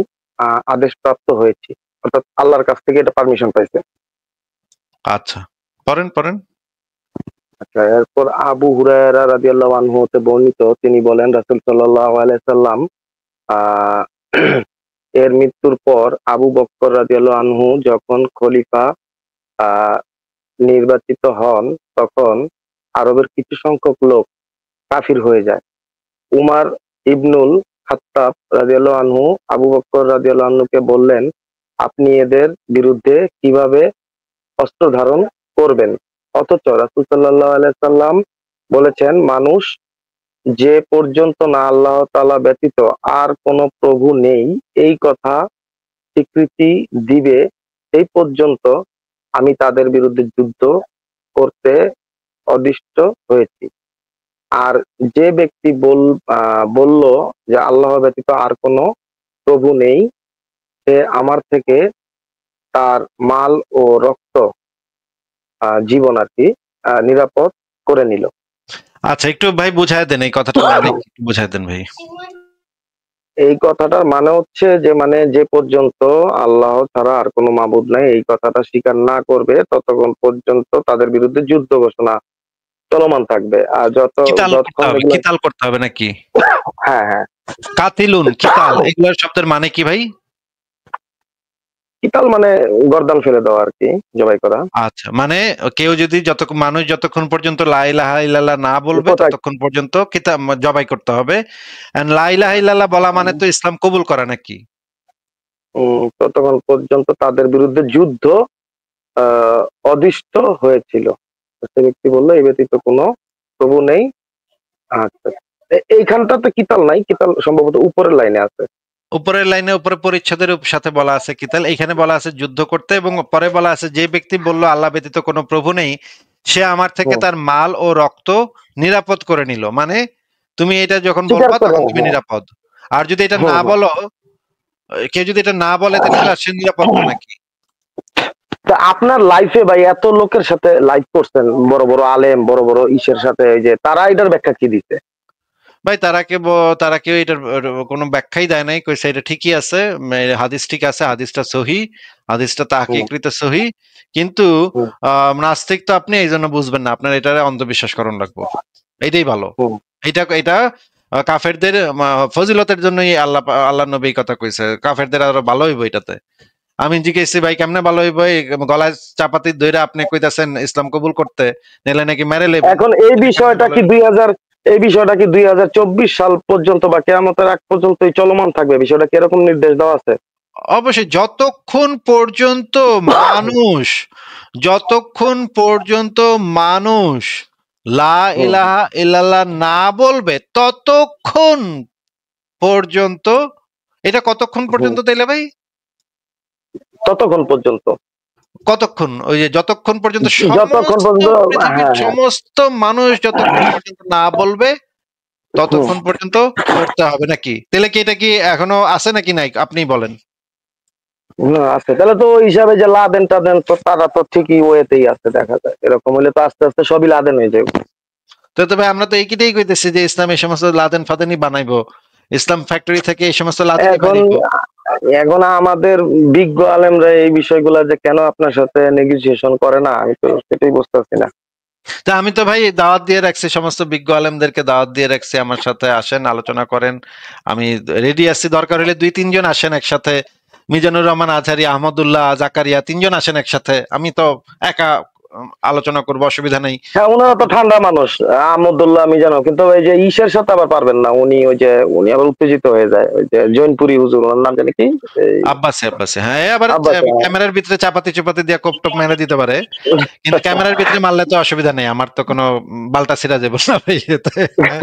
আদেশপ্রাপ্ত হয়েছি, অর্থাৎ আল্লাহর কাছ থেকে এটা পারমিশন পাইছে। আচ্ছা, পড়েন। আচ্ছা, এরপর আবু হুরায়রা রাদিয়াল্লাহু আনহু হতে বর্ণিত, তিনি বলেন রাসূল সাল্লাল্লাহু আলাইহি সাল্লাম এর মৃত্যুর পর আবু বকর রাদিয়াল্লাহু আনহু যখন খলিফা আহ নির্বাচিত হন, তখন আরবের কিছু সংখ্যক লোক কাফির হয়ে যায়। উমার ইবনুল খাত্তাব রাদিয়াল্লাহু আনহু আবু বকর রাদিয়াল্লাহু আনহুকে বললেন, আপনি এদের বিরুদ্ধে কিভাবে অস্ত্র ধারণ করবেন? অথচ রাসূল সাল্লাল্লাহু আলাইহি সাল্লাম বলেছেন, মানুষ যে পর্যন্ত না আল্লাহ তাআলা ব্যতীত আর কোনো প্রভু নেই এই কথা স্বীকৃতি দিবে, সেই পর্যন্ত আমি তাদের বিরুদ্ধে যুদ্ধ করতে অদিষ্ট হয়েছি। আর যে ব্যক্তি বলল যে আল্লাহ ব্যতীত আর কোনো প্রভু নেই, সে আমার থেকে তার মাল ও রক্ত জীবন আর কি নিরাপদ করে নিল। আচ্ছা, একটু ভাই বুঝায় দেন এই কথাটা, মানে একটু বুঝায় দেন ভাই। এই কথাটার মানে হচ্ছে যে, মানে যে পর্যন্ত আল্লাহ ছাড়া আর কোনো মাবুদ নাই এই কথাটা স্বীকার না করবে, ততক্ষণ পর্যন্ত তাদের বিরুদ্ধে যুদ্ধ ঘোষণা চলমান থাকবে। আর কিতাল করতে হবে নাকি? হ্যাঁ হ্যাঁ, কাতিলুন, কিতাল, এগুলোর শব্দের মানে কি ভাই? কিতাল মানে গর্দান ফেলে দেওয়া আর কি, জবাই করা। আচ্ছা, মানে কেউ যদি মানুষ যতক্ষণ পর্যন্ত লা ইলাহা ইল্লাল্লাহ না বলবে ততক্ষণ পর্যন্ত জবাই করতে হবে। এন্ড লা ইলাহা ইল্লাল্লাহ বলা মানে তো ইসলাম কবুল করা নাকি? ততক্ষণ পর্যন্ত তাদের বিরুদ্ধে যুদ্ধ অদিষ্ট হয়েছিল। সে ব্যক্তি বললো, এই ব্যতীত কোনো প্রভু নেই। আচ্ছা, এইখানটাতে কিতাল নাই, কিতাল সম্ভবত উপরের লাইনে আছে। উপরের লাইনে উপরে পরিচ্ছদের সাথে বলা আছে কিতাল, এখানে বলা আছে যুদ্ধ করতে, এবং পরে বলা আছে যে ব্যক্তি বলল আল্লাহ ব্যতীত কোনো প্রভু নেই সে আমার থেকে তার মাল ও রক্ত নিরাপদ করে নিল। মানে তুমি এটা যখন বলবা তখন তুমি নিরাপদ, আর যদি এটা না বলো, কেউ যদি এটা না বলে তাহলে সে নিরাপদ না নাকি? আপনার লাইফে ভাই এত লোকের সাথে লাইভ করছেন, বড় বড় আলেম, বড় বড় ইসের সাথে, ওই যে তারা এটার ব্যাখ্যা কি দিতে? ভাই তারা কেউ এটার কোনো ব্যাখ্যাই দেয় নাই, কইছে এটা ঠিকই আছে, হাদিস ঠিক আছে, হাদিসটা সহি, হাদিসটা তাহকিকৃত সহি, কিন্তু নাস্তিক তো আপনি এই জন্য বুঝবেন না, আপনার এটা অন্ধবিশ্বাস করণ লাগবো, এইটাই ভালো। এটা কাফেরদের ফজিলতের জন্যই আল্লাহ নবী কথা কইছে, কাফেরদের আরো ভালো হইব এটাতে। আমি জিজ্ঞেসি ভাই কেমনে ভালো হইব, গলায় চাপাতি ধরে আপনি কইতাছেন ইসলাম কবুল করতে, নাইলে নাকি মেরে লেব। এখন এই বিষয়টা কি 2024 সাল পর্যন্ত বা কিয়ামতের আগ পর্যন্তই চলমান থাকবে? বিষয়টা কি এরকম নির্দেশ দেওয়া আছে? অবশ্যই, যতক্ষণ পর্যন্ত মানুষ লা ইলাহা ইল্লাল্লাহ না বলবে ততক্ষণ পর্যন্ত। এটা কতক্ষণ পর্যন্ত তাইলে ভাই? ততক্ষণ পর্যন্ত। কতক্ষণ? ওই যে যতক্ষণ পর্যন্ত সমস্ত মানুষ যতক্ষণ পর্যন্ত না বলবে ততক্ষণ পর্যন্ত করতে হবে নাকি? তাহলে কি এটা কি এখনো আছে নাকি নাই আপনি বলেন? না আছে, তাহলে তো ওই হিসাবে যে লাদেন টাদেন তো তারা তো ঠিকই ওয়েতেই আছে, দেখা যায় এরকম হলে তো আস্তে আস্তে সবই লাদেন হয়ে যাবে। তো তবে আমরা তো এইটাই কইতেছি যে ইসলাম এই সমস্ত লাদেন ফাদেনই বানাইবো, ইসলাম ফ্যাক্টরি থেকে এই সমস্ত লাদেনই বানাইবো। এখন আমাদের বিজ্ঞ আলেমরা এই বিষয়গুলা যে কেন আপনার সাথে নেগোসিয়েশন করে না, আমি তো সেটাই বুঝতেছি না। তা আমি তো ভাই দাওয়াত দিয়ে রাখছি, সমস্ত বিজ্ঞ আলেমদেরকে দাওয়াত দিয়ে রাখছি, আমার সাথে আসেন, আলোচনা করেন, আমি রেডি আছি। দরকার হলে 2-3 জন আসেন একসাথে, মিজানুর রহমান আজহারি, আহমদুল্লাহ, জাকারিয়া, 3 জন আসেন একসাথে, আমি তো একা আলোচনা করবো, অসুবিধা নেই। হ্যাঁ, ওনারা তো ঠান্ডা মানুষ, আহমদুল্লাহ মিজানো, কিন্তু ওই যে ঈশের সাথে আবার পারবেন না, উনি আবার উত্তেজিত হয়ে যায়। ওই যে জৈনপুরি হুজুর, ওনার নাম জানি কি, আব্বাসে। হ্যাঁ, আবার ক্যামেরার ভিতরে চাপাতি দিয়ে কোপ টোপ মেরে দিতে পারে, কিন্তু ক্যামেরার ভিতরে মারলে তো অসুবিধা নেই, আমার তো কোনো বালটা ছিড়া যাবে না।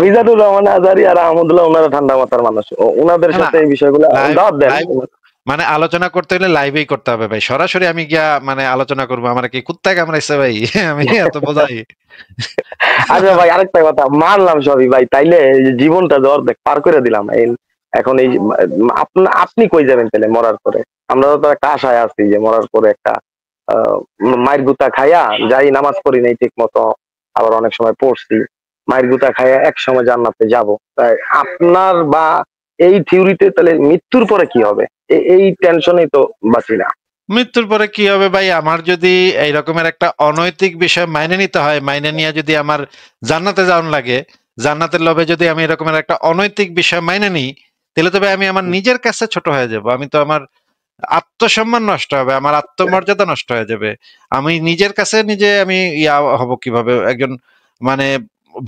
মিজানুর রহমান আজহারি আর আহমদুল্লাহ ওনারা ঠান্ডা মাথার মানুষ, ওনাদের সাথে এই বিষয়গুলো দাওয়াত দেন। মানে আলোচনা করতে হলে লাইভেই করতে হবে ভাই, সরাসরি আমি গিয়া মানে আলোচনা করবো, আমার কি কুত্তা কামড়াইছে ভাই? আমি এত বোঝাই। আচ্ছা ভাই, আরেকটা কথা, মারলাম সবই ভাই, তাইলে জীবনটা অর্ধেক পার করে দিলাম। এখন এই আপনি কই যাবেন তাহলে মরার পরে? আমরা তো একটা আশায় আছি যে মরার পরে একটা মায়ের গুতা খাইয়া যাই, নামাজ পড়ি নাই ঠিক মতো, আবার অনেক সময় পড়ছি, মায়ের গুতা খাইয়া এক সময় জান্নাতে যাব। তাই আপনার বা এই থিওরিতে তাহলে মৃত্যুর পরে কি হবে, এই টেনশনেই তো বাঁচি না। মৃত্যুর পরে কি হবে ভাই? আমার যদি এই রকমের একটা অনৈতিক বিষয় মাইনে নিতে হয়, মাইনে নিয়ে যদি আমার জান্নাতে যাওয়ার লাগে, জান্নাতের লোভে যদি আমি এরকমের একটা অনৈতিক বিষয় মাইনে নিই, তাহলে তবে আমি আমার নিজের কাছে ছোট হয়ে যাব, আমি তো আমার আত্মসম্মান নষ্ট হবে, আমার আত্মমর্যাদা নষ্ট হয়ে যাবে। আমি নিজের কাছে নিজে আমি হব কিভাবে একজন মানে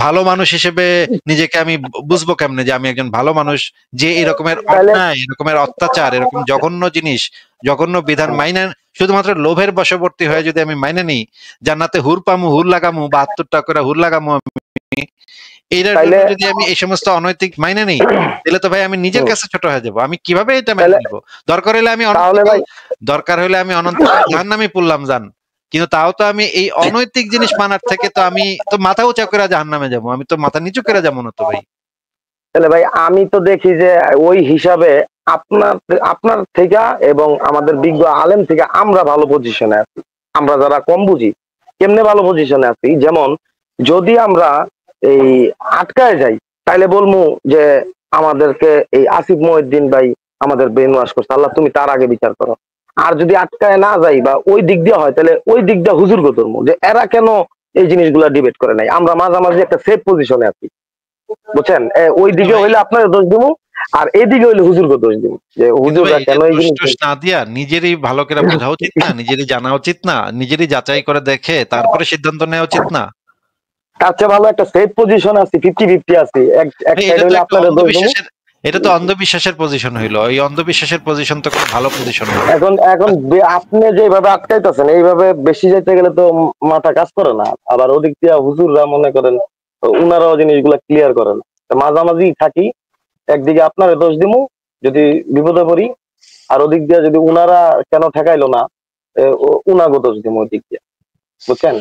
ভালো মানুষ হিসেবে নিজেকে আমি বুঝবো কেমনে যে আমি একজন ভালো মানুষ, যে এরকমের অন্যায়, এরকমের অত্যাচার, এরকম জঘন্য জিনিস, জঘন্য বিধান মাইনে শুধুমাত্র লোভের বশবর্তী হয়ে যদি আমি মাইনে নিই, জান্নাতে হুর পামু, হুর লাগামু, বা ৭২টা করে হুর লাগামু, এইটার জন্য যদি আমি এই সমস্ত অনৈতিক মাইনে নেই, তাহলে তো ভাই আমি নিজের কাছে ছোট হয়ে যাব। আমি কিভাবে এটা মেনে নিব? দরকার হলে আমি অনন্তকাল জাহান্নামে পড়লাম যান, কিন্তু তাও তো আমি এই অনৈতিক জিনিস মানার থেকে তো আমি তো মাথা উঁচা করে জাহান্নামে যাবো, আমি তো মাথা নিচু করে যাবো না তো ভাই। তাহলে ভাই আমি তো দেখি যে ওই হিসাবে আপনার থেকে এবং আমাদের বিজ্ঞ আলেম থেকে আমরা ভালো পজিশনে আছি। আমরা যারা কম বুঝি কেমনে ভালো পজিশনে আছি, যেমন যদি আমরা এই আটকায় যাই তাইলে বলবো যে আমাদেরকে এই আসিফ মহিউদ্দিন ভাই আমাদের ব্রেন ওয়াশ করছে, আল্লাহ তুমি তার আগে বিচার করো। আর যদি আটকায় না যাই বা ওই দিক দিয়ে হয়, তাহলে ওই দিক দিয়ে হুজুরকে ধরবো যে এরা কেন এই জিনিসগুলা ডিবেট করে নাই। আমরা মাঝামাঝি একটা সেফ পজিশনে আছি, বুঝছেন? ওই দিকে হইলে আপনার দোষ দিব, আর এদিকে হইলে হুজুরকে দোষ দিব যে হুজুররা কেন এই জিনিস না দিয়া নিজেরই ভালো করে বোঝা উচিত না, নিজেরই জানা উচিত না, নিজেরই যাচাই করে দেখে তারপরে সিদ্ধান্ত নেওয়া উচিত না? তার চেয়ে ভালো একটা সেফ পজিশন আছে, 50-50 আছে। এক সাইড হইলে আপনারা দোষ দিব। এটা তো অন্ধবিশ্বাসের পজিশন হইলো, এই অন্ধবিশ্বাসের পজিশন তো খুব ভালো পজিশন। এখন আপনি যেভাবে আটকাইতেছেন এইভাবে বেশি যেতে গেলে তো মাথা কাজ করে না। আবার ওদিক দিয়ে হুজুররা মনে করেন উনারাও জিনিসগুলা ক্লিয়ার করেন, মাঝামাঝি থাকি। একদিকে আপনারা দোষ দিব যদি বিপদে পড়ি, আর ওদিক দিয়ে যদি উনারা কেন ঠেকাইলো না উনাগো দোষ দিব ওই দিক দিয়ে, বুঝছেন?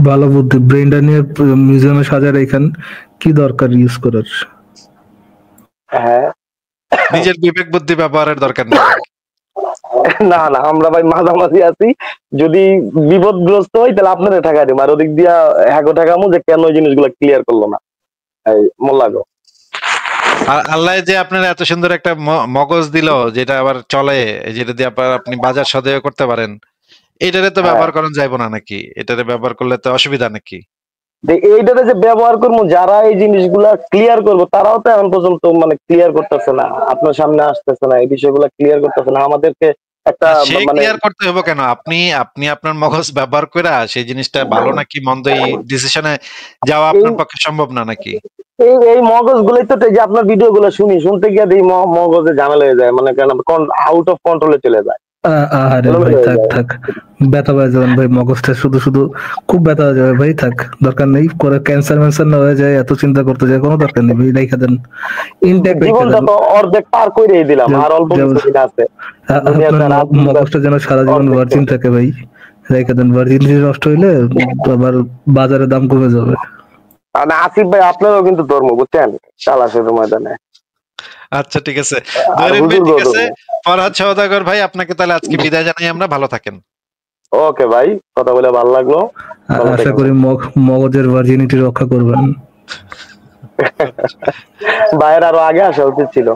ভালো বুদ্ধি, ব্রেনটা নিয়ে মিউজিয়ামে সাজার এখান কি দরকার ইউজ করার? হ্যাঁ, নিজের বিবেক বুদ্ধি ব্যবহারের দরকার নেই। না না, আমরা ভাই মাঝামাঝি আছি। যদি বিপদগ্রস্ত হই তাহলে আপনারা ঠেকা দিব, আর ওদিক দিয়া হ্যাগো ঠেকামু যে কেন ওই জিনিসগুলো ক্লিয়ার করলো না। এই মোল্লাগো আল্লাহ যে আপনার এত সুন্দর একটা মগজ দিল, যেটা আবার চলে, যেটা দিয়ে আপনি বাজার সদেয় করতে পারেন, এটারে তো ব্যবহার করেন যাইব না নাকি? এটারে ব্যবহার করলে তো অসুবিধা নাকি? এইটাতে যে ব্যবহার করবো, যারা এই জিনিসগুলা ক্লিয়ার করবো তারাও তো এখন পর্যন্ত মানে ক্লিয়ার করতেছে না, আপনার সামনে আসতেছে না, এই বিষয়গুলো ক্লিয়ার করতেছে না। আমাদেরকে একটা ক্লিয়ার করতে হবে কেন? আপনি আপনার মগজ ব্যবহার করে সেই জিনিসটা ভালো নাকি মন্দ এই ডিসিশনে যাওয়া আপনার পক্ষে সম্ভব না নাকি? এই মগজ গুলোই তো, যে আপনার ভিডিও গুলো শুনতে গিয়ে এই মগজে ঝামেলা হয়ে যায়, মানে আউট অফ কন্ট্রোলে চলে যায়। আরে ভাই থাক ব্যথা হয়ে যাবেন ভাই, মগজটা শুধু খুব ব্যথা হয়ে যাবে ভাই, থাক দরকার নেই। করে ক্যান্সার না হয়ে যায় এত চিন্তা করতে যায়, কোনো দরকার নেই ভাই, রেখে দেন। জীবনটা তো অর্ধেক পার করেই দিলাম, আর অল্প কিছু আছে। মগজটা যেন সারা জীবন ভার্জিন থাকে ভাই, রেখে দেন। ভার্জিনিটি নষ্ট হইলে আবার বাজারে দাম কমে যাবে। আসিফ ভাই আপনারও কিন্তু ধর্ম, বুঝছেন, চালাশের ময়দানে। আচ্ছা ঠিক আছে, ঠিক আছে। ফরহাদ সওদাগর ভাই, আপনাকে তাহলে আজকে বিদায় জানাই আমরা, ভালো থাকেন। ওকে ভাই, কথা বলে ভালো লাগলো। আশা করি মগজের ভার্জিনিটি রক্ষা করবেন। ভাইয়ের আরো আগে আসা উচিত ছিল।